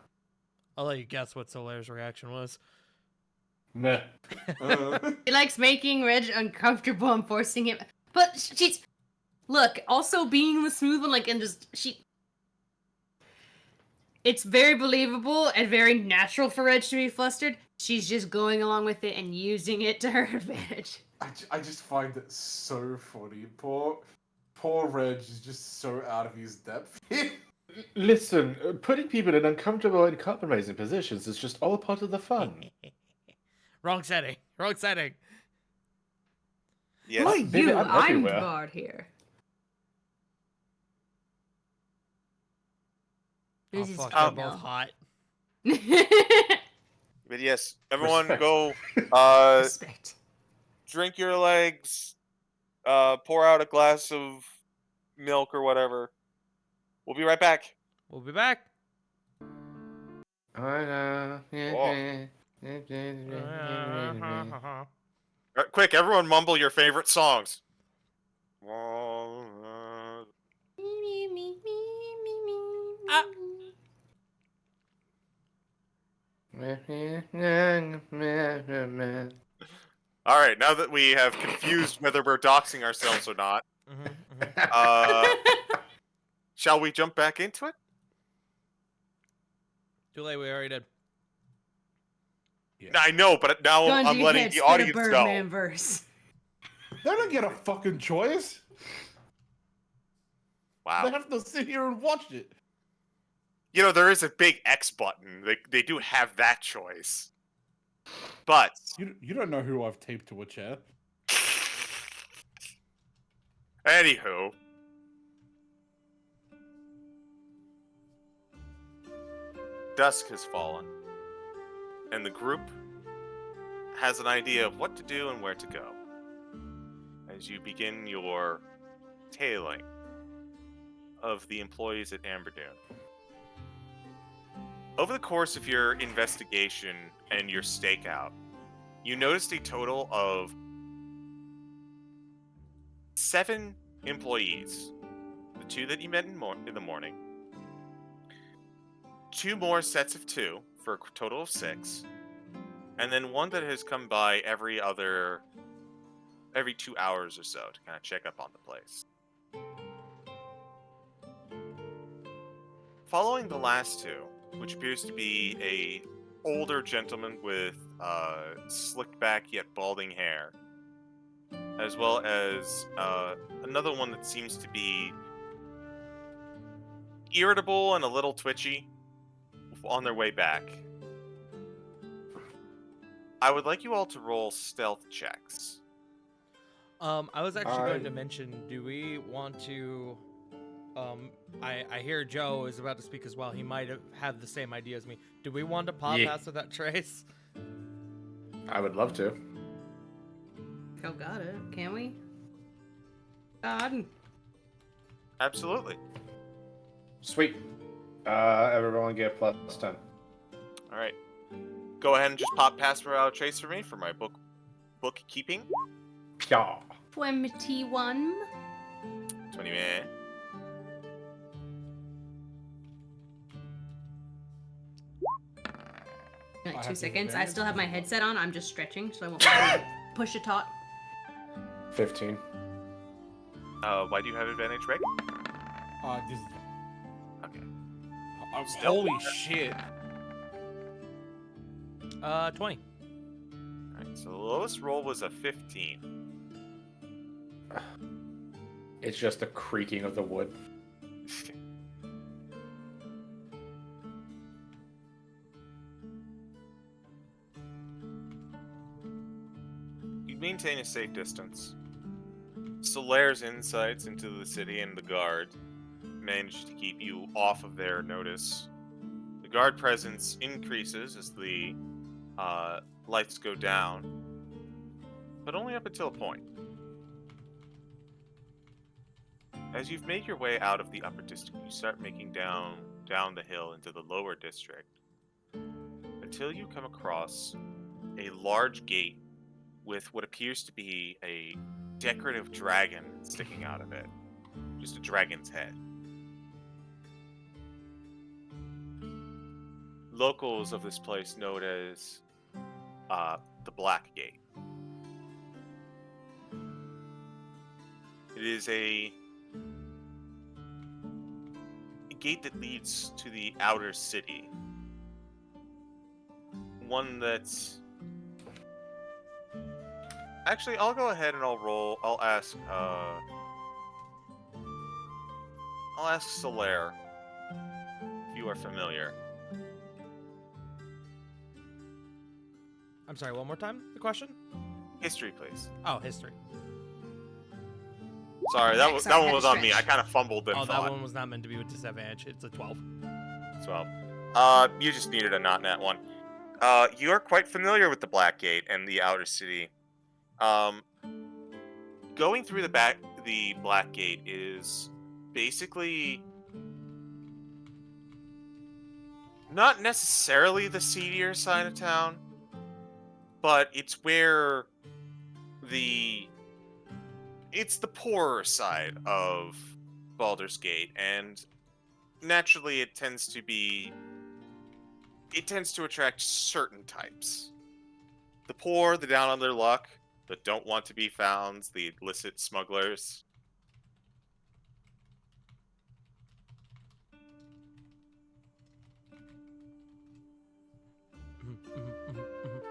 I'll let you guess what Solaire's reaction was. Meh. She likes making Reg uncomfortable and forcing him. But she's. Look, also being the smooth one, like, and just. It's very believable and very natural for Reg to be flustered. She's just going along with it and using it to her advantage. I just find it so funny. Poor Reg is just so out of his depth. Listen, putting people in uncomfortable and compromising positions is just all part of the fun. Wrong setting. Wrong setting. Yes. Who are Baby, you? I'm I'm the everywhere. bard here. Oh, This is fuck, fun, they're both hot. But yes, everyone Respect. go Respect. drink your legs, pour out a glass of milk or whatever. We'll be right back. We'll be back. Quick, everyone mumble your favorite songs. All right, now that we have confused whether we're doxing ourselves or not, shall we jump back into it? Too late, we already did. I know, but now Gun to I'm your letting head, the spit a audience Birdman know. verse. They don't get a fucking choice. Wow. They have to sit here and watch it. You know, there is a big X button. They do have that choice. But You don't know who I've taped to a chair. anywho, dusk has fallen, and the group has an idea of what to do and where to go as you begin your tailing of the employees at Amberdune. Over the course of your investigation and your stakeout, you noticed a total of 7 employees. The 2 that you met in the morning, 2 more sets of 2 for a total of 6, and then 1 that has come by every 2 hours or so to kind of check up on the place. Following the last 2, which appears to be a older gentleman with slicked back yet balding hair, as well as another one that seems to be irritable and a little twitchy on their way back. I would like you all to roll stealth checks. I was actually going I- to mention, do we want to I hear Joe is about to speak as well. He might have the same idea as me. Do we want to pop Yeah. past with that trace? I would love to. Oh, got it. Can we? God. Absolutely. Sweet. Everyone get plus 10. All right. Go ahead and just pop past without a trace for me for my bookkeeping. Pyaw. 21. 20 minutes. Like I 2 have seconds. I advantage. still have my headset on. I'm just stretching, so I won't push a talk. 15. Why do you have advantage, Greg? This, Okay. oh, holy shit. 20. All right. So the lowest roll was a 15. It's just the creaking of the wood. You maintain a safe distance. Solaire's insights into the city and the guard manage to keep you off of their notice. The guard presence increases as the lights go down, but only up until a point. As you've made your way out of the upper district, you start making down the hill into the lower district until you come across a large gate with what appears to be a decorative dragon sticking out of it. Just a dragon's head. Locals of this place know it as the Black Gate. It is a gate that leads to the outer city. One that's... Actually, I'll go ahead and I'll ask Solaire if you are familiar. I'm sorry, one more time? The question? History, please. Oh, history. Sorry, that one Sorry, I had was to on me. I stretch. kind of fumbled and Oh, that thought. one was not meant to be with disadvantage. It's a 12. 12. You just needed a not nat one. You are quite familiar with the Black Gate and the outer city. Going through the Black Gate is basically not necessarily the seedier side of town, but it's where it's the poorer side of Baldur's Gate, and naturally it tends to attract certain types. The poor, the down on their luck, the don't want to be found, the illicit smugglers. Mhm, mhm, mhm, mhm.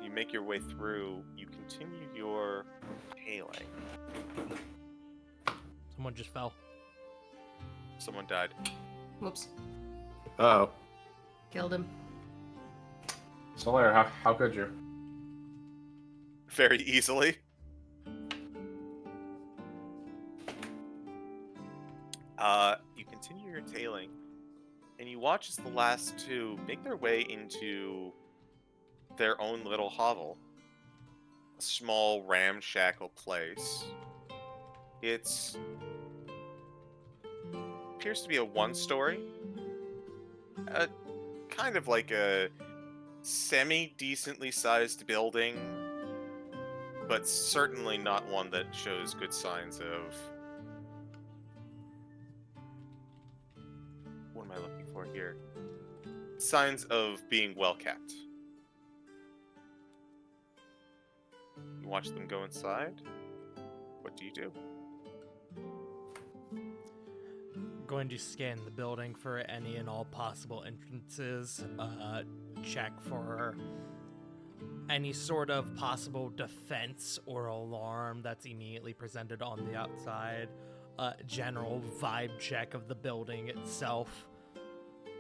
You make your way through, you continue your tailing. Someone just fell. Someone died. Whoops. Uh-oh. Killed him. Solaire, how could you? Very easily. You continue your tailing, and you watch as the last two make their way into their own little hovel. A small, ramshackle place. It's appears to be a one-story. Kind of like a semi-decently sized building, but certainly not one that shows good signs of... What am I looking for here? Signs of being well kept. You watch them go inside. What do you do? Going to scan the building for any and all possible entrances. check for any sort of possible defense or alarm that's immediately presented on the outside. General vibe check of the building itself.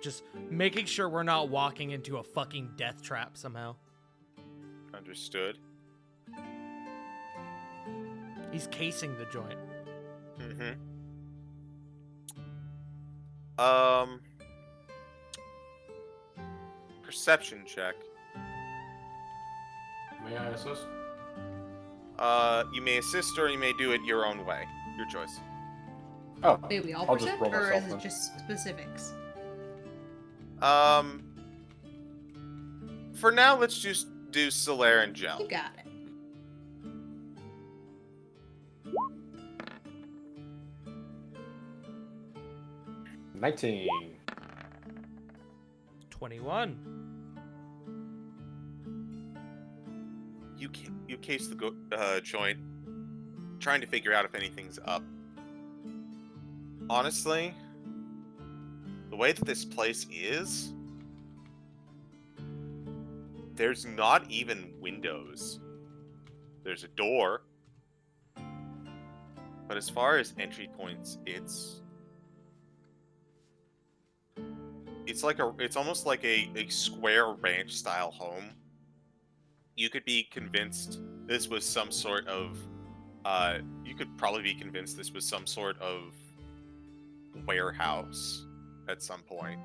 Just making sure we're not walking into a fucking death trap somehow. Understood. He's casing the joint. Mm-hmm. Perception check. May I assist? You may assist or you may do it your own way. Your choice. Oh, Wait, we all I'll just percept, roll or myself is it then. just specifics? For now, let's just do Solaire and Gel. You got it. – 19. 21. You case the joint, trying to figure out if anything's up. Honestly, the way that this place is, there's not even windows. There's a door, but as far as entry points, it's almost like a square ranch style home. You could be convinced this was some sort of you could probably be convinced this was some sort of warehouse at some point.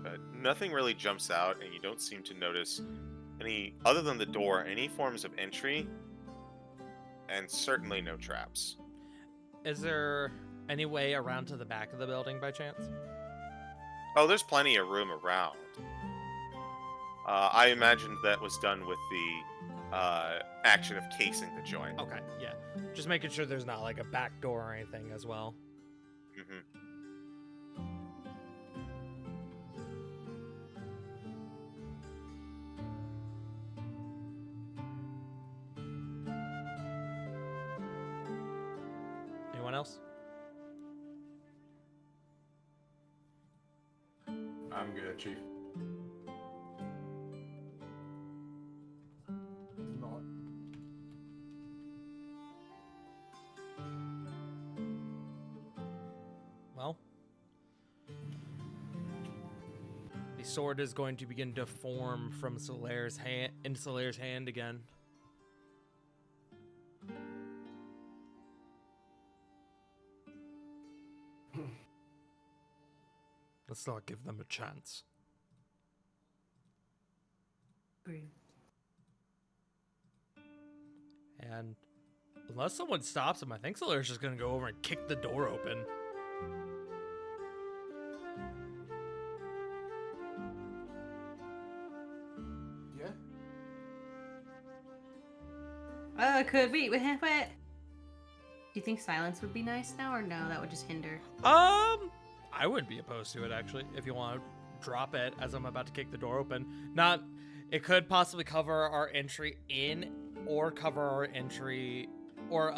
But nothing really jumps out, and you don't seem to notice any, other than the door, any forms of entry, and certainly no traps. Is there any way around to the back of the building by chance? Oh, there's plenty of room around. I imagined that was done with the action of casing the joint. Okay, yeah. Just making sure there's not like a back door or anything as well. Mm-hmm. Anyone else? I'm good, Chief. Not. Well, the sword is going to begin to form from Solaire's hand into Solaire's hand again. Let's not give them a chance. Agree. And unless someone stops him, I think Solaire's just gonna go over and kick the door open. Yeah. Could we? What? Do you think silence would be nice now, or no? That would just hinder. I would be opposed to it actually. If you want to drop it as I'm about to kick the door open, not. It could possibly cover our entry in, or cover our entry, or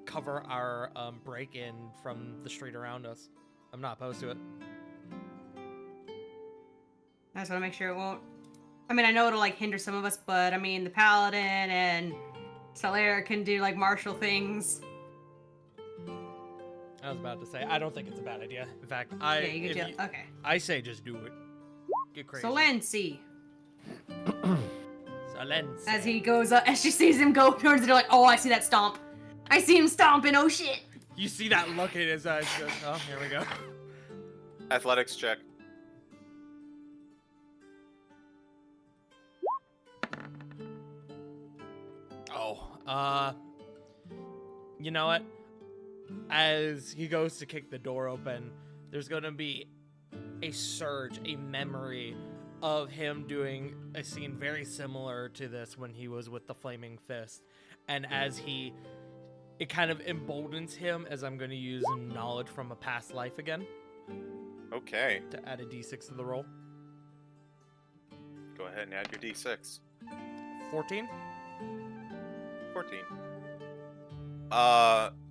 cover our break in from the street around us. I'm not opposed to it. I just want to make sure it won't. I mean, I know it'll like hinder some of us, but I mean, the paladin and Solaire can do like martial things. I was about to say, I don't think it's a bad idea. In fact, Yeah, you could do. Okay. I say just do it. Get crazy. Solensi. Solensi. As he goes up, as she sees him go towards the door, like, oh, I see that stomp. I see him stomping. Oh shit. You see that look in his eyes. Goes, oh, here we go. Athletics check. Oh, you know what? As he goes to kick the door open, there's going to be a surge, a memory of him doing a scene very similar to this when he was with the Flaming Fist. And as it kind of emboldens him, as I'm going to use knowledge from a past life again. Okay. To add a d6 to the roll. Go ahead and add your d6. 14? 14.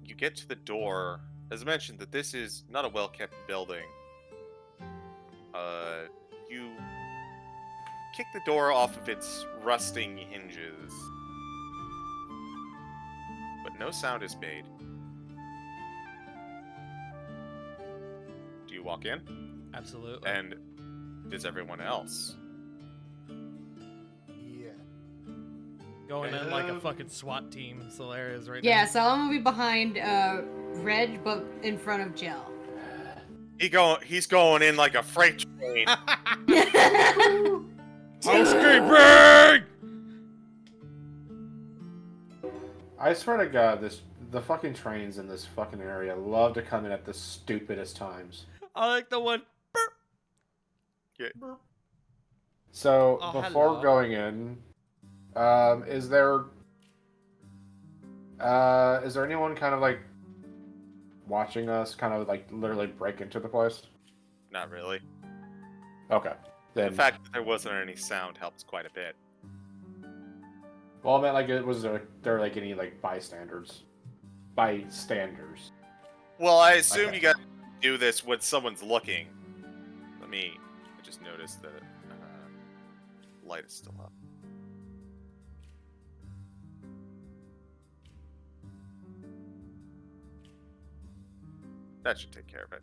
You get to the door, as mentioned, that this is not a well-kept building. You kick the door off of its rusting hinges, but no sound is made. Do you walk in? Absolutely. And does everyone else? Yeah. Going in like a fucking SWAT team. It's hilarious right Yeah, now. so I'm gonna be behind Reg, but in front of Jill. He's going in like a freight train. Housekeeping! I swear to God, the fucking trains in this fucking area love to come in at the stupidest times. I like the one. So Oh, before hello. going in, is there anyone kind of like watching us, kind of like literally break into the place? Not really. Okay, then. The fact that there wasn't any sound helps quite a bit. Well, I meant like was there like any like bystanders? Bystanders. Well, I assume Okay. you got to do this when someone's looking. I just noticed that light is still up. That should take care of it.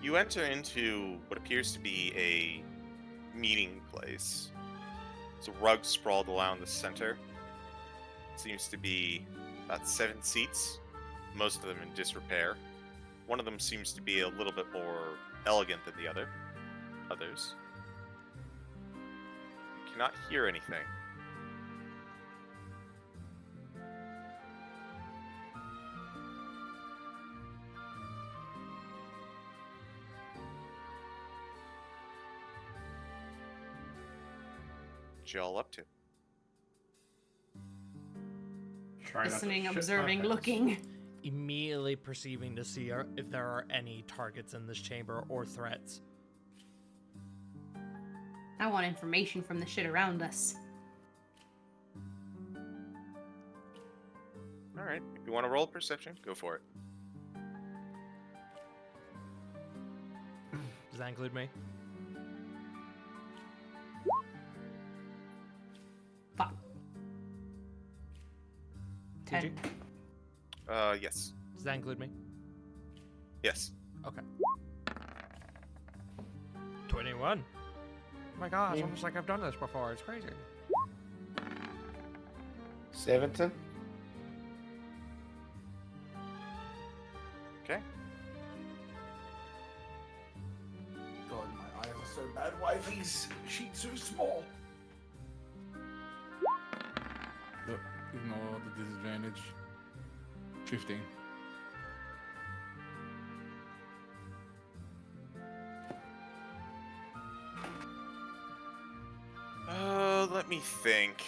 You enter into what appears to be a meeting place. There's a rug sprawled around the center. Seems to be about 7 seats, most of them in disrepair. One of them seems to be a little bit more elegant than the others. You cannot hear anything. What y'all up to? Try not to Listening, shit my observing, pants. looking. Immediately perceiving to see if there are any targets in this chamber or threats. I want information from the shit around us. Alright, if you want to roll perception, go for it. Does that include me? Fuck. 10. Ceegee? Yes. Does that include me? Yes. Okay. 21. Oh my gosh, Yeah. almost like I've done this before. It's crazy. 17. Okay. God, my eyes are so bad. Why are these sheets so small? Look, ignore the disadvantage. 15. Let me think.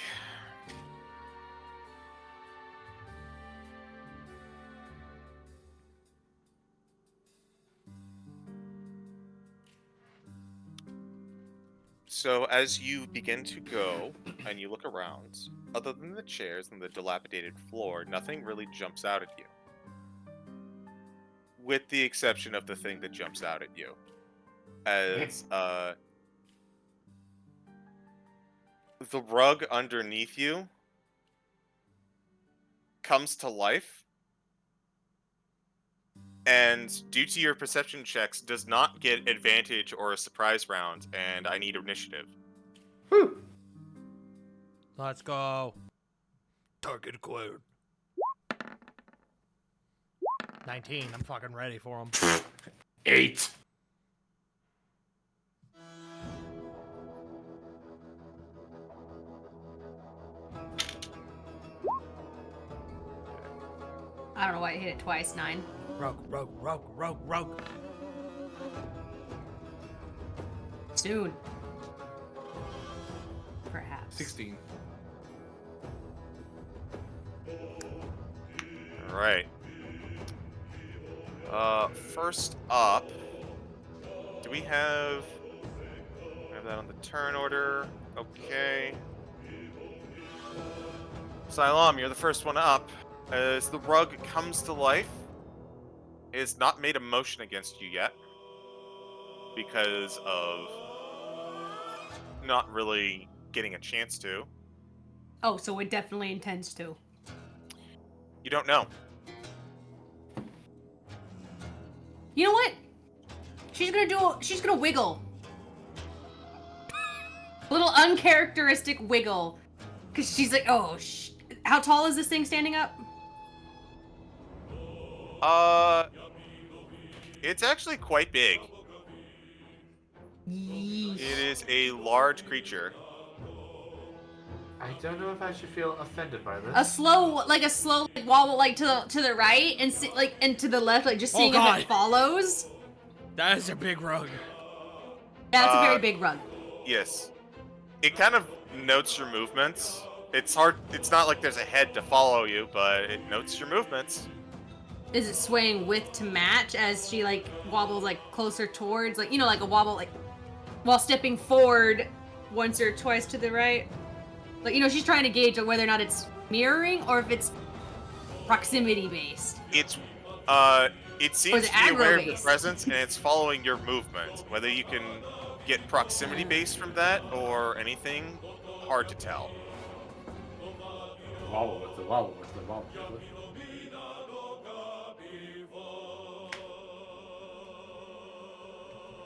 So as you begin to go and you look around, other than the chairs and the dilapidated floor, nothing really jumps out at you. With the exception of the thing that jumps out at you. As the rug underneath you comes to life, and due to your perception checks, does not get advantage or a surprise round, and I need initiative. Let's go. Target acquired. 19. I'm fucking ready for him. 8. I don't know why I hit it twice. 9. Rogue. Soon. Perhaps. 16. Alright. First up, do we have that on the turn order? Okay. Silam, you're the first one up. As the rug comes to life, it has not made a motion against you yet because of not really getting a chance to. Oh, so it definitely intends to. You don't know. You know what? She's gonna wiggle. A little uncharacteristic wiggle. Because she's like, oh, how tall is this thing standing up? It's actually quite big. Yeesh. It is a large creature. I don't know if I should feel offended by this. A slow wobble like to the right and to the left, like just Oh, seeing if God. it follows. That is a big rug. That's a very big rug. Yes. It kind of notes your movements. It's hard. It's not like there's a head to follow you, but it notes your movements. Is it swaying width to match as she like wobbles like closer towards like a wobble like while stepping forward once or twice to the right? Like she's trying to gauge whether or not it's mirroring or if it's proximity based. It seems it to be aware of your aggro-based? presence and it's following your movement. Whether you can get proximity based from that or anything, hard to tell. Wobble with it, wobble with it, wobble with it.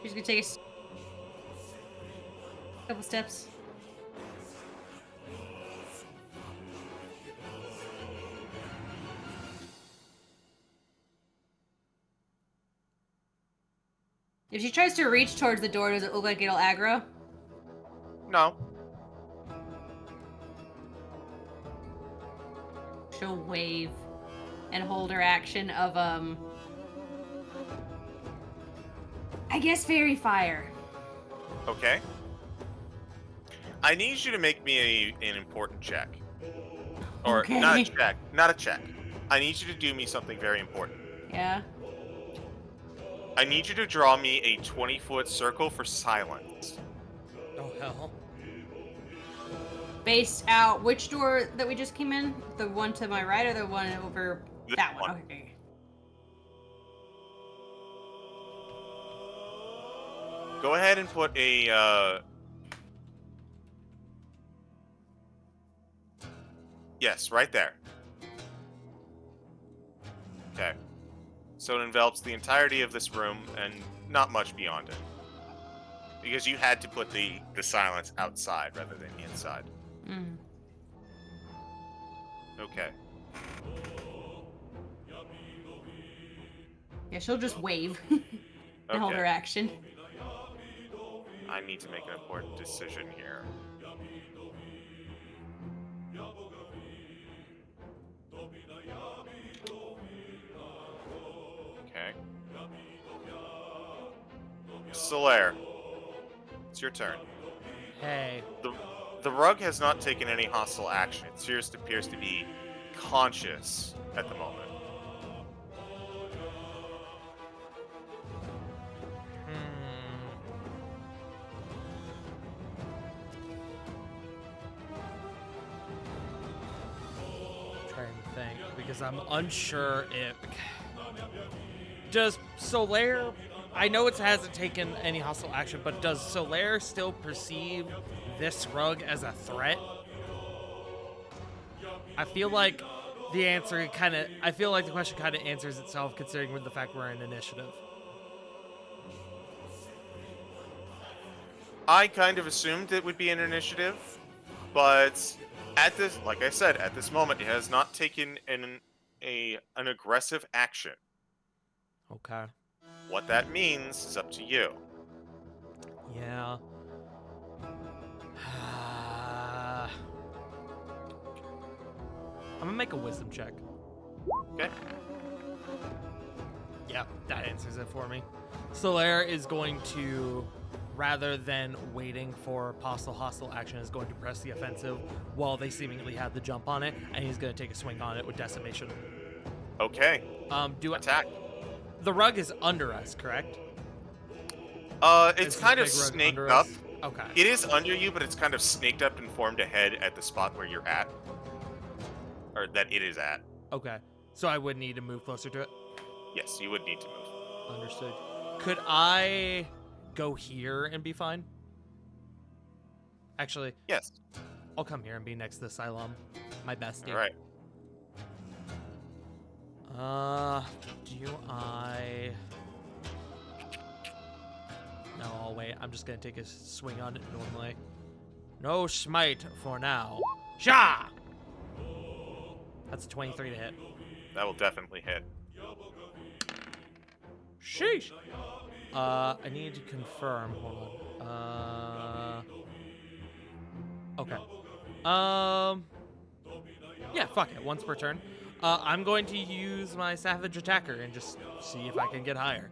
She's gonna take a couple steps. If she tries to reach towards the door, does it look like it'll aggro? No. She'll wave and hold her action of I guess fairy fire. Okay. I need you to make me an important check. Or Okay. not a check. Not a check. I need you to do me something very important. Yeah. I need you to draw me a 20-foot circle for silence. Oh, hell. Based out which door that we just came in? The one to my right or the one over This that one? one. Okay. Go ahead and put a, Yes, right there. Okay. So it envelops the entirety of this room and not much beyond it. Because you had to put the silence outside rather than inside. Mm. Okay. Yeah, she'll just wave and hold Okay. her action. I need to make an important decision here. Okay. Solaire, it's your turn. Hey. The rug has not taken any hostile action. It appears to be conscious at the moment. Trying to think because I'm unsure if does Solaire. I know it hasn't taken any hostile action, but does Solaire still perceive this rug as a threat? I feel like the answer I feel like the question kind of answers itself considering the fact we're in initiative. I kind of assumed it would be an initiative, but like I said, at this moment, it has not taken an aggressive action. Okay. What that means is up to you. Yeah. I'm gonna make a wisdom check. Okay. Yeah, that answers it for me. Solaire is going to, rather than waiting for possible hostile action, is going to press the offensive while they seemingly have the jump on it, and he's going to take a swing on it with decimation. Okay. Attack. The rug is under us, correct? It's Is kind this of big rug snaked under up. us? Okay. It is under you, but it's kind of snaked up and formed a head at the spot where you're at. or that it is at. Okay. So I would need to move closer to it. Yes, you would need to move. Understood. Could I go here and be fine? Actually, Yes. I'll come here and be next to the Cylon. My bestie. All right. Do I... No, I'll wait. I'm just gonna take a swing on it normally. No smite for now. Sha! That's a 23 to hit. That will definitely hit. Sheesh! I need to confirm. Hold on. Okay. Yeah, fuck it. Once per turn. I'm going to use my Savage Attacker and just see if I can get higher.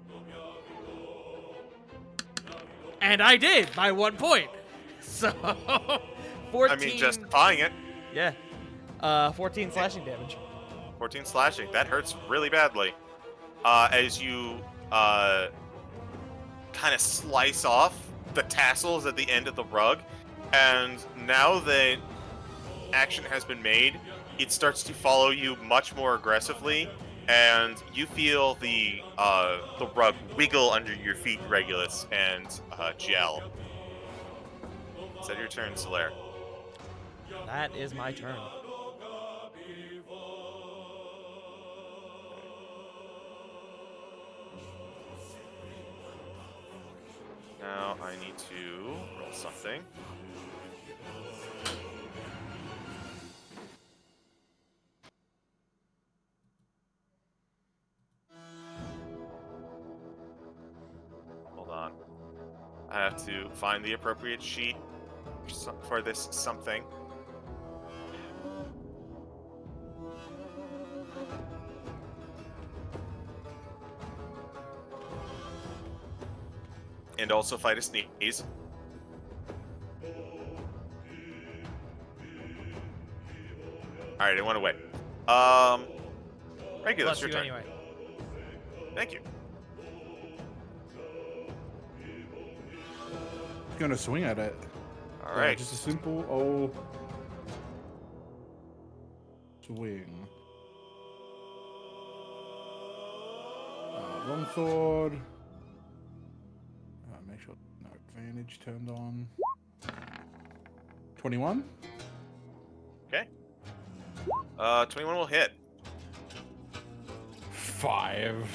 And I did by 1 point. So, 14. I mean, justifying it. Yeah. 14 slashing damage. 14 slashing. That hurts really badly. As you kind of slice off the tassels at the end of the rug, and now that action has been made, it starts to follow you much more aggressively, and you feel the rug wiggle under your feet, Regulus, and gel. Is that your turn, Solaire? That is my turn. Now I need to roll something. Hold on. I have to find the appropriate sheet for this something. And also fight a sneeze. Alright, it went away. Regulus, Bless your you turn. anyway. Thank you. Gonna swing at it. Alright. Just a simple old swing. Longsword. Make sure no advantage turned on. 21. Okay. 21 will hit. 5.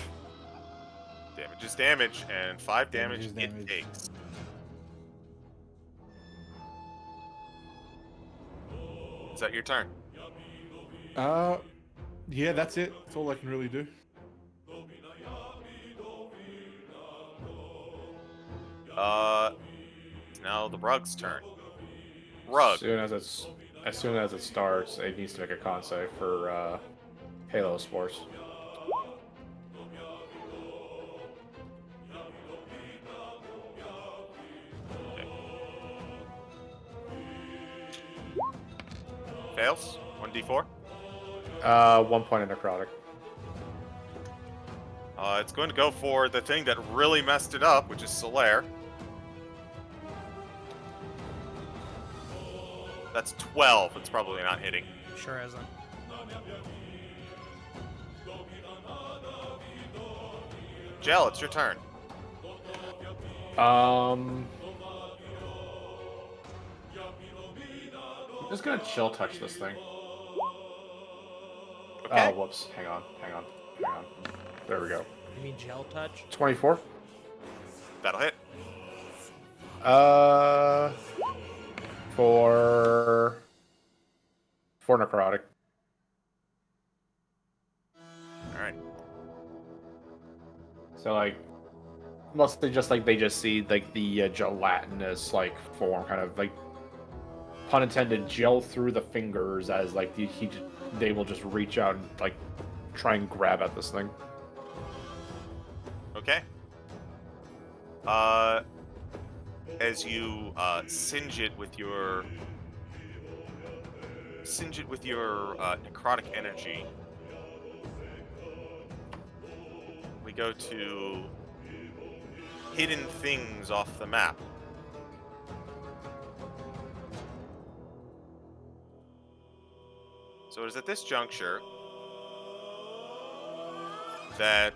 Damage is damage, and 5 Damage damage is it damage. takes. Is that your turn? Yeah, that's it. That's all I can really do. It's now the rug's turn. Rug. As soon as it starts, it needs to make a con save for Halo Spores. Fails. 1d4. 1 point of necrotic. It's going to go for the thing that really messed it up, which is Solaire. That's 12. It's probably not hitting. Sure isn't. Gel, it's your turn. I'm just gonna chill touch this thing. Okay. Oh, whoops. Hang on. There we go. You mean gel touch? 24. That'll hit. For necrotic. Alright. So like, mostly just like they just see like the gelatinous like form, kind of like, pun intended, gel through the fingers as like they will just reach out and like try and grab at this thing. Okay. As you singe it with your necrotic energy, we go to hidden things off the map. So it is at this juncture that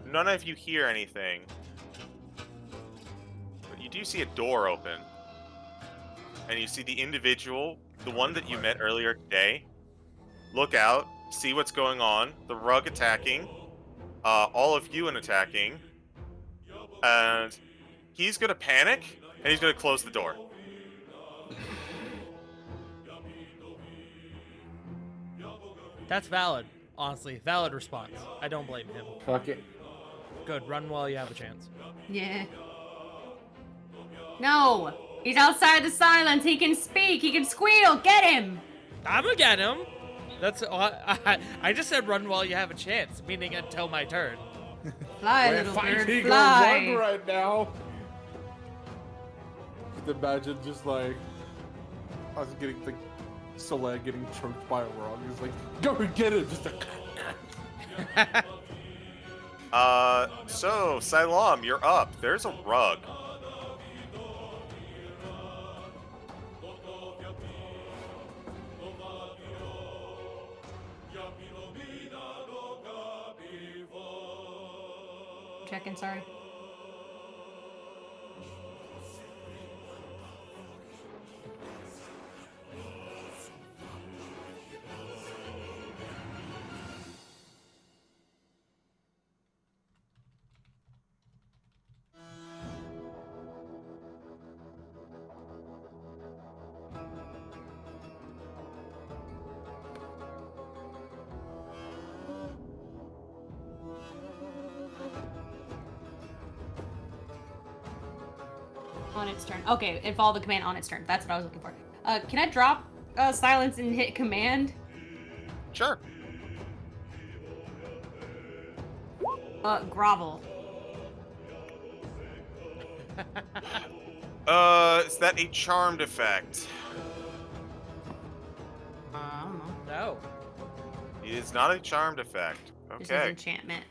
none of you hear anything, but you do see a door open, and you see the individual, the one that you met earlier today, look out, see what's going on, the rug attacking, all of you attacking, and he's gonna panic, and he's gonna close the door. That's valid. Honestly, valid response. I don't blame him. Fuck it. Good, run while you have a chance. Yeah. No! He's outside the silence. He can speak. He can squeal. Get him! I'm gonna get him. That's I just said run while you have a chance, meaning until my turn. Fly, We're little bird, fighting on fly. one right now. Just imagine just like I was getting like Soleil getting choked by a rug. He's like, go and get it. Just So, Silam, you're up. There's a rug. Checking, sorry. On its turn. Okay, it followed the command on its turn. That's what I was looking for. Can I drop silence and hit command? Sure. Grovel. Is that a charmed effect? I don't know. No. It is not a charmed effect. This is Okay. enchantment.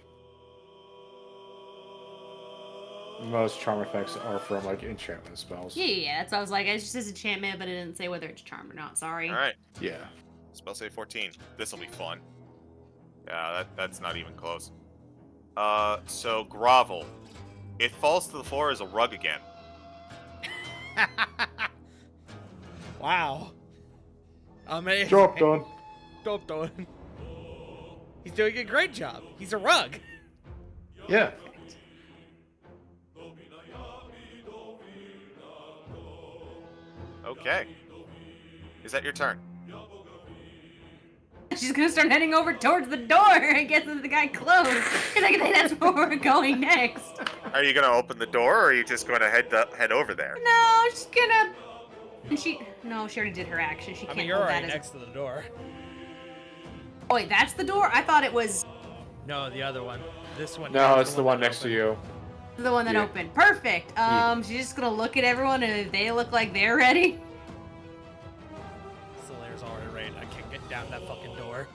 Most charm effects are from like enchantment spells. Yeah, that's what I was like. It just says enchantment, but it didn't say whether it's charmed or not. Sorry. All right. Yeah. Spell save 14. This will be fun. Yeah, that's not even close. So grovel. It falls to the floor as a rug again. Wow. Amazing. Job done. Job done. He's doing a great job. He's a rug. Yeah. Okay. Is that your turn? She's gonna start heading over towards the door. I guess if the guy closed. Because I think that's where we're going next. Are you gonna open the door, or are you just gonna head over there? No, she's gonna. And she already did her action. She I can't mean, you're hold already that as. next to the door. Oh wait, that's the door. I thought it was No, the other one. This one. No, is it's the one that next to opened. you. the one that Yeah. opened. Perfect. She's just gonna look at everyone, and if they look like they're ready. Solaire's already ready to kick it down that fucking door.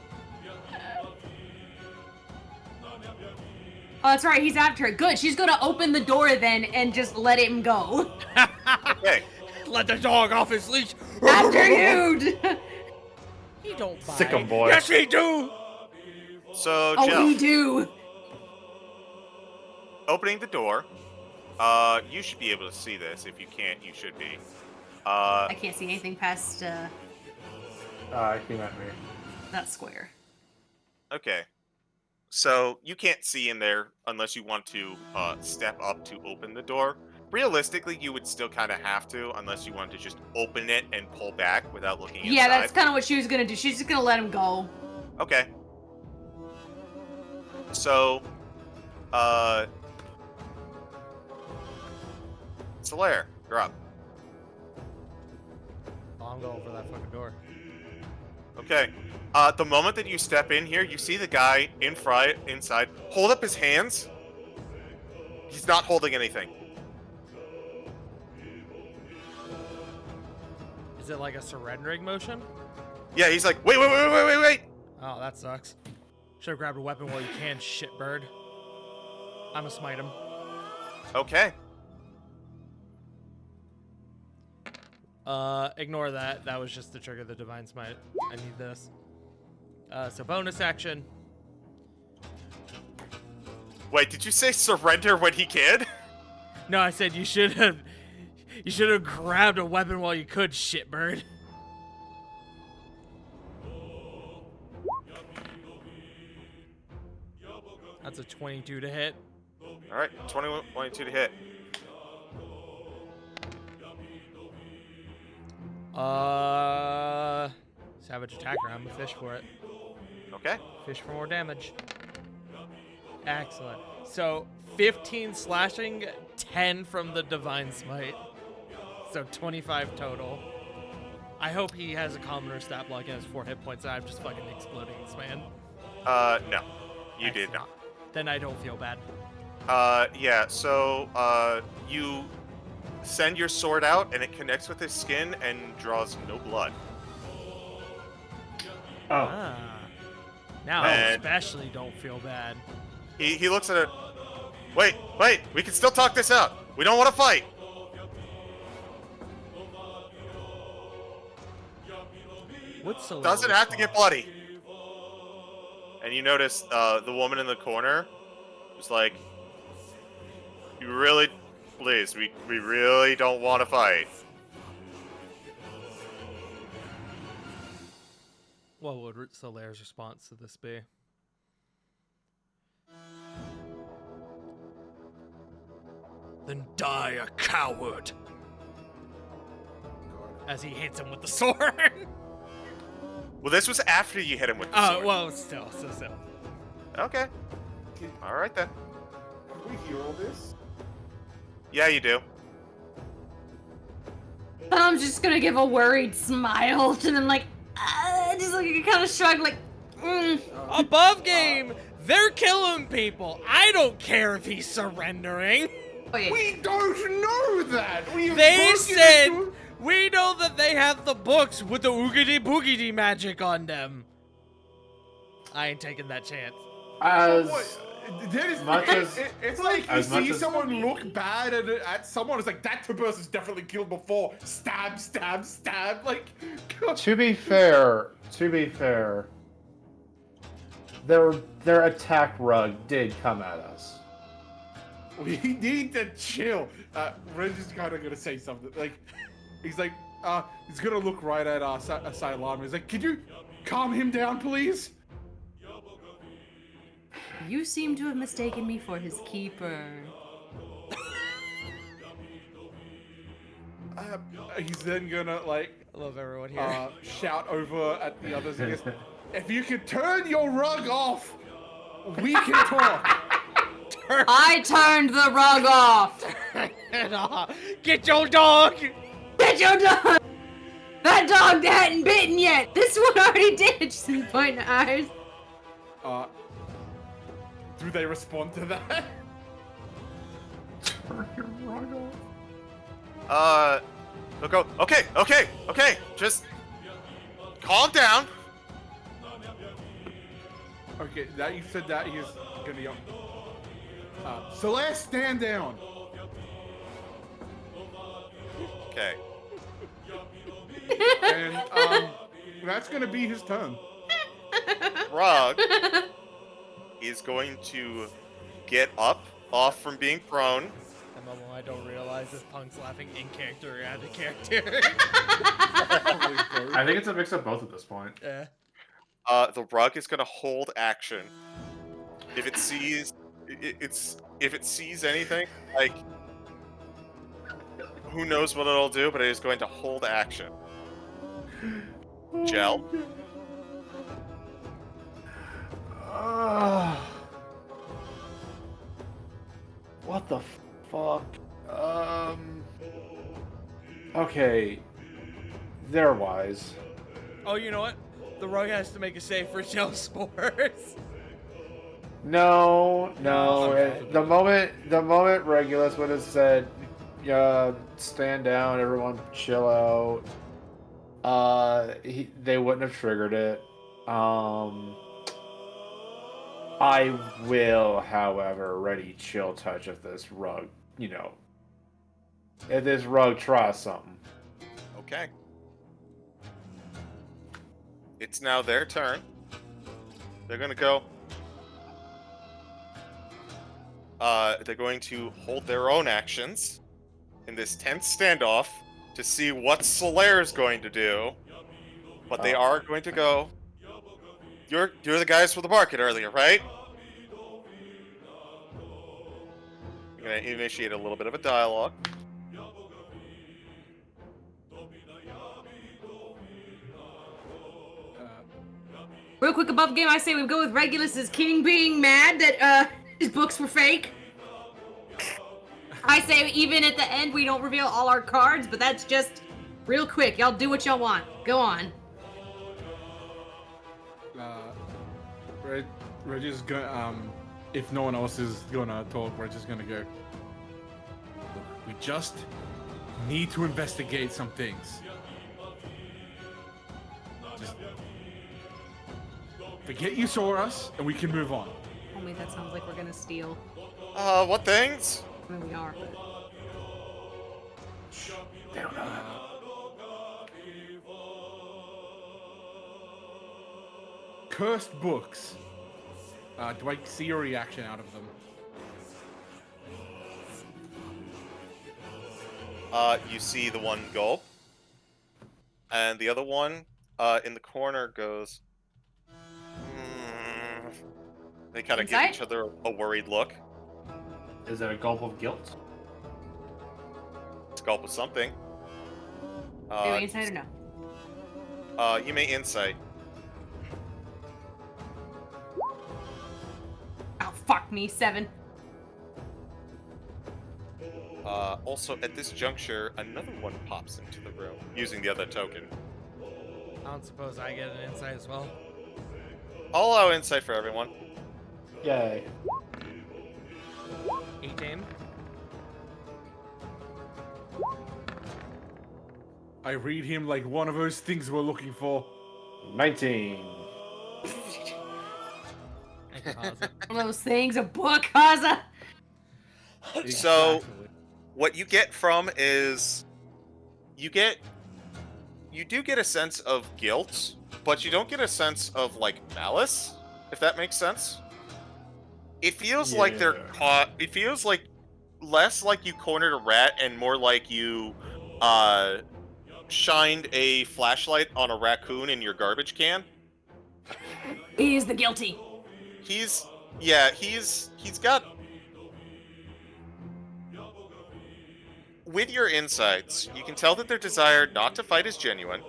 Oh, that's right. He's after her. Good. She's gonna open the door then and just let him go. Okay. Let the dog off his leash. After you. He don't bite. Sick 'em, boy. Yes, he do. So Oh, Jill, we do. opening the door. You should be able to see this. If you can't, you should be. I can't see anything past He meant me. that square. Okay. So you can't see in there unless you want to step up to open the door. Realistically, you would still kind of have to, unless you wanted to just open it and pull back without looking inside. Yeah, that's kind of what she was gonna do. She's just gonna let him go. Okay. So, Solaire, you're up. Oh, I'm going for that fucking door. Okay. The moment that you step in here, you see the guy inside hold up his hands. He's not holding anything. Is it like a surrendering motion? Yeah, he's like, wait. Oh, that sucks. Should have grabbed a weapon while you can, shitbird. I'ma smite him. Okay. Ignore that. That was just to trigger the Divine Smite. I need this. So bonus action. Wait, did you say surrender when he can? No, I said you should have. You should have grabbed a weapon while you could, shitbird. That's a 22 to hit. All right, 22 to hit. Savage attacker. I'm gonna fish for it. Okay. Fish for more damage. Excellent. So 15 slashing, 10 from the Divine Smite. So 25 total. I hope he has a commoner stat block and has 4 hit points, and I'm just fucking exploding this man. No. You did Excellent. not. Then I don't feel bad. Yeah, so, you send your sword out, and it connects with his skin and draws no blood. Oh, Ah. Now I And- especially don't feel bad. He looks at it. Wait, we can still talk this out. We don't want to fight. What's the Doesn't have to get bloody. And you notice the woman in the corner was like, "You really, please, we really don't want to fight." What would Solaire's response to this be? Then die a coward. As he hits him with the sword. Well, this was after you hit him with the Oh, sword. well, still. Okay. All right then. Can we hear all this? Yeah, you do. I'm just gonna give a worried smile to them, like, just like kind of shrug, like, Above game, they're killing people. I don't care if he's surrendering. Wait. We don't know that. We have They broken said into- we know that they have the books with the oogity boogity magic on them. I ain't taking that chance. as That is, much as- it's like you as much see as- someone look bad at someone. It's like that person's definitely killed before. Stab, stab, stab. Like, God. to be fair, their attack rug did come at us. We need to chill. Ren is kind of gonna say something. Like, he's like, he's gonna look right at Asylum. He's like, could you calm him down, please? You seem to have mistaken me for his keeper. He's then gonna like I love everyone here. shout over at the others. He goes, if you could turn your rug off, we can talk. I turned the rug off! Get your dog! Get your dog! That dog hadn't bitten yet! This one already did! She's pointing at ours. Do they respond to that? Turn your rug off. Look, okay, just calm down. Okay, that you said that he's gonna yell. Celeste, stand down. Okay. And that's gonna be his turn. Rug is going to get up off from being prone. The moment I don't realize this punk's laughing in character or out of character. I think it's a mix of both at this point. Yeah. The rug is going to hold action. If it sees, if it sees anything, like, who knows what it'll do, but it is going to hold action. Gel. What the fuck? Okay. They're wise. Oh, you know what? The rug has to make a save for gel spores. No. Okay. The moment Regulus would have said, stand down, everyone chill out. They wouldn't have triggered it. I will, however, ready chill touch if this rug you know, if this rug tries something. Okay. It's now their turn. They're gonna go. They're going to hold their own actions in this tense standoff to see what Solaire's going to do. But they Oh. are going to go. You're the guys from the market earlier, right? I'm gonna initiate a little bit of a dialogue. Real quick above game, I say we go with Regulus's king being mad that his books were fake. I say even at the end we don't reveal all our cards, but that's just real quick. Y'all do what y'all want. Go on. We're just gonna, if no one else is gonna talk, we're just gonna go. Look, we just need to investigate some things. Just forget you saw us, and we can move on. Homie, that sounds like we're gonna steal. What things? I mean, we are, but... They don't know that. Cursed books. Do I see a reaction out of them? You see the one gulp, and the other one in the corner goes. They kind of give Inside? each other a worried look. Is it a gulp of guilt? It's a gulp of something. Do we inside or no? You may insight. Oh, fuck me, 7. Also, at this juncture, another one pops into the room using the other token. I don't suppose I get an insight as well. I'll allow insight for everyone. Yay. 18. I read him like one of those things we're looking for. 19. Thank you, Haza. One of those things, a book, Haza! So- Exactly. What you get from is you do get a sense of guilt, but you don't get a sense of like malice, if that makes sense. It feels like they're Yeah. caught. It feels like less like you cornered a rat and more like you shined a flashlight on a raccoon in your garbage can. He is the guilty. He's got. With your insights, you can tell that their desire not to fight is genuine.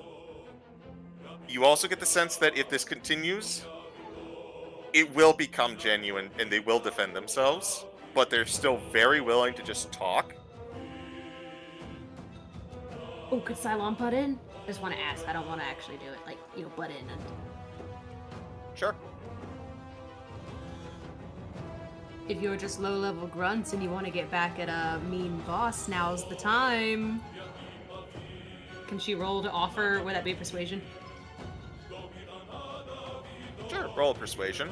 You also get the sense that if this continues, it will become genuine and they will defend themselves, but they're still very willing to just talk. Oh, could Cylon butt in? I just want to ask. I don't want to actually do it. Like, butt in and... Sure. If you're just low-level grunts and you want to get back at a mean boss, now's the time. Can she roll to offer? Would that be persuasion? Sure, roll a persuasion.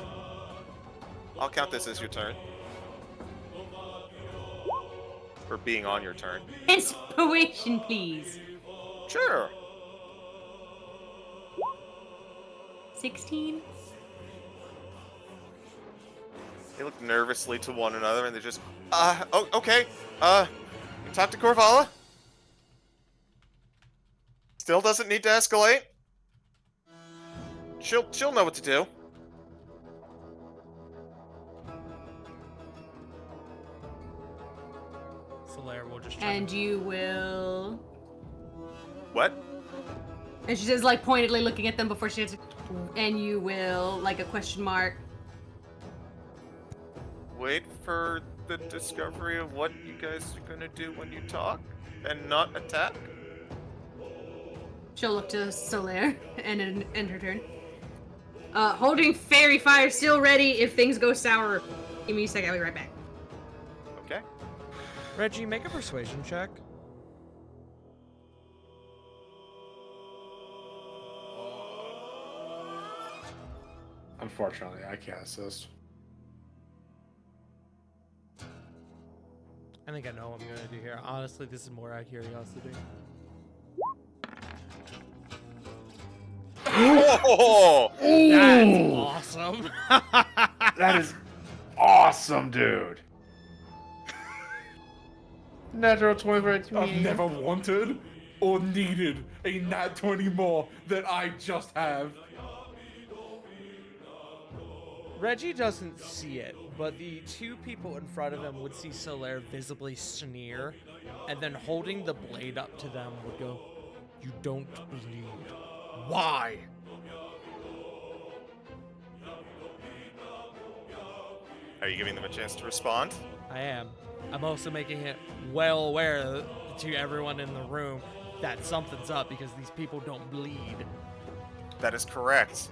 I'll count this as your turn. For being on your turn. Inspiration, please. Sure. 16? They look nervously to one another and they're just, oh, okay. You talk to Corvala? Still doesn't need to escalate. She'll know what to do. Solaire will just try And you will... What? And she says, like, pointedly looking at them before she answers. And you will, like, a question mark. Wait for the discovery of what you guys are gonna do when you talk and not attack? She'll look to Solaire and end her turn. Holding fairy fire still ready if things go sour. Give me a second, I'll be right back. Okay. Reggie, make a persuasion check. Unfortunately, I can't assist. I think I know what I'm gonna do here. Honestly, this is more out of curiosity. Oh! That's awesome. That is awesome, dude. Natural 20 for a I've never wanted or needed a nat 20 more than I just have. Reggie doesn't see it, but the two people in front of him would see Solaire visibly sneer, and then holding the blade up to them would go, "You don't bleed. Why?" Are you giving them a chance to respond? I am. I'm also making it well aware to everyone in the room that something's up because these people don't bleed. That is correct.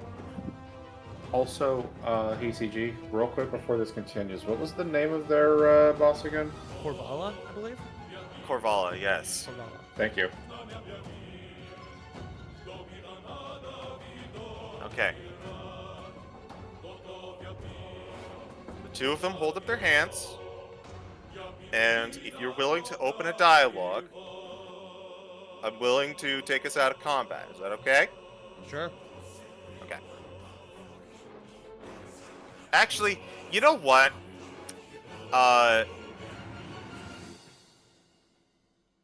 Also, hey CG, real quick before this continues, what was the name of their boss again? Corvala, I believe? Corvala, yes. Corvala. Thank you. Okay. The two of them hold up their hands, and if you're willing to open a dialogue, I'm willing to take us out of combat. Is that okay? Sure. Okay. Actually, you know what?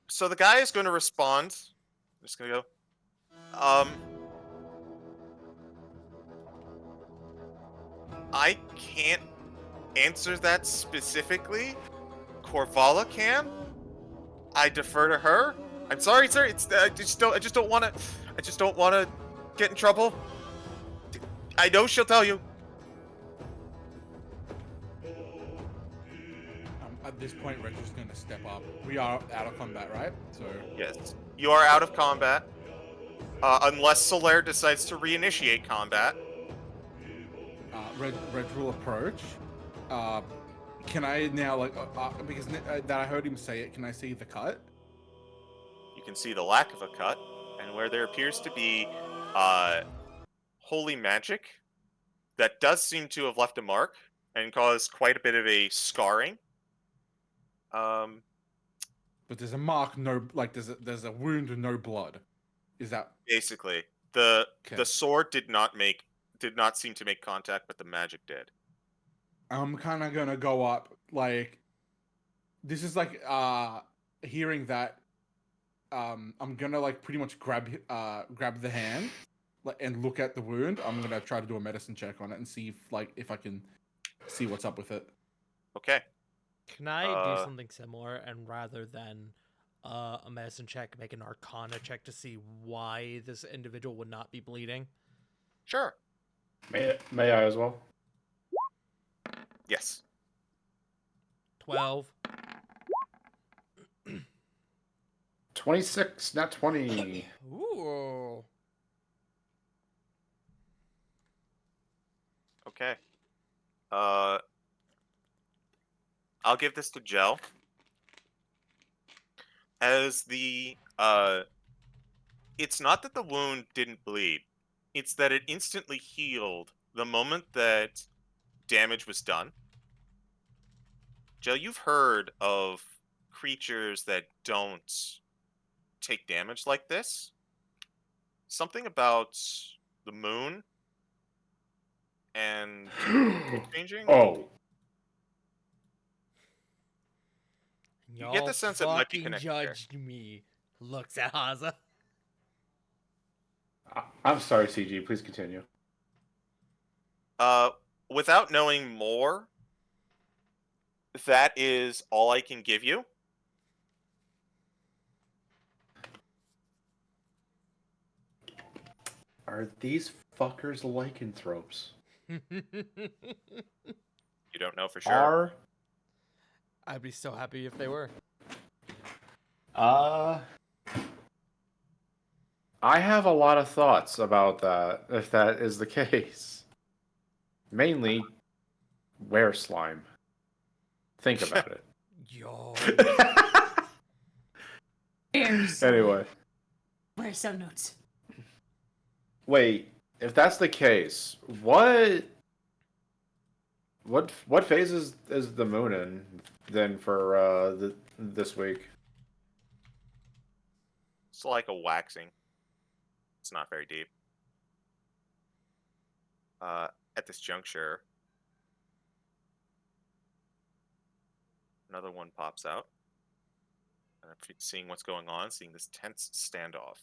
So the guy is going to respond. I'm just going to go, I can't answer that specifically. Corvala can. I defer to her. I'm sorry, sir. I just don't want to get in trouble. I know she'll tell you. At this point, Reggie's going to step up. We are out of combat, right? So Yes. You are out of combat. Unless Solaire decides to reinitiate combat. Reg will approach. Can I now, like, because that I heard him say it, can I see the cut? You can see the lack of a cut, and where there appears to be holy magic that does seem to have left a mark and caused quite a bit of a scarring. But there's a mark, no, like, there's a wound with no blood. Is that Basically, the okay? sword did not seem to make contact, but the magic did. I'm kind of gonna go up, like, this is like, hearing that, I'm gonna, like, pretty much grab the hand, like, and look at the wound. I'm gonna try to do a medicine check on it and see if I can see what's up with it. Okay. Can I do something similar and rather than a medicine check, make an arcana check to see why this individual would not be bleeding? Sure. May I as well? Yes. 12. 26, not 20. Ooh. Okay. I'll give this to Gel. As it's not that the wound didn't bleed. It's that it instantly healed the moment that damage was done. Gel, you've heard of creatures that don't take damage like this. Something about the moon and changing. Oh, You get the sense it might be fucking connected there. judged me. Looks at Haza. I'm sorry, CG. Please continue. Without knowing more, that is all I can give you. Are these fuckers lycanthropes? You don't know for sure. I'd be so happy if they were. I have a lot of thoughts about that, if that is the case. Mainly, where slime? Think about it. Yo. Anyway. Where's some notes? Wait, if that's the case, what What phase is the moon in then for this week? It's like a waxing. It's not very deep. At this juncture, another one pops out. And I'm seeing what's going on, seeing this tense standoff.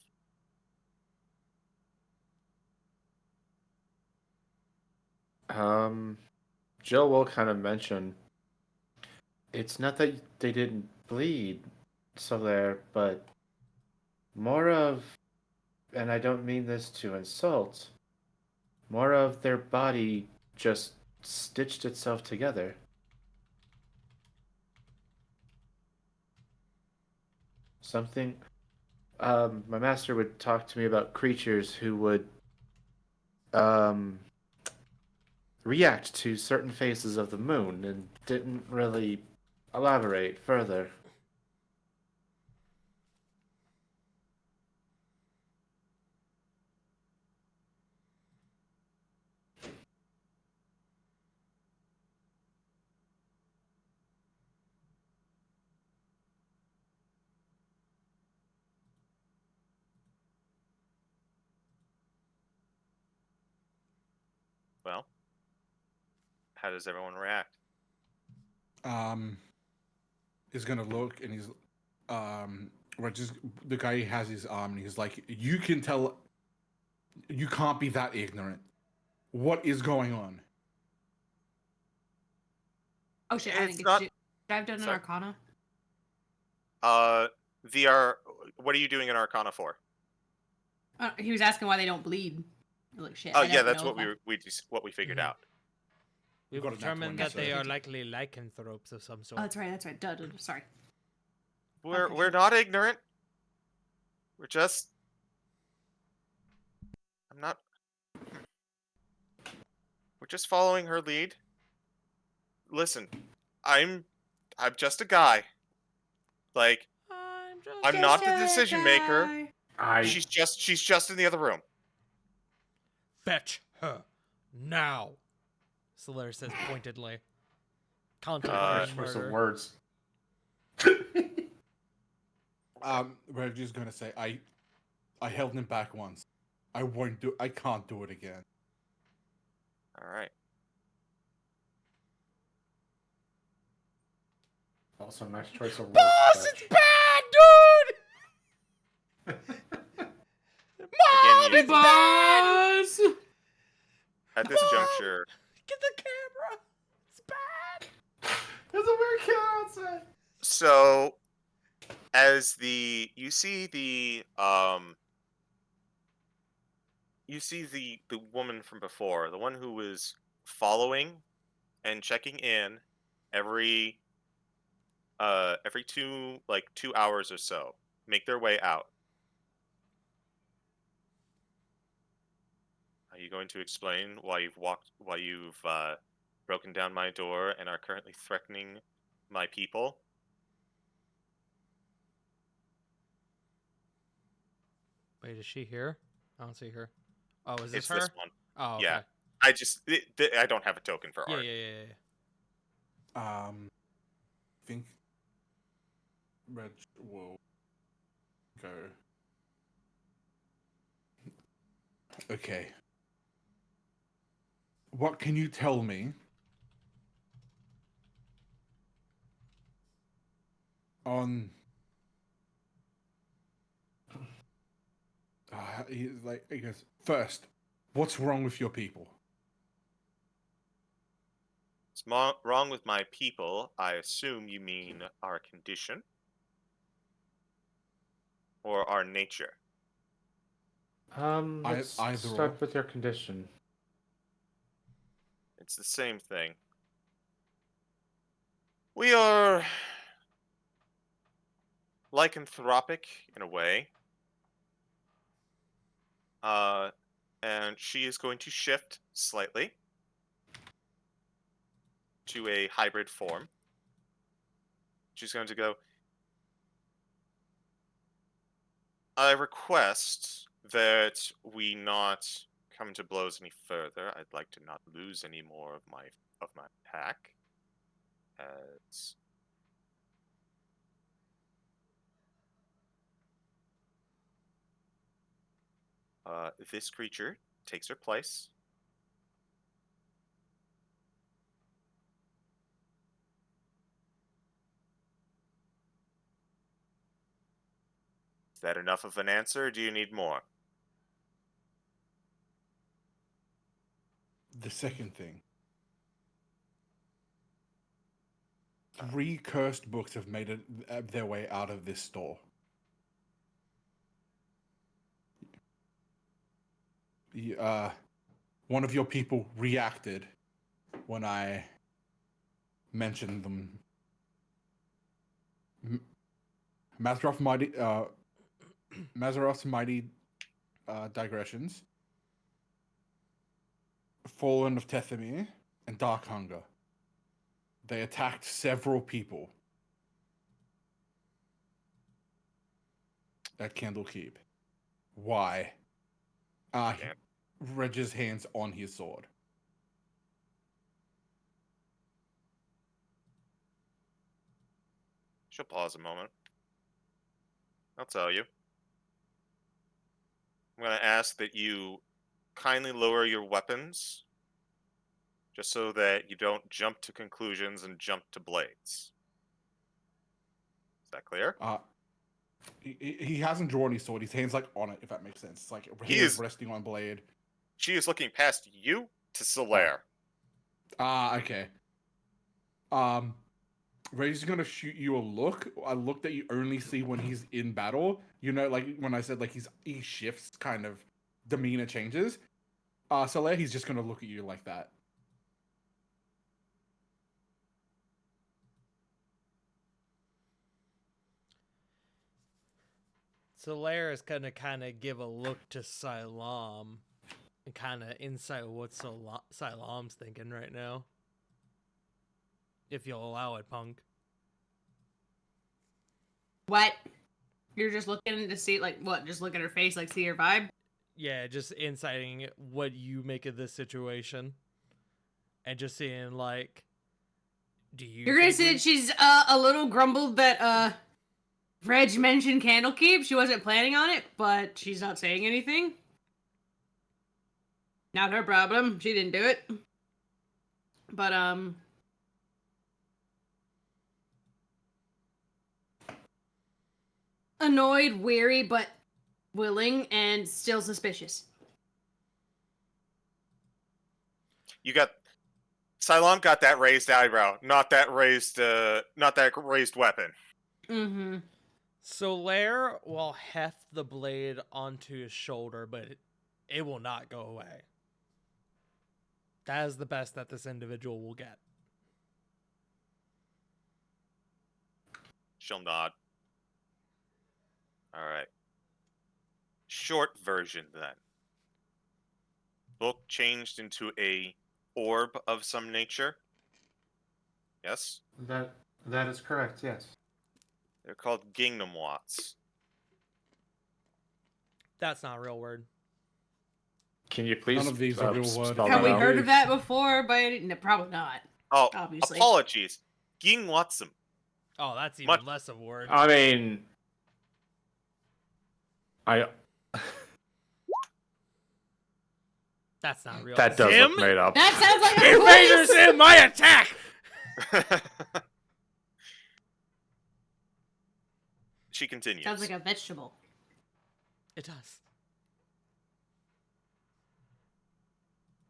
Jill will kind of mention it's not that they didn't bleed, Solaire, but more of, and I don't mean this to insult, more of their body just stitched itself together. Something. My master would talk to me about creatures who would um, react to certain phases of the moon and didn't really elaborate further. Well, how does everyone react? Is gonna look and he's right, just the guy has his arm and he's like, you can tell, you can't be that ignorant. What is going on? Oh shit! I It's didn't get not. to do. Should I have done an Sorry. Arcana? What are you doing an Arcana for? He was asking why they don't bleed. Like shit. Oh I yeah, don't that's know what if I- what we figured Mhm. out. We've got a nat determined 20, that they so- are likely lycanthropes of some sort. Oh, that's right. That's right. Duh, duh, duh, sorry. We're Okay, we're sure. not ignorant. We're just. I'm not. We're just following her lead. Listen, I'm just a guy. Like, I'm not the decision maker. She's just in the other room. Fetch her now, Solaire says pointedly. Uh, Contemplating Choice of murder. words. Reggie's gonna say, I held him back once. I can't do it again. All right. Also, nice choice of words. Boss, Fetch. it's bad, dude! Mom, Again, it's bad! Boss. at this juncture, Get the camera! It's bad! There's a weird killer outside. so as you see the woman from before, the one who was following and checking in every 2 hours or so, make their way out. Are you going to explain why you've broken down my door and are currently threatening my people? Wait, is she here? I don't see her. Oh, is this It's her? this one. Oh, okay. Yeah. I don't have a token for Yeah, art. yeah, yeah, yeah. I think Reg will go. Okay. What can you tell me on? He goes, first, what's wrong with your people? What's wrong with my people? I assume you mean our condition or our nature. Let's Either start or. with your condition. It's the same thing. We are lycanthropic in a way. And she is going to shift slightly to a hybrid form. She's going to go, I request that we not come to blows any further, I'd like to not lose any more of my pack. As this creature takes her place. Is that enough of an answer, or do you need more? The second thing. 3 cursed books have made their way out of this store. One of your people reacted when I mentioned them. Mazfroth's mighty digressions, Fallen of Tethymir, and Dark Hunger. They attacked several people at Candlekeep. Why? He Reg's hands on his sword. She'll pause a moment. I'll tell you. I'm going to ask that you kindly lower your weapons, just so that you don't jump to conclusions and jump to blades. Is that clear? He hasn't drawn his sword. His hand's like on it, if that makes sense. It's like He hands is- resting on blade. She is looking past you to Solaire. Okay. Ray's gonna shoot you a look that you only see when he's in battle. You know, like when I said like he shifts, kind of demeanor changes. Solaire, he's just gonna look at you like that. Solaire is gonna kind of give a look to Silam and kind of insight what Silam's thinking right now. If you'll allow it, Punk. What? You're just looking to see, like, what? Just look at her face, like, see her vibe? Yeah, just inciting what you make of this situation. And just seeing, like, do you... You're gonna think say we- that she's, a little grumbled that, Reg mentioned Candlekeep. She wasn't planning on it, but she's not saying anything. Not her problem. She didn't do it. But, annoyed, weary, but willing, and still suspicious. You got Cylon got that raised eyebrow, not that raised weapon. Mm-hmm. Solaire will heft the blade onto his shoulder, but it will not go away. That is the best that this individual will get. She'll nod. All right. Short version then. Book changed into a orb of some nature. Yes? That is correct. Yes. They're called Gingnam Watts. That's not a real word. Can you please? None of these are real words. spell Have that we out? heard of that before? But no, probably not. Oh, Obviously. apologies. Ging Watson. Oh, that's even Much- less of a word. I mean, I That's not real. that does Zim? look made up. That sounds like a Invader place! Zim, my attack! She continues. Sounds like a vegetable. It does.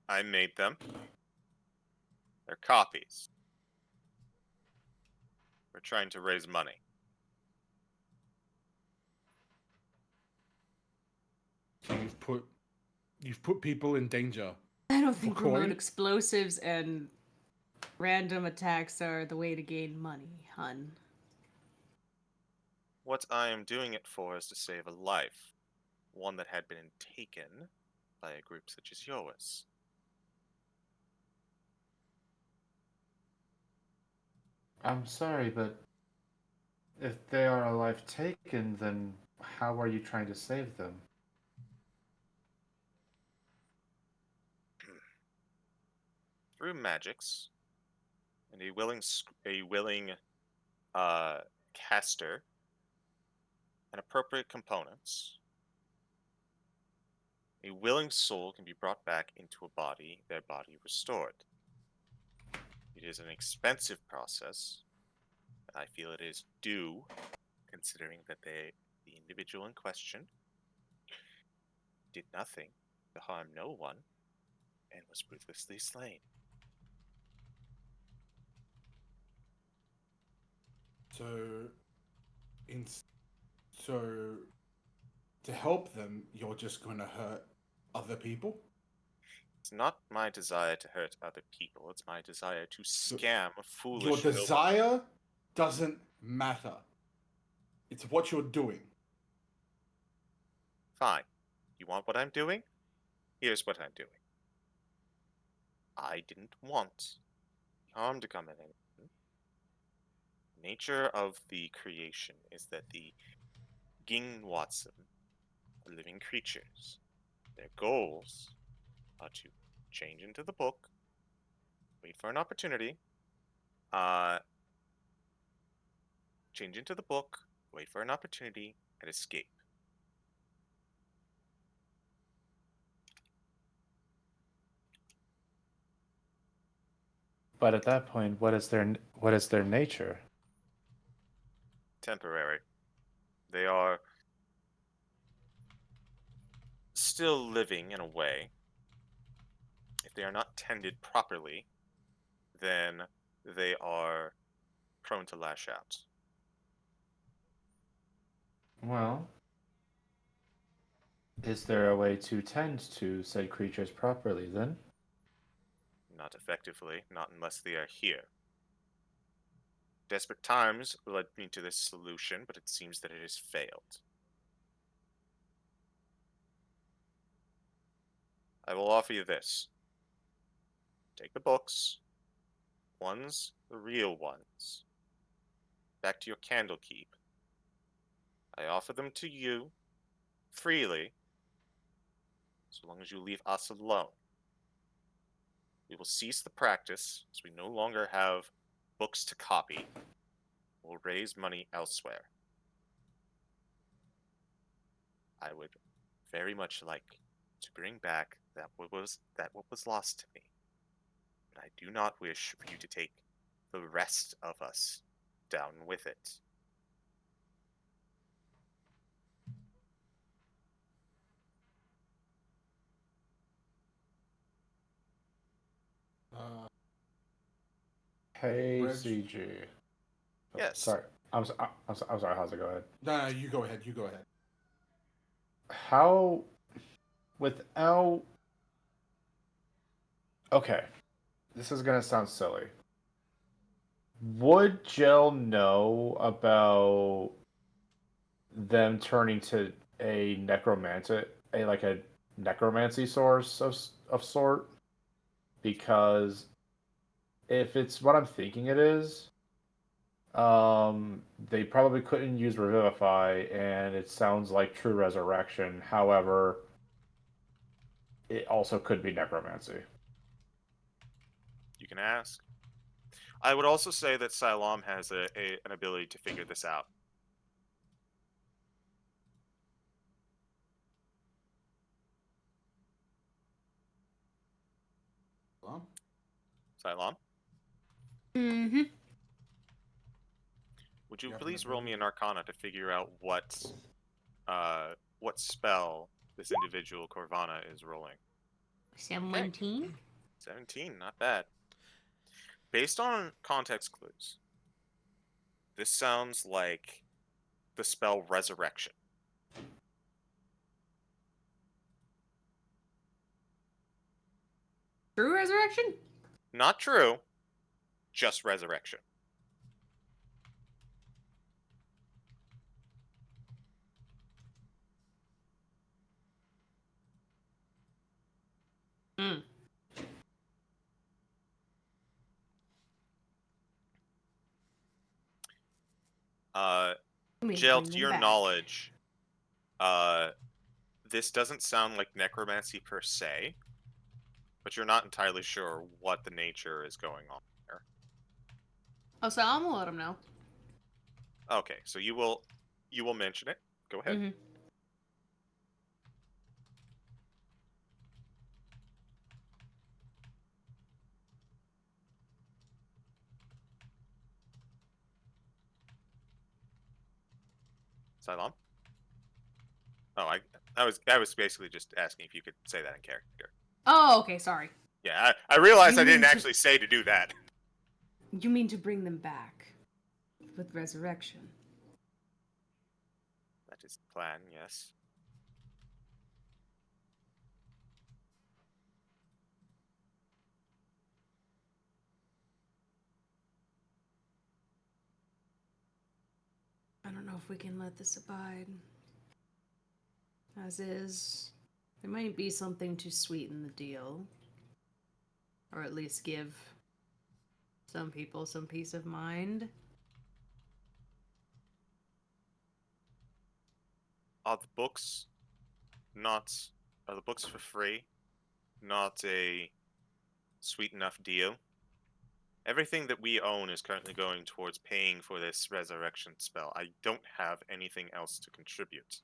I made them. They're copies. We're trying to raise money. So you've put people in danger. I don't think For coin? remote explosives and random attacks are the way to gain money, hun. What I am doing it for is to save a life. One that had been taken by a group such as yours. I'm sorry, but if they are alive taken, then how are you trying to save them? through magics and a willing caster and appropriate components, a willing soul can be brought back into a body, their body restored. It is an expensive process, but I feel it is due, considering that the individual in question did nothing to harm no one and was ruthlessly slain. So, in so to help them, you're just gonna hurt other people. It's not my desire to hurt other people, it's my desire to scam Your foolish noblemen. desire doesn't matter. It's what you're doing. Fine. You want what I'm doing? Here's what I'm doing. I didn't want harm to come in anyone. Nature of the creation is that the Ging Watson are living creatures. Their goals are to change into the book, wait for an opportunity, uh, change into the book, wait for an opportunity, and escape. But at that point, what is their nature? Temporary. They are still living in a way. If they are not tended properly, then they are prone to lash out. Well, is there a way to tend to said creatures properly then? Not effectively, not unless they are here. Desperate times led me to this solution, but it seems that it has failed. I will offer you this. Take the books, the real ones, back to your Candlekeep. I offer them to you freely, so long as you leave us alone. We will cease the practice, as we no longer have books to copy. We'll raise money elsewhere. I would very much like to bring back what was lost to me. But I do not wish for you to take the rest of us down with it. Uh, Hey, Reg? CG. Oh, Yes. sorry. I'm sorry. How's it go ahead? no, you go ahead. You go ahead. How, without. Okay, this is gonna sound silly. Would Jill know about them turning to a a necromancy source of sort? Because if it's what I'm thinking it is, they probably couldn't use Revivify, and it sounds like True Resurrection. However, it also could be necromancy. You can ask. I would also say that Silam has an ability to figure this out. Well, Silam, Mm-hmm. would you You have an please roll me ability? an Arcana to figure out what spell this individual Corvana is rolling? 17. 17, not bad. Based on context clues, this sounds like the spell Resurrection. True resurrection? Not true, just Resurrection. Mm. Jail, Bring to them your back. knowledge, this doesn't sound like necromancy per se. but you're not entirely sure what the nature is going on there. Oh, so I'm gonna let him know. Okay, so you will mention it. Go ahead. Mm-hmm. Cylon? Oh, I was basically just asking if you could say that in character. Oh, okay, sorry. Yeah, I realized You I didn't mean to- actually say to do that. You mean to bring them back with resurrection? That is the plan, yes. I don't know if we can let this abide. As is, there might be something to sweeten the deal. Or at least give some people some peace of mind. Are the books not are the books for free? Not a sweet enough deal? Everything that we own is currently going towards paying for this resurrection spell. I don't have anything else to contribute.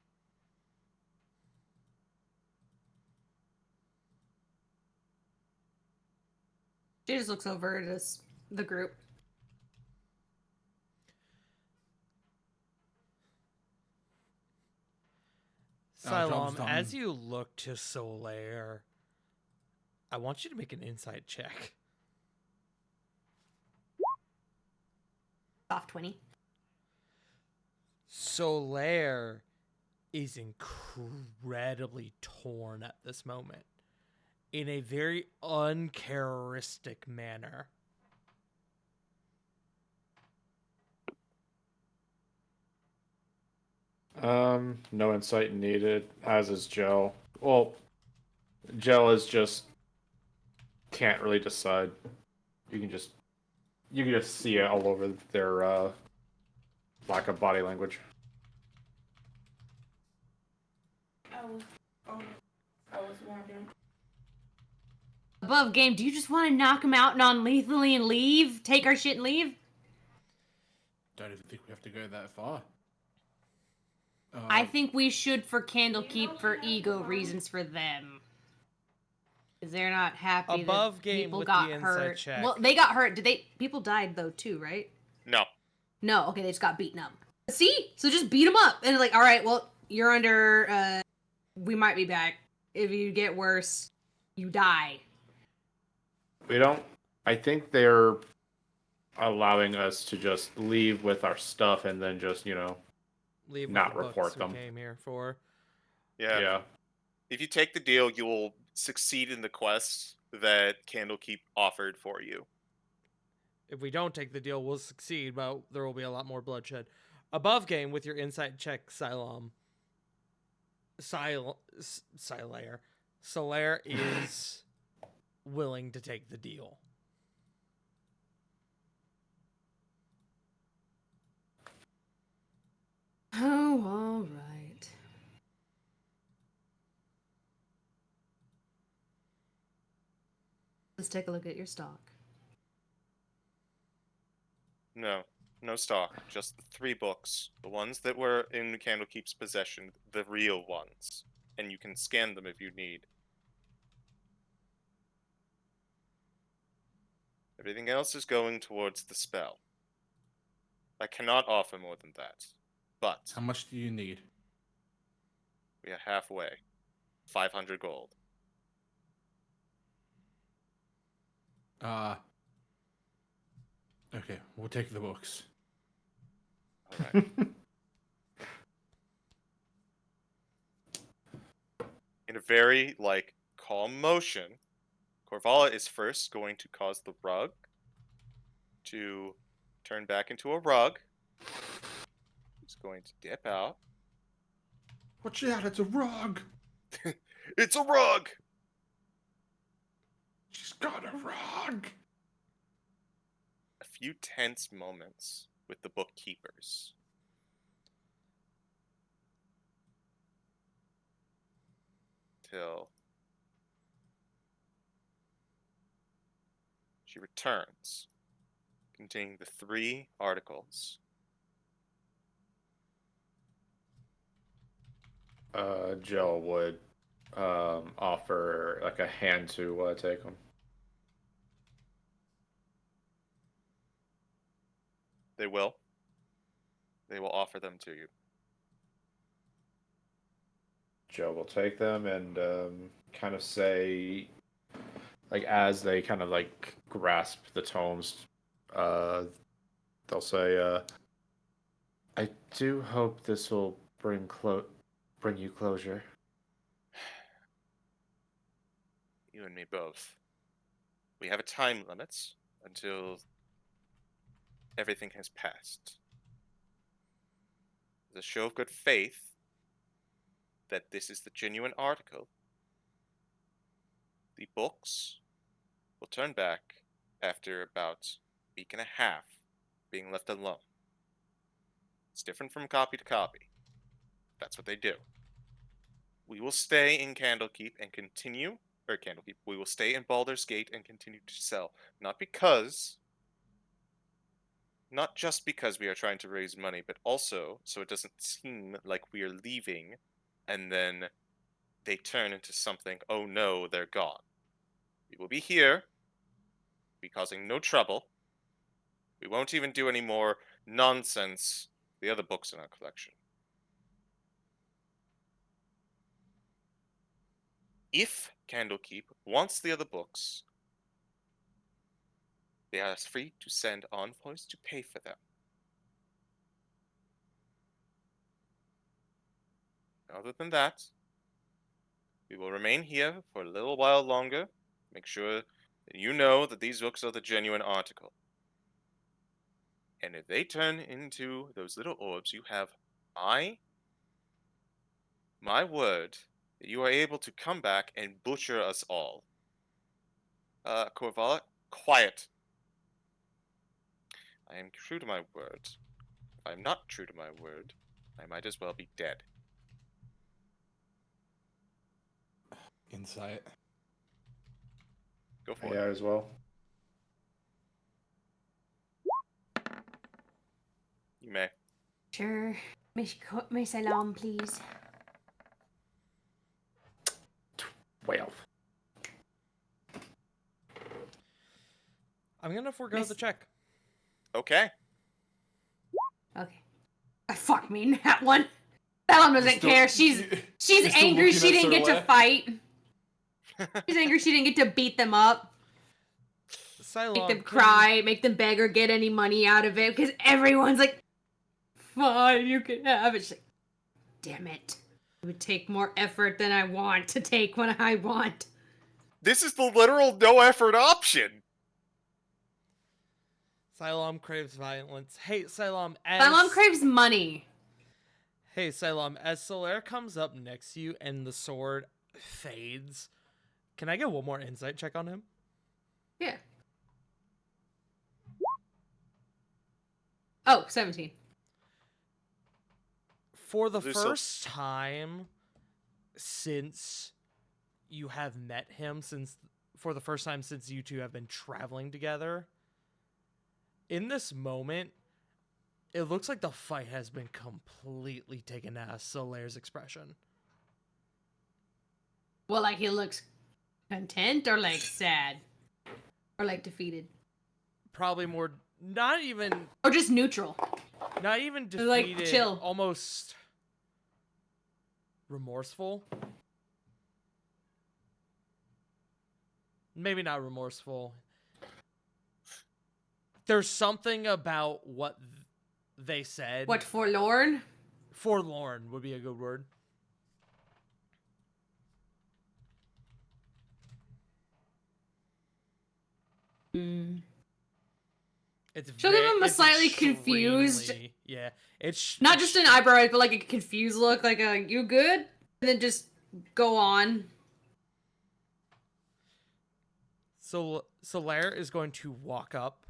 She just looks over at the group. Job's Siloam, done. as you look to Solaire, I want you to make an insight check. Off 20. Solaire is incredibly torn at this moment in a very uncharacteristic manner. No insight needed, as is Joe. Well, Joe is just can't really decide. You can just see it all over their lack of body language. I was wondering. Above game, do you just want to knock him out non-lethally and leave? Take our shit and leave? Don't even think we have to go that far. I think we should for Candlekeep for ego reasons for them. Because they're not happy Above that game people with got the insight hurt. check. Well, they got hurt. People died though too, right? No. No, okay, they just got beaten up. See? So just beat them up. And like, alright, well, you're under, we might be back. If you get worse, you die. We don't. I think they're allowing us to just leave with our stuff and then just Leave with not the books report we them. came here for. Yeah. Yeah. If you take the deal, you will succeed in the quest that Candlekeep offered for you. If we don't take the deal, we'll succeed, but there will be a lot more bloodshed. Above game with your insight check, Siloam. Solaire. Solaire is willing to take the deal. Oh, alright. Let's take a look at your stock. No. No stock. Just the 3 books. The ones that were in Candlekeep's possession. The real ones. And you can scan them if you need. Everything else is going towards the spell. I cannot offer more than that. But How much do you need? we are halfway. 500 gold. Okay, we'll take the books. Alright. In a very, calm motion, Corvala is first going to cause the rug to turn back into a rug. He's going to dip out. Watch out, it's a rug! It's a rug! She's got a rug! A few tense moments with the bookkeepers. Till She returns, containing the 3 articles. Jill would offer like a hand to take them. They will. They will offer them to you. Jill will take them and kind of say, like, as they kind of like grasp the tomes, they'll say, "I do hope this will bring you closure." You and me both. We have a time limit until everything has passed. As a show of good faith that this is the genuine article, the books will turn back after about a week and a half being left alone. It's different from copy to copy. That's what they do. We will stay in Candlekeep and continue, or Candlekeep, we will stay in Baldur's Gate and continue to sell. Not just because we are trying to raise money, but also so it doesn't seem like we are leaving and then they turn into something, oh no, they're gone. We will be here, be causing no trouble. We won't even do any more nonsense, the other books in our collection. If Candlekeep wants the other books, they are free to send envoys to pay for them. Other than that, we will remain here for a little while longer, make sure that you know that these books are the genuine article. And if they turn into those little orbs, you have my word that you are able to come back and butcher us all. Korvala, quiet. I am true to my word. If I am not true to my word, I might as well be dead. Insight. Go for Yeah, it. as well. You may. Sure. Miss Alarm, please. 12. I'm gonna forego Miss- the check. Okay. Okay. Fuck me, that one. Alarm doesn't care. She's You're still angry looking she at didn't get to Sir fight. She's angry she didn't get to beat them up. Cylon, Make them cry, make them beg or get any money out of it, because everyone's like, fine, you can have it. She's like, damn it. It would take more effort than I want to take when I want. This is the literal no effort option. Cylon craves violence. Hey, Cylon, My mom craves money. Hey, Cylon, as Solaire comes up next to you and the sword fades, can I get one more insight check on him? Yeah. Oh, 17. For the Lucio. first time since you have met him, for the first time since you two have been traveling together, in this moment, it looks like the fight has been completely taken out of Solaire's expression. Well, like he looks content or like sad? Or like defeated? Probably more, not even Or just neutral? defeated, Like, chill. almost remorseful. Maybe not remorseful. There's something about what they said. What, forlorn? Forlorn would be a good word. Mm. It's She'll give him a it's slightly confused- extremely- Yeah, it's Not just an eyebrow raise, but like a confused look, like a, you good? And then just go on. So Solaire is going to walk up.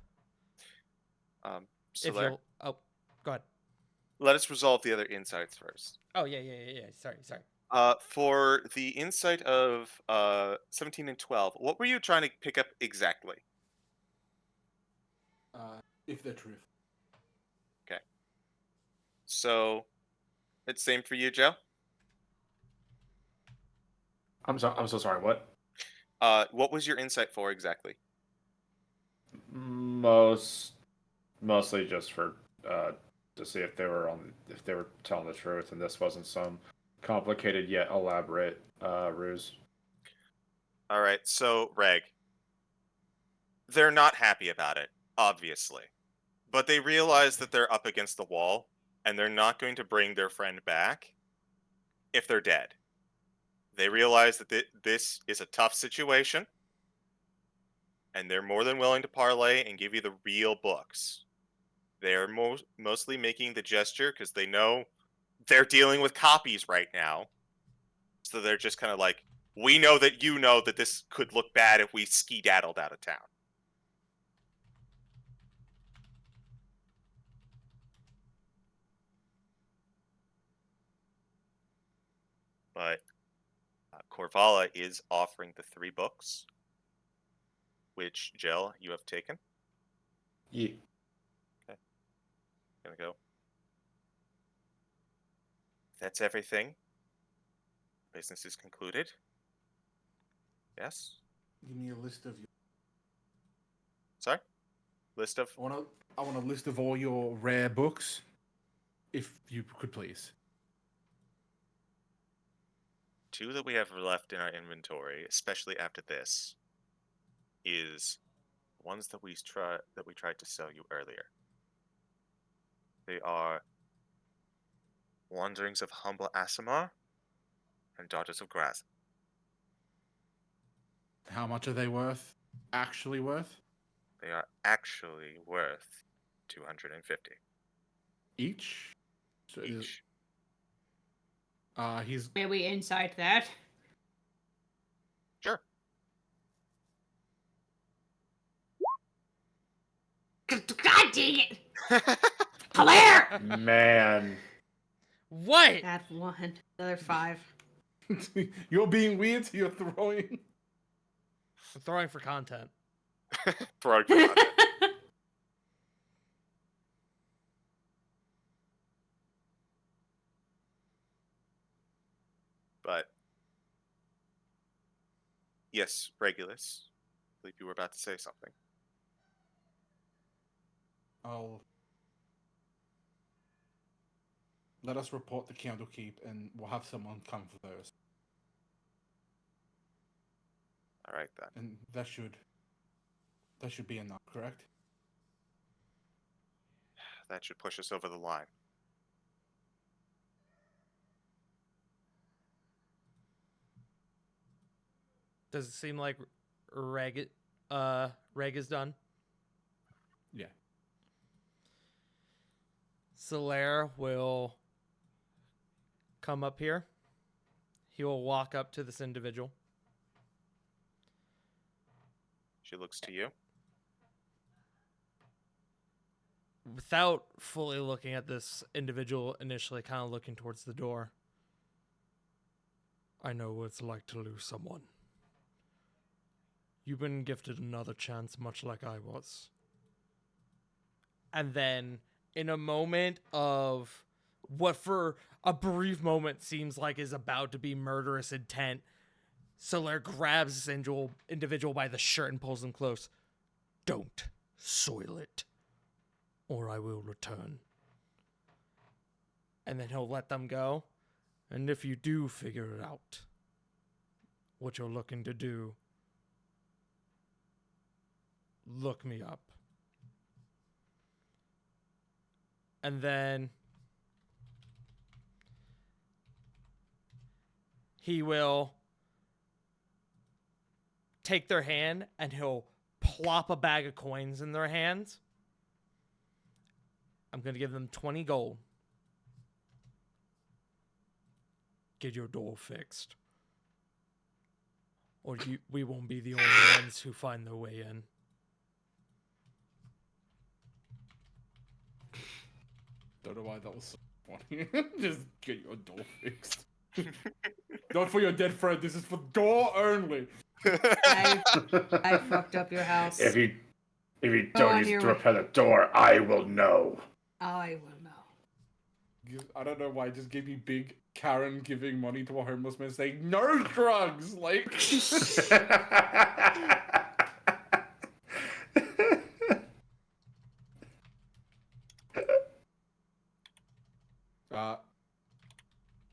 So If you'll, oh, go ahead. let us resolve the other insights first. Oh yeah. Sorry. For the insight of 17 and 12, what were you trying to pick up exactly? If they're truth. So, it's same for you, Joe. I'm so sorry. What? What was your insight for exactly? Mostly just for to see if they were telling the truth, and this wasn't some complicated yet elaborate ruse. All right, so Reg, they're not happy about it, obviously, but they realize that they're up against the wall, and they're not going to bring their friend back if they're dead. They realize that this is a tough situation, and they're more than willing to parlay and give you the real books. They're mostly making the gesture because they know they're dealing with copies right now. So they're just kind of like, we know that you know that this could look bad if we skedaddled out of town. But Corvala is offering the 3 books, which, Jill, you have taken. Yeah. Gonna go. That's everything. Business is concluded. Yes? Give me a list of your. Sorry? List of... I want a list of all your rare books, if you could please. 2 that we have left in our inventory, especially after this, is ones that we tried to sell you earlier. They are Wanderings of Humble Asimar and Daughters of Grass. How much are they worth? Actually worth? They are actually worth 250 Each? So each. He's May we insight that? Sure. God dang it! Claire! Man. What? That one. Another 5. you're being weird, so you're throwing. I'm throwing for content. Throwing for content. But yes, Regulus. I believe you were about to say something. I'll let us report the Candlekeep, and we'll have someone come for those. All right then. And that should be enough, correct? That should push us over the line. Does it seem like Reg is done? Yeah. Solaire will come up here. He will walk up to this individual. She looks to you. Without fully looking at this individual initially, kind of looking towards the door. I know what it's like to lose someone. You've been gifted another chance, much like I was. And then, in a moment of what for a brief moment seems like is about to be murderous intent, Solaire grabs this individual by the shirt and pulls him close. Don't soil it, or I will return. And then he'll let them go. And if you do figure it out, what you're looking to do, look me up. And then he will take their hand and he'll plop a bag of coins in their hands. I'm going to give them 20 gold. Get your door fixed. Or we won't be the only ones who find their way in. Don't know why that was so funny. Just get your door fixed. Not for your dead friend. This is for door only. I fucked up your house. If If you Go don't on use it your to way. repair the door, I will know. I will know. I don't know why it just gave me big Karen giving money to a homeless man saying no drugs. Like, uh,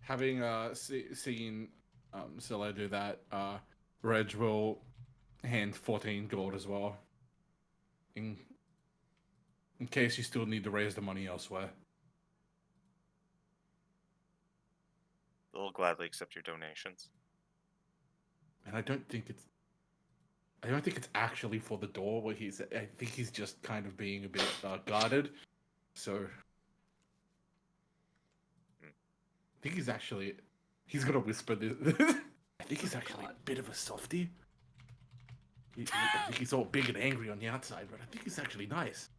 having seen Scylla do that, Reg will hand 14 gold as well, in case you still need to raise the money elsewhere. They'll gladly accept your donations. And I don't think it's actually for the door. What I think he's just kind of being a bit guarded. So I think he's gonna whisper this. I think he's actually a bit of a softie. I think he's all big and angry on the outside, but I think he's actually nice.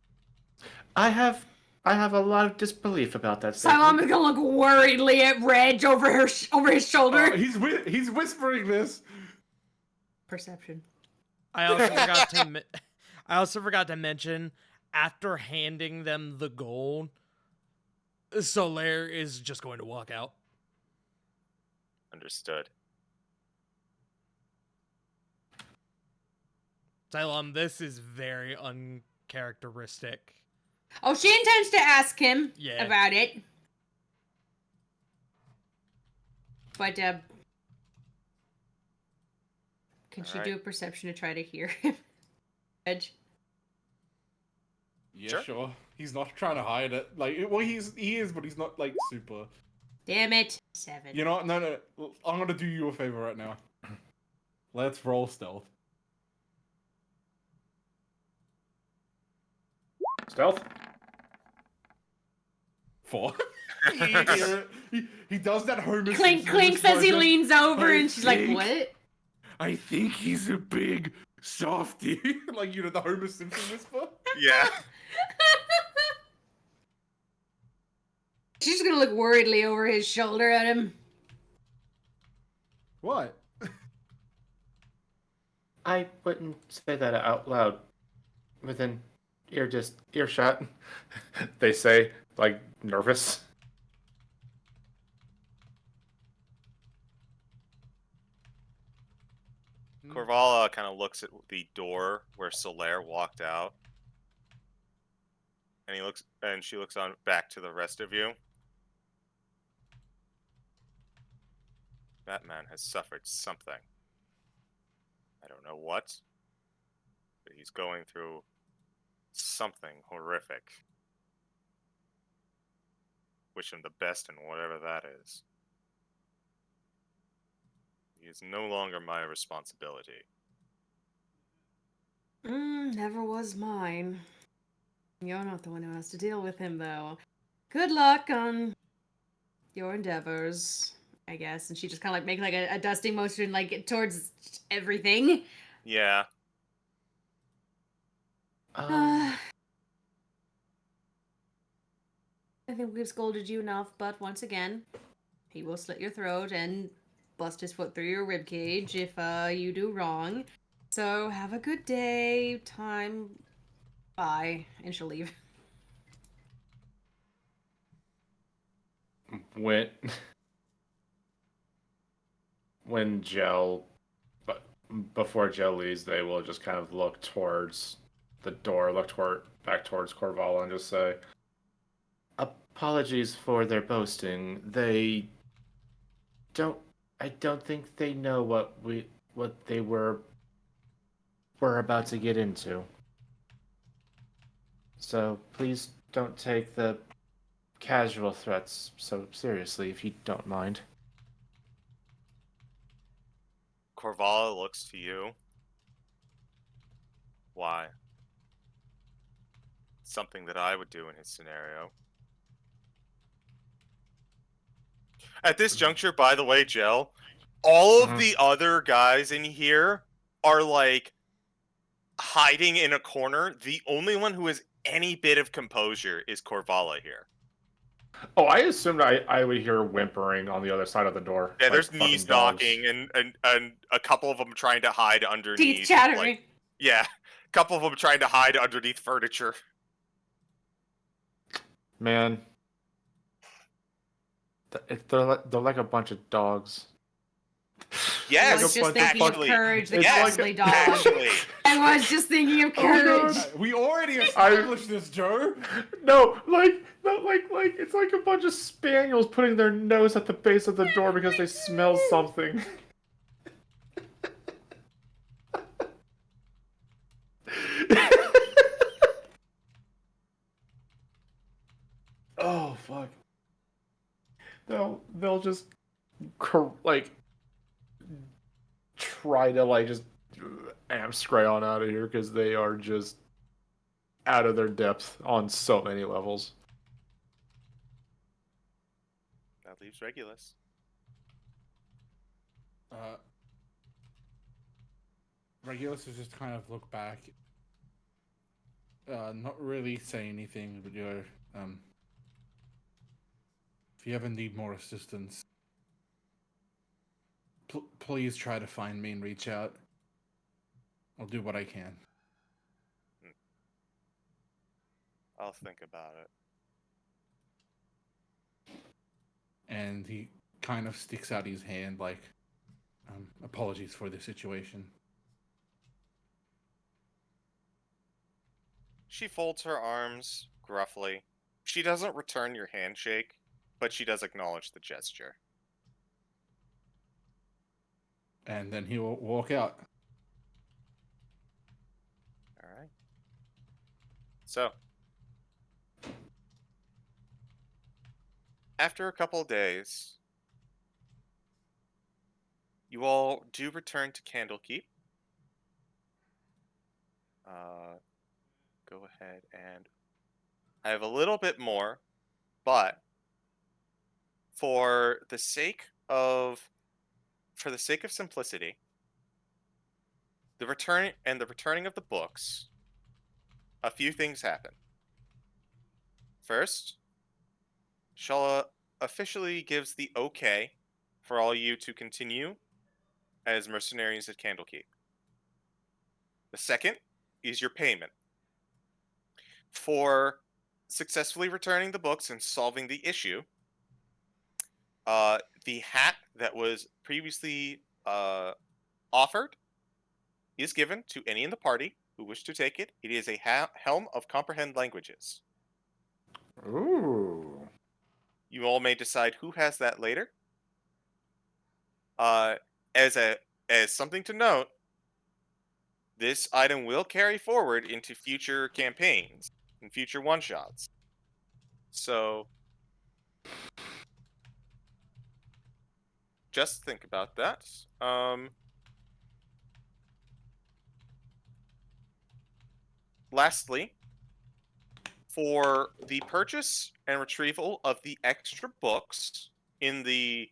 I have a lot of disbelief about that Cylon statement. is gonna look worriedly at Reg over his shoulder. He's whispering this. Perception. I also forgot to mention, after handing them the gold, Solaire is just going to walk out. Understood. Cylon, this is very uncharacteristic. Oh, she intends to ask him Yeah. about it. But, can she do a perception to try to hear him? Edge. Yeah, sure. He's not trying to hide it. Like, well, he is, but he's not like super. Damn it. 7. You know what? No. I'm gonna do you a favor right now. Let's roll stealth. Stealth? 4. he does that Homer Clink, Simpson clink says he disclosure. leans over I and she's like, think- what? I think he's a big softie. Like, you know, the Homer Simpson whisper. Yeah. She's gonna look worriedly over his shoulder at him. What? I wouldn't say that out loud. Within earshot. They say, like, nervous. Corvala kind of looks at the door where Solaire walked out. And she looks on back to the rest of you. That man has suffered something. I don't know what, but he's going through something horrific. Wish him the best in whatever that is. He is no longer my responsibility. Never was mine. You're not the one who has to deal with him, though. Good luck on your endeavors, I guess. And she just kind of like make like a dusting motion, like towards everything. Yeah. I think we've scolded you enough, but once again, he will slit your throat and bust his foot through your ribcage if you do wrong. So have a good day. Time. Bye. And she'll leave. When before Gel leaves, they will just kind of look towards the door, back towards Corvala, and just say, Apologies for their boasting. I don't think they know what they were about to get into. So please don't take the casual threats so seriously, if you don't mind. Corvala looks to you. Why? Something that I would do in his scenario. At this juncture, by the way, Jel, all of the other guys in here are like hiding in a corner. The only one who has any bit of composure is Corvala here. "Oh, I assumed I would hear whimpering on the other side of the door." Yeah, like there's fucking knees dogs. knocking and a couple of them trying to hide underneath. Teeth chattering. Like, yeah, couple of them trying to hide underneath furniture. Man, they're like a bunch of dogs. Yes, I was just bunch of thinking of actually. courage, the It's like cowardly dog. Actually. I was just thinking of Oh my courage. God. We already established this, Joe. No, like it's like a bunch of spaniels putting their nose at the base of the door because they smell something. Oh fuck. They'll just like try to like just amp Scray on out of here because they are just out of their depth on so many levels. That leaves Regulus. Regulus is just kind of look back, not really say anything, but if you ever need more assistance, please try to find me and reach out. I'll do what I can. I'll think about it. And he kind of sticks out his hand like, apologies for the situation. She folds her arms gruffly. She doesn't return your handshake, but she does acknowledge the gesture. And then he will walk out. All right. So, after a couple of days, you all do return to Candlekeep. Go ahead and I have a little bit more, but for the sake of simplicity, the returning of the books, a few things happen. First, Shala officially gives the okay for all you to continue as mercenaries at Candlekeep. The second is your payment. For successfully returning the books and solving the issue, the hat that was previously offered is given to any in the party who wish to take it. It is a helm of comprehend languages. Ooh. You all may decide who has that later. As something to note, this item will carry forward into future campaigns and future one-shots. So, just think about that. Lastly, for the purchase and retrieval of the extra books in the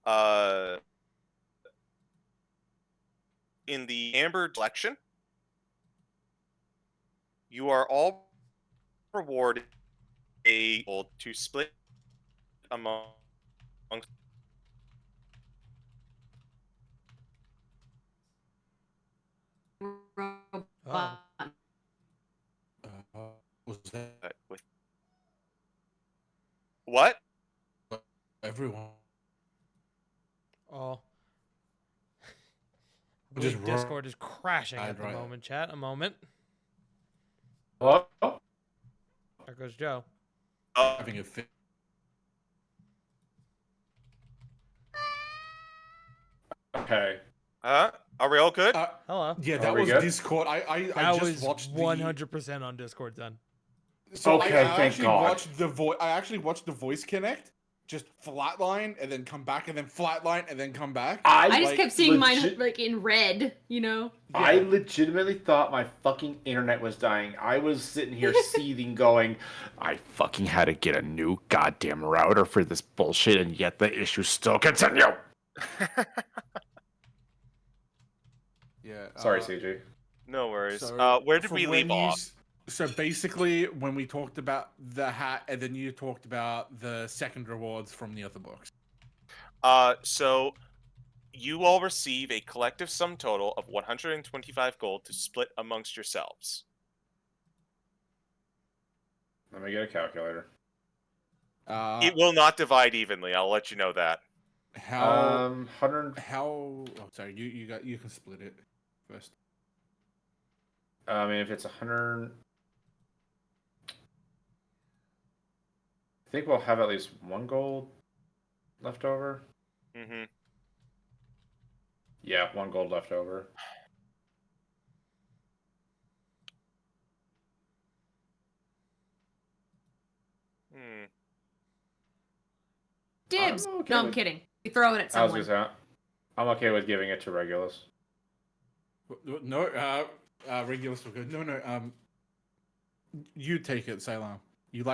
Amber collection, you are all rewarded to split among. Robot. Was that With what? everyone? Oh. I Just believe Discord is crashing at the right. moment, chat. A moment. Hello? There goes Joe. Having a fit. Okay. Are we all good? Hello. Yeah, Are that we was good? Discord. I That just was watched 100% on Discord then. So Okay, I thank actually God. watched the voice. I actually watched the voice connect, just flatline and then come back, and then flatline and then come back. I just like, kept seeing mine legit- like in red, you know? I legitimately thought my fucking internet was dying. I was sitting here seething, going, I fucking had to get a new goddamn router for this bullshit, and yet the issues still continue. Yeah. Sorry, Ceegee. No worries. So Where did from we when leave you off? So basically, when we talked about the hat, and then you talked about the second rewards from the other books. So you all receive a collective sum total of 125 gold to split amongst yourselves. Let me get a calculator. It will not divide evenly. I'll let you know that. How 100. oh sorry, you can split it first. I mean, if it's 100, I think we'll have at least 1 gold left over. Mm-hmm. Yeah, 1 gold left over. Hmm. Dibs. I'm okay No, I'm with- kidding. You throw it at I was someone. gonna say, I'm okay with giving it to Regulus. No, Regulus will go. No. You take it, Salem. You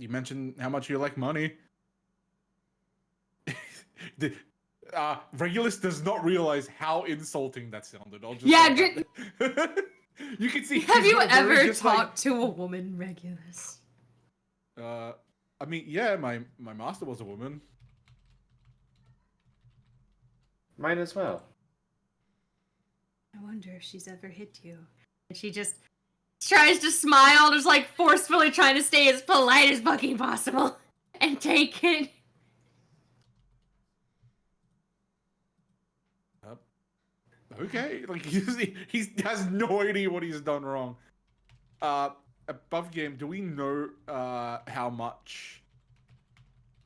mentioned how much you like money. Regulus does not realize how insulting that sounded. I'll just Yeah, say that. You can see. Have he's you got a very ever just, like, talked to a woman, Regulus? I mean, yeah, my master was a woman. Mine as well. I wonder if she's ever hit you. And she just tries to smile, just like forcefully trying to stay as polite as fucking possible. And take it. Okay, like he has no idea what he's done wrong. Above game, do we know how much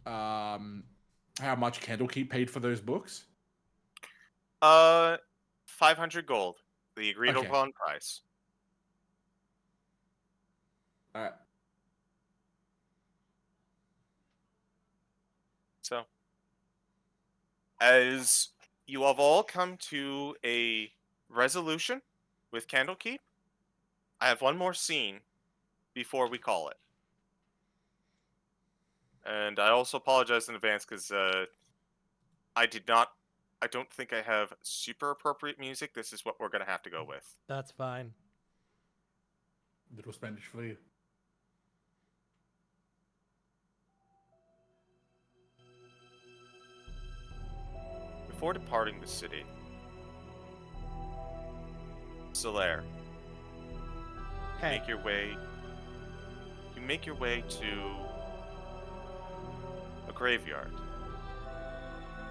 Candlekeep paid for those books? 500 gold. The agreed Okay. upon price. All right. So, as you have all come to a resolution with Candlekeep, I have one more scene before we call it. And I also apologize in advance because I don't think I have super appropriate music. This is what we're going to have to go with. That's fine. Little Spanish for you. Before departing the city, Solaire, Hey. you make your way to a graveyard.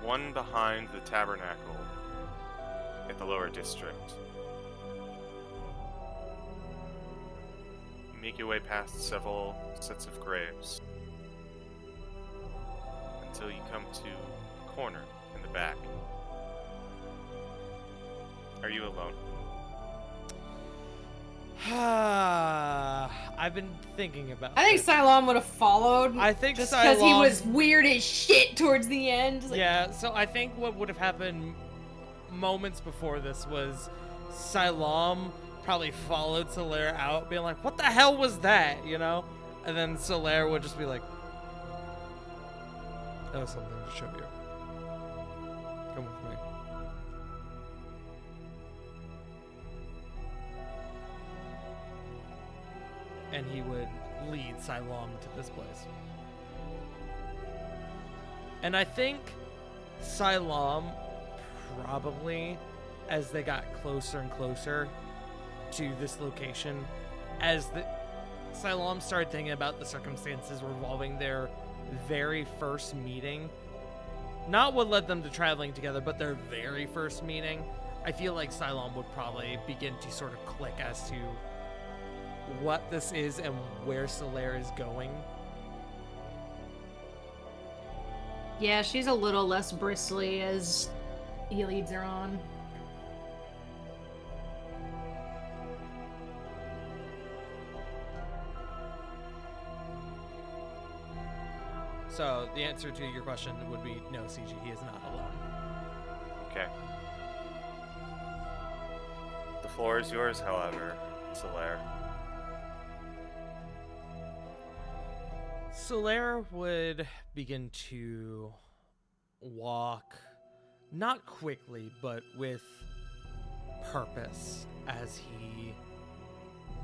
One behind the tabernacle in the lower district. You make your way past several sets of graves until you come to a corner in the back. Are you alone? I've been thinking about I think this. Cylon would have followed. I think just because he Cylon- was weird as shit towards the end. Like, Yeah, so I think what would have happened moments before this was Silam probably followed Solaire out, being like, what the hell was that, you know? And then Solaire would just be like, that was something to show you. Come with me. And he would lead Silam to this place. And I think Silam probably, as they got closer and closer to this location, as the Silam started thinking about the circumstances revolving their very first meeting, not what led them to traveling together, but their very first meeting, I feel like Silam would probably begin to sort of click as to what this is and where Solaire is going. yeah, she's a little less bristly as he leads her on. So the answer to your question would be no, Ceegee, he is not alone. Okay. The floor is yours, however, Solaire. Solaire would begin to walk, not quickly, but with purpose, as he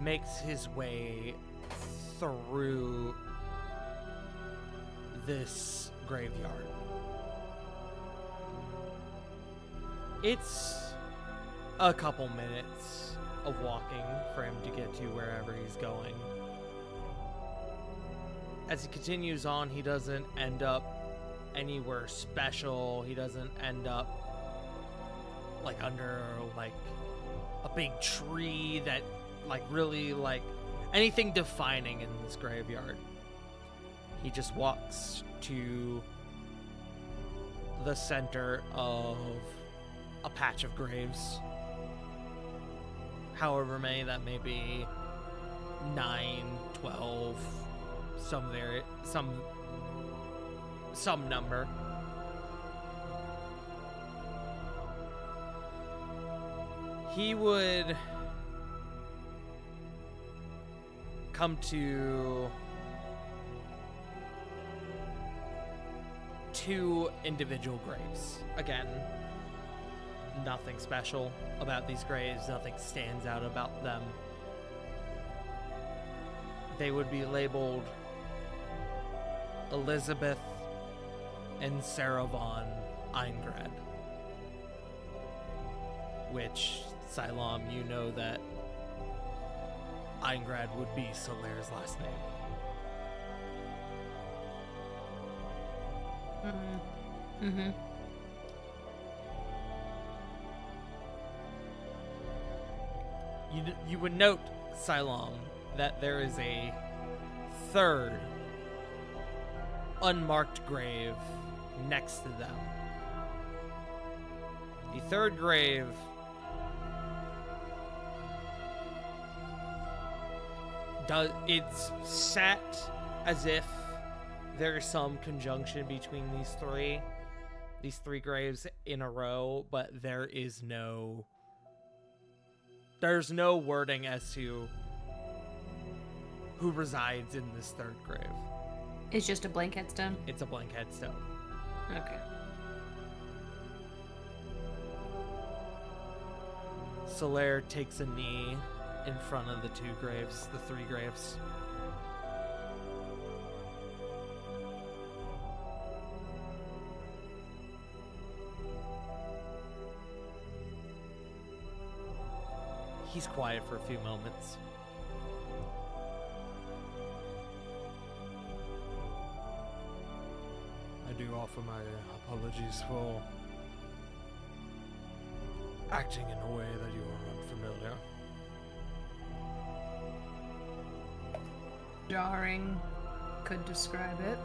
makes his way through this graveyard. It's a couple minutes of walking for him to get to wherever he's going. As he continues on, he doesn't end up anywhere special. He doesn't end up like under like a big tree that like really like anything defining in this graveyard. He just walks to the center of a patch of graves. However many that may be, 9, 12, some number. He would come to 2 individual graves. Again, nothing special about these graves, nothing stands out about them. They would be labeled Elizabeth and Sarah von Eingrad. Which, Silam, you know that Eingrad would be Solaire's last name. Mm-hmm. You would note, Silam, that there is a third unmarked grave next to them. The third grave it's set as if there's some conjunction between these three graves in a row, but there's no wording as to who resides in this third grave. It's just a blank headstone? It's a blank headstone. Okay. Solaire takes a knee in front of the 2 graves, the 3 graves. He's quiet for a few moments. I do offer my apologies for acting in a way that you are unfamiliar. Jarring could describe it.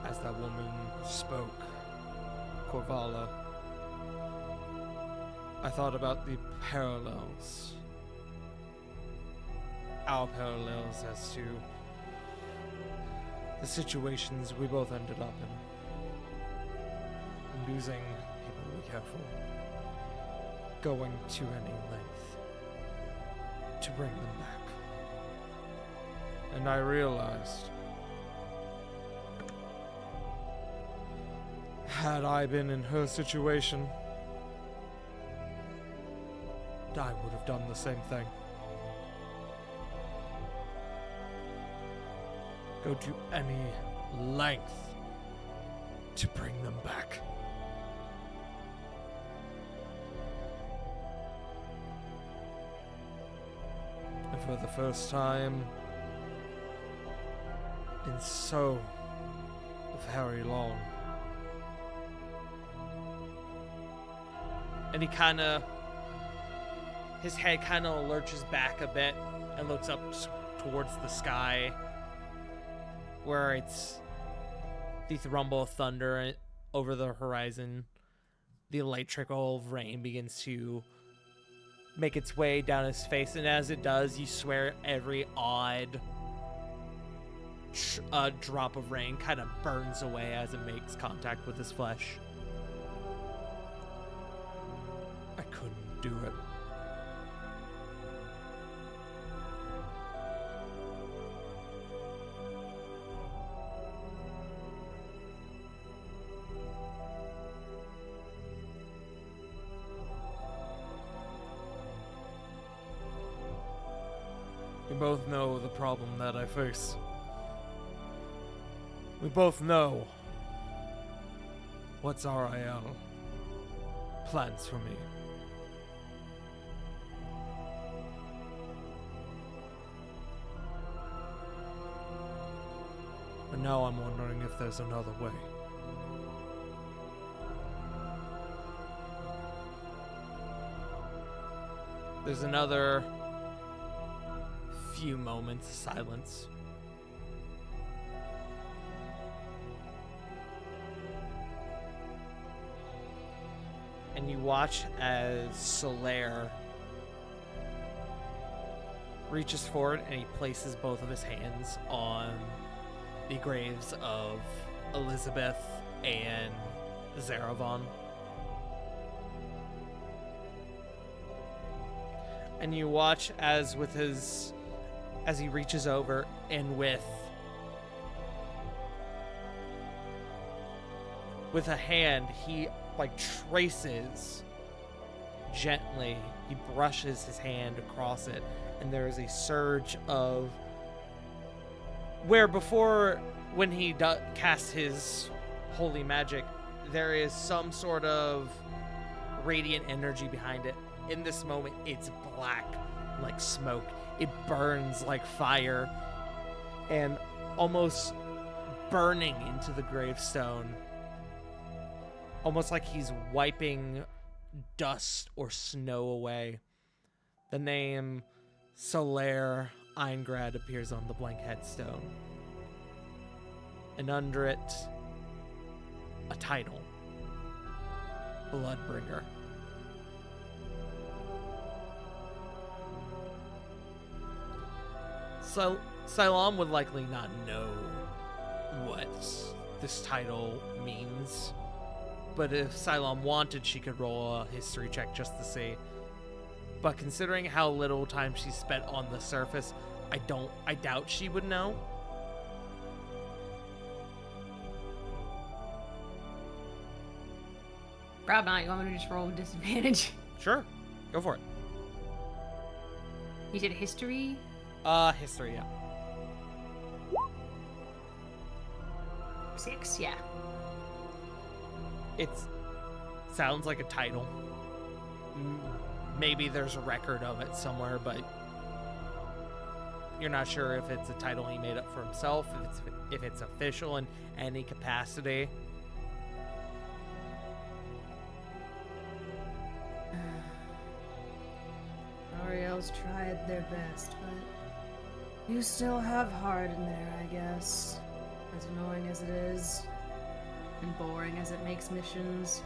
As that woman spoke, Corvala, I thought about the parallels. Our parallels as to the situations we both ended up in. Losing people we care for. Going to any length to bring them back. And I realized, had I been in her situation, I would have done the same thing. Go to any length to bring them back. And for the first time in so very long. And he his head kind of lurches back a bit and looks up towards the sky, where it's the rumble of thunder over the horizon. The light trickle of rain begins to make its way down his face, and as it does, you swear every odd drop of rain kind of burns away as it makes contact with his flesh. I couldn't do it. We both know the problem that I face. We both know what Zarael plans for me. But now I'm wondering if there's another way. There's another few moments of silence. And you watch as Solaire reaches forward and he places both of his hands on the graves of Elizabeth and Zaravon. And you watch as he reaches over and with a hand he traces gently. He brushes his hand across it, and there is a surge of where before, when he casts his holy magic, there is some sort of radiant energy behind it. In this moment, it's black like smoke. It burns like fire and almost burning into the gravestone. Almost like he's wiping dust or snow away. The name Solaire Eingrad appears on the blank headstone. And under it, a title. Bloodbringer. Silam would likely not know what this title means. But if Silam wanted, she could roll a history check just to see. But considering how little time she spent on the surface, I doubt she would know. Probably not. You want me to just roll with disadvantage? Sure. Go for it. You did history? History, yeah. 6, yeah. It sounds like a title. Maybe there's a record of it somewhere, but you're not sure if it's a title he made up for himself, if it's official in any capacity. Ariel's tried their best, but you still have heart in there, I guess. As annoying as it is, And boring as it makes missions.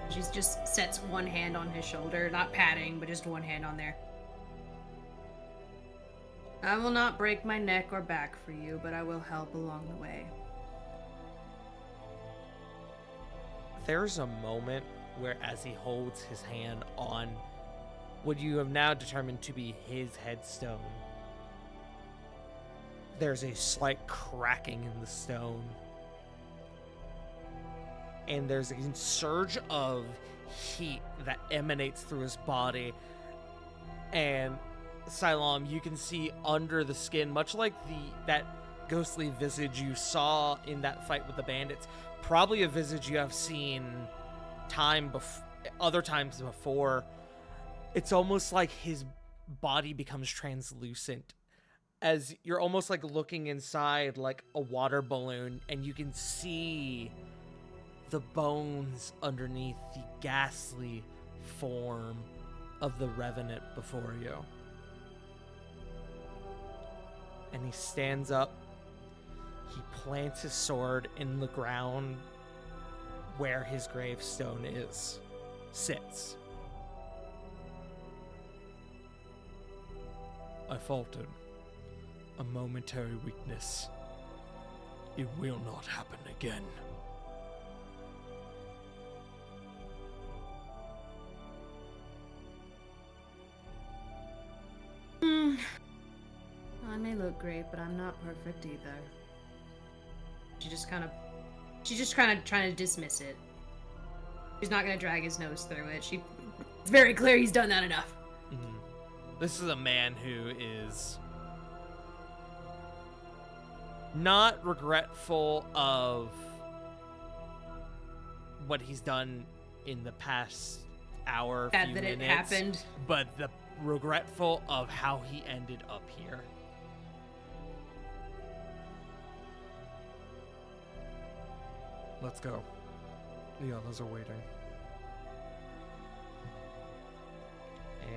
She just sets one hand on his shoulder, not patting, but just one hand on there. I will not break my neck or back for you, but I will help along the way. There's a moment where, as he holds his hand on what you have now determined to be his headstone, there's a slight cracking in the stone. And there's a surge of heat that emanates through his body. And Silam, you can see under the skin, much like that ghostly visage you saw in that fight with the bandits, probably a visage you have seen other times before. It's almost like his body becomes translucent, as you're almost like looking inside like a water balloon, and you can see the bones underneath the ghastly form of the Revenant before you. And he stands up. He plants his sword in the ground where his gravestone sits. I faltered. A momentary weakness. It will not happen again. I may look great, but I'm not perfect either. She's just kind of trying to dismiss it. She's not gonna drag his nose through it. It's very clear he's done that enough. This is a man who is not regretful of what he's done in the past hour, Sad few that it minutes, happened. but the regretful of how he ended up here. Let's go. The others are waiting.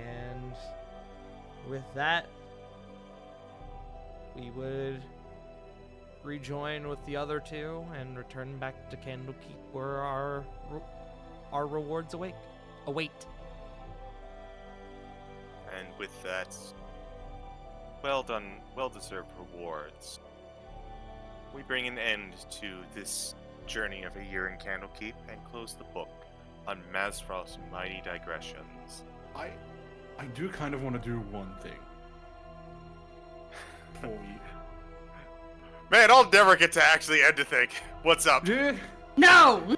And with that, we would rejoin with the other two and return back to Candlekeep, where our rewards await. And with that, well done, well-deserved rewards, we bring an end to this journey of a year in Candlekeep and close the book on Mazfroth's mighty digressions. I do kind of want to do one thing for you. Man, I'll never get to actually end a thing. What's up? Yeah. No!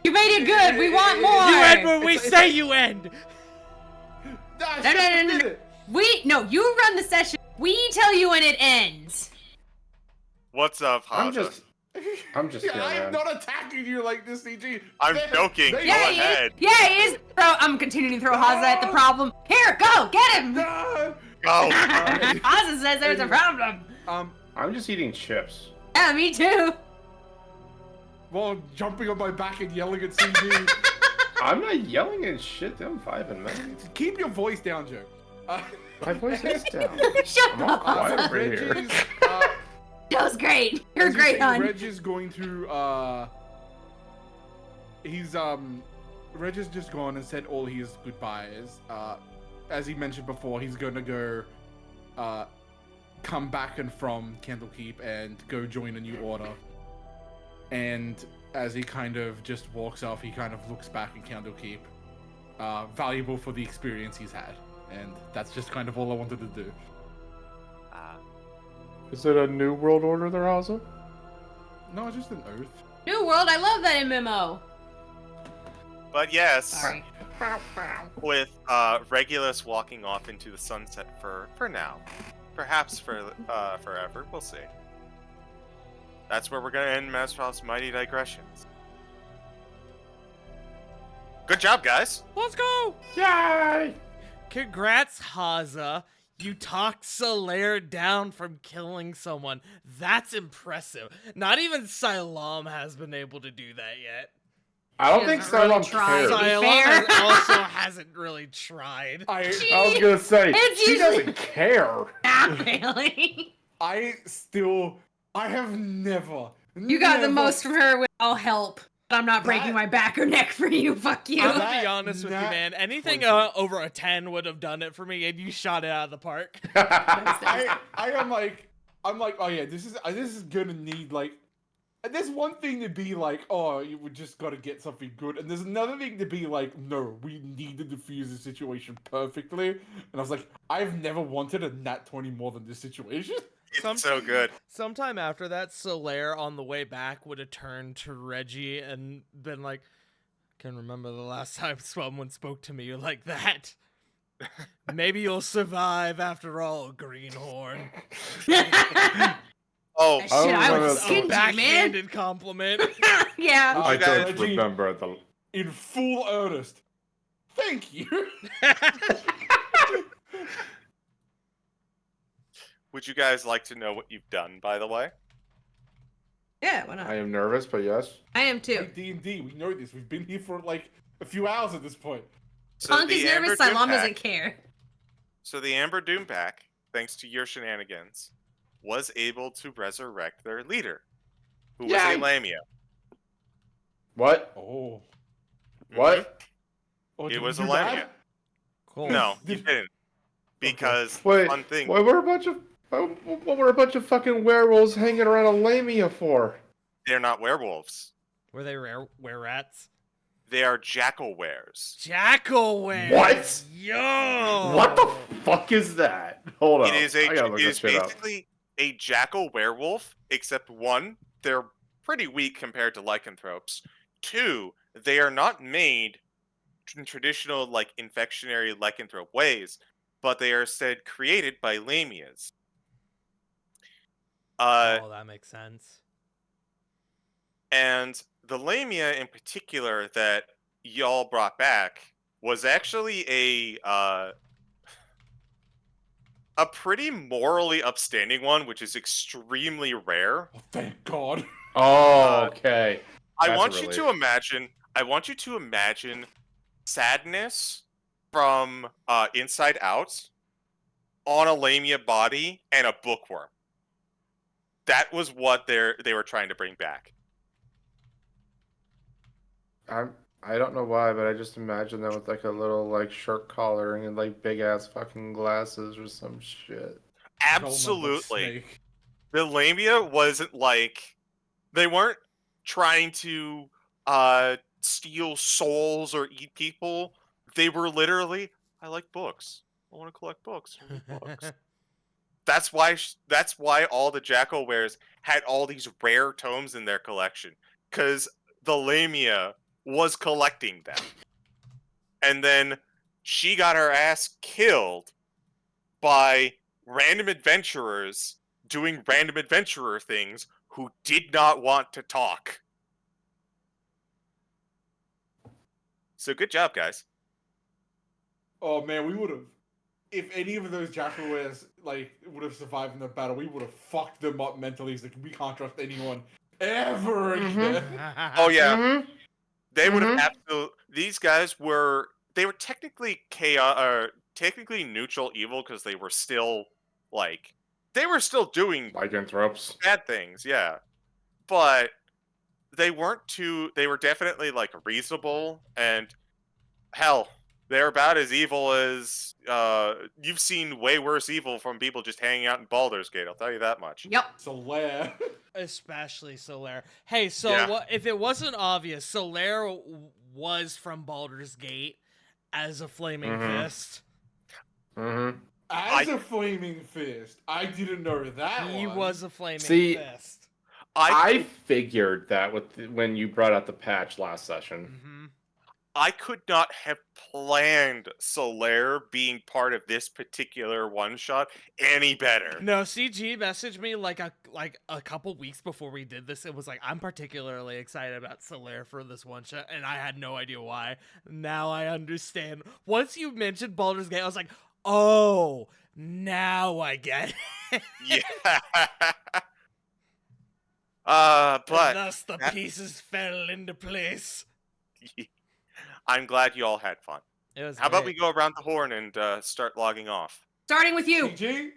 You made it good! We want more! You end when we It's- say you end! No. No, you run the session. We tell you when it ends. What's up, I'm Haza? just Yeah, here, I'm man. not attacking you like this, CG. I'm joking. Go Yeah, he ahead. is. Yeah, he is. I'm continuing to throw Haza at the problem. Here, go, get him! No. Go. Haza says there's a problem. I'm just eating chips. Yeah, me too. While jumping on my back and yelling at CG. I'm not yelling at shit. I'm vibing, man. Keep your voice down, Joe. My voice is down. Shut I'm all up. quiet Haza. over here. Reg's, That was great. You're as you great, say, hon. Reg is going to Reg has just gone and said all his goodbyes. As he mentioned before, he's gonna go come back and from Candlekeep and go join a new order. And as he kind of just walks off, he kind of looks back at Candlekeep. Valuable for the experience he's had. And that's just kind of all I wanted to do. Is it a new world order there, Haza? No, just an oath. New World, I love that MMO. But yes, Sorry. with Regulus walking off into the sunset for now, perhaps for forever. We'll see. That's where we're gonna end Mazfroth's mighty digressions. Good job, guys. Let's go! Yay! Congrats, Haza. You talked Solaire down from killing someone. That's impressive. Not even Silam has been able to do that yet. I don't He think hasn't really Cylon tried. cares. To be Silam fair. also hasn't really tried. I was gonna say, It's she usually- doesn't care. Not really. I have never. You got the most from her with I'll help. But I'm not breaking That- my back or neck for you. Fuck you. I'm That- gonna be honest with you, that- man. Anything Poison. over a 10 would have done it for me, and you shot it out of the park. I am like, oh yeah, this is gonna need like. And there's one thing to be like, oh, we just gotta get something good, and there's another thing to be like, no, we need to diffuse the situation perfectly. And I was like, I've never wanted a nat 20 more than this situation. It's so good. Sometime after that, Solaire on the way back would have turned to Reggie and been like, "Can remember the last time someone spoke to me like that. Maybe you'll survive after all, Greenhorn." Oh, Shit, I remember was that. stingy, man. Backhanded compliment. Yeah. I You guys- don't remember the. In full earnest. Thank you. would you guys like to know what you've done, by the way? Yeah, why not? I am nervous, but yes. I am too. Like D&D, we know this. We've been here for like a few hours at this point. So Punk the is Amber nervous, Doom Silam Pack- doesn't care. So the Amber Doom Pack, thanks to your shenanigans, was able to resurrect their leader, who was Yay. a Lamia. What? Oh. What? Oh, It did was we a do Lamia. that? Cool. No, you Did- didn't. Because Wait, one thing, what were a bunch of what were a bunch of fucking werewolves hanging around a lamia for? they're not werewolves. Were they were rats? They are jackal wares. Jackalware. What? Yo. What the fuck is that? Hold on. It is I gotta look it this is shit up. basically a jackal werewolf, except one, they're pretty weak compared to lycanthropes. Two, they are not made in traditional like infectionary lycanthrope ways, but they are said created by lamias. Oh, that makes sense. And the Lamia in particular that y'all brought back was actually a pretty morally upstanding one, which is extremely rare. Oh, thank God. Oh, okay. I That's a want you relief. to imagine. I want you to imagine sadness from Inside Out on a Lamia body and a bookworm. That was what they were trying to bring back. I don't know why, but I just imagine that with like a little like shirt collar and like big ass fucking glasses or some shit. Absolutely. Snake. The Lamia wasn't like they weren't trying to steal souls or eat people. They were literally, I like books. I want to collect books. I read books. That's why all the Jackal wares had all these rare tomes in their collection, because the Lamia was collecting them. And then she got her ass killed by random adventurers doing random adventurer things who did not want to talk. So good job, guys. Oh man, we would have. If any of those Jackalwares like would have survived in the battle, we would have fucked them up mentally. It's like we can't trust anyone ever again. Oh yeah, Mm-hmm. they would have absolutely. These guys were technically chaos or technically neutral evil because they were still doing Lycanthropes. bad things, yeah. But they weren't too. They were definitely like reasonable, and hell, they're about as evil as you've seen way worse evil from people just hanging out in Baldur's Gate. I'll tell you that much. Yep. Solaire. Especially Solaire. Hey, so Yeah. what if it wasn't obvious? Solaire was from Baldur's Gate as a flaming Mhm. fist. Mm-hmm. As a flaming fist. I didn't know that He one. was a flaming See, fist. I figured that when you brought out the patch last session. Mm-hmm. I could not have planned Solaire being part of this particular one shot any better. No, Ceegee messaged me like a couple weeks before we did this. It was like, I'm particularly excited about Solaire for this one shot, and I had no idea why. Now I understand. Once you mentioned Baldur's Gate, I was like, oh, now I get it. Yeah. And but thus the pieces fell into place. I'm glad you all had fun. It was How about we great. go around the horn and start logging off? Starting with you. CG?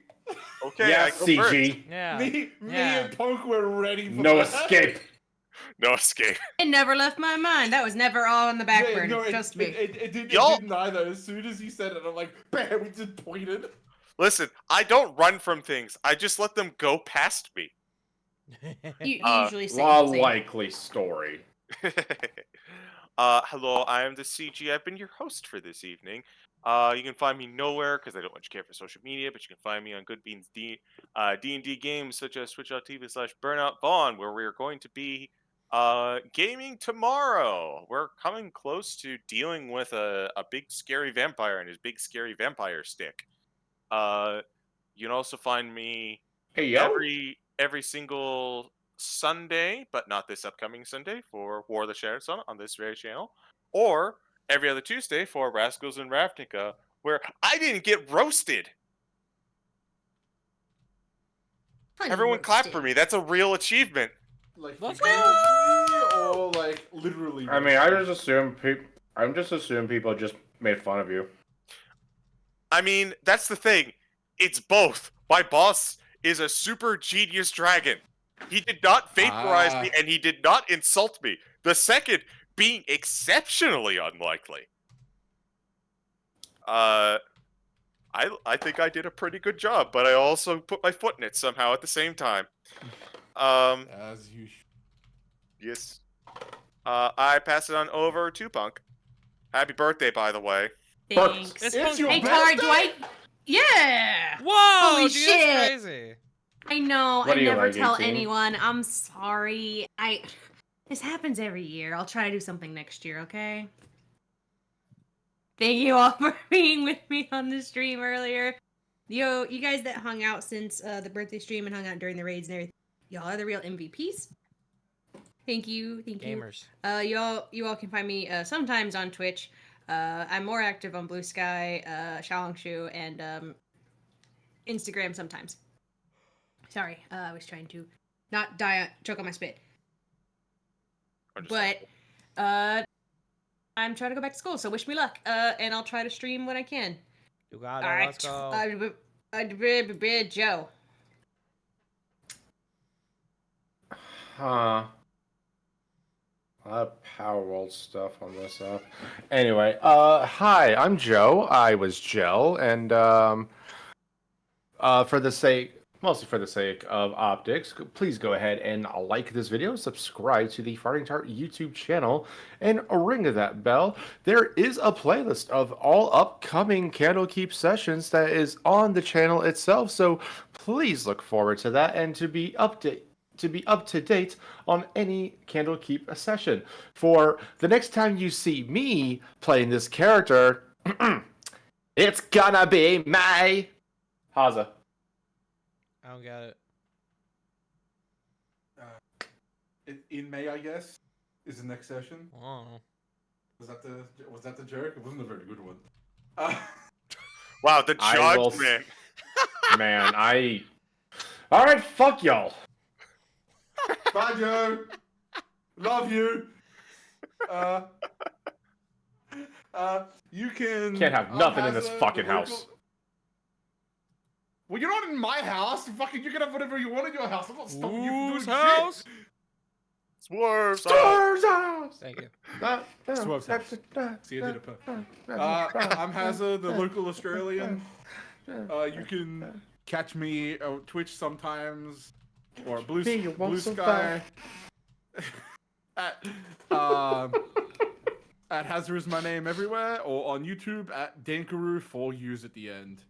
Okay, Yeah, I go first. CG. Yeah. Me Yeah. and Punk were ready for No that. escape. No escape. It never left my mind. That was never all in the back Yeah, burner. no, Trust me. It Y'all- didn't either. As soon as he said it, I'm like, bam, we just pointed. Listen, I don't run from things. I just let them go past me. You Uh, usually say A same. likely story. Hello, I am the CG. I've been your host for this evening. You can find me nowhere because I don't much care for social media, but you can find me on Good Beans D&D games such as twitch.tv/Burnout Vaughn, where we are going to be gaming tomorrow. We're coming close to dealing with a big scary vampire and his big scary vampire stick. You can also find me Hey yo. every single Sunday, but not this upcoming Sunday, for War of the Shattered Sun on this very channel, or every other Tuesday for Rascals and Ravnica, where I didn't get roasted. Funny Everyone clap roasted. for me. That's a real achievement. Like, Let's figuratively or like literally. I mean, I just assume people just made fun of you. I mean, that's the thing. It's both. My boss is a super genius dragon. He did not vaporize me, and he did not insult me. The second being exceptionally unlikely. I think I did a pretty good job, but I also put my foot in it somehow at the same time. As you Yes. I pass it on over to Punk. Happy birthday, by the way. Thanks. It's It's your Hey, birthday? Tari, do I? Yeah. Whoa, Holy dude, shit. that's crazy. I know. What I are you, never like, tell 18? anyone. I'm sorry. This happens every year. I'll try to do something next year, okay? Thank you all for being with me on the stream earlier. Yo, you guys that hung out since the birthday stream and hung out during the raids and everything, y'all are the real MVPs. Thank you, thank you. Gamers. You all can find me sometimes on Twitch. I'm more active on Blue Sky, Xiaohongshu, and Instagram sometimes. Sorry, I was trying to not choke on my spit. But I'm trying to go back to school, so wish me luck. And I'll try to stream when I can. You got it. All right, Let's go. Joe. Huh. A lot of Power World stuff on this app. Anyway, hi, I'm Joe. I was Gel, and mostly for the sake of optics, please go ahead and like this video, subscribe to the Farting Tart YouTube channel, and ring that bell. There is a playlist of all upcoming Candlekeep sessions that is on the channel itself, so please look forward to that and to be up to date on any Candlekeep session. For the next time you see me playing this character, it's gonna be May. Haza. I don't get it. In May, I guess, is the next session. Oh. Was that the joke? It wasn't a very good one. Wow, the I will judgment. Man, all right, fuck y'all. Bye, Joe. Love you. You can. Can't have nothing in this Hazard, fucking the local- house. Well, you're not in my house. Fucking, you can have whatever you want in your house. I'm not stopping you from Whose doing house? shit. Swerves. Swerve's house. Thank you. Swerve's house. See, I did it I'm Hazard, the local Australian. You can catch me on Twitch sometimes, or Blue Sky. At Hazard is my name everywhere, or on YouTube at Dankaroo 4 U's at the end,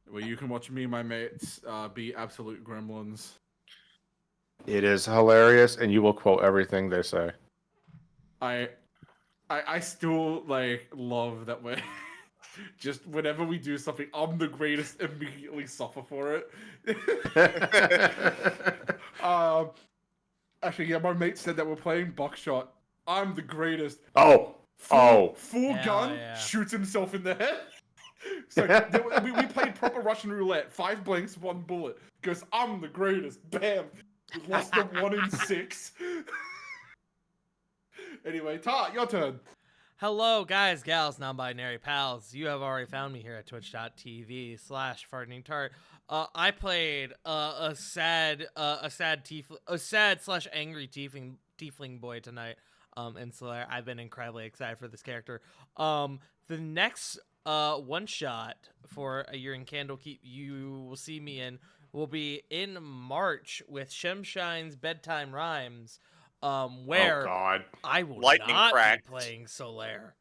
where you can watch me and my mates be absolute gremlins. It is hilarious, and you will quote everything they say. I still love that we're just whenever we do something, I'm the greatest, immediately suffer for it. Actually, yeah, my mate said that we're playing Buckshot. I'm the greatest. Full Hell gun, yeah. shoots himself in the head. So we played proper Russian roulette. 5 blanks, 1 bullet. Goes, I'm the greatest. Bam. Lost to 1 in 6. Anyway, Tart, your turn. Hello, guys, gals, non-binary pals. You have already found me here at twitch.tv/fartingtart. I played a sad / angry tiefling boy tonight. And so I've been incredibly excited for this character. The next one shot for A Year in Candlekeep you will see me in will be in March with Shemshine's Bedtime Rhymes. Where God. I will Lightning not cracked. be playing Solaire.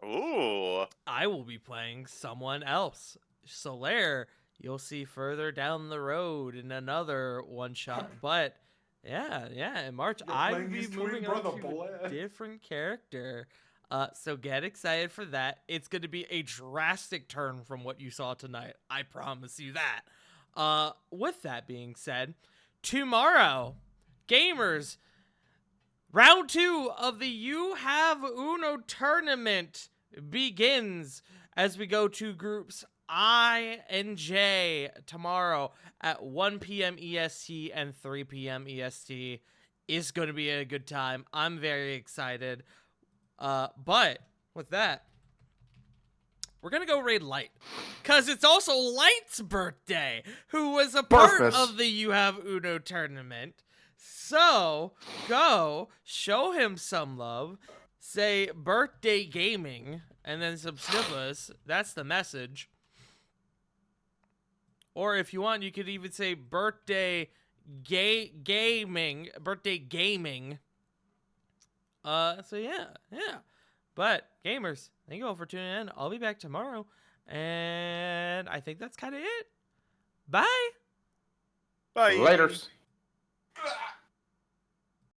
Ooh. I will be playing someone else. Solaire, you'll see further down the road in another one shot. But yeah, in March You're I will playing be his twin moving on brother, to boy. a different character. So get excited for that. It's going to be a drastic turn from what you saw tonight. I promise you that. With that being said, tomorrow, gamers, round 2 of the You Have Uno tournament begins as we go to groups I and J tomorrow at 1 p.m. EST and 3 p.m. EST. It's going to be a good time. I'm very excited. But with that, we're going to go raid Light. Because it's also Light's birthday, who was a part Purpose. of the You Have Uno tournament. So, go, show him some love, say birthday gaming, and then some snippers. That's the message. Or if you want, you could even say birthday gaming. Birthday gaming. So yeah. But, gamers, thank you all for tuning in. I'll be back tomorrow. And I think that's kind of it. Bye. Bye. Laters.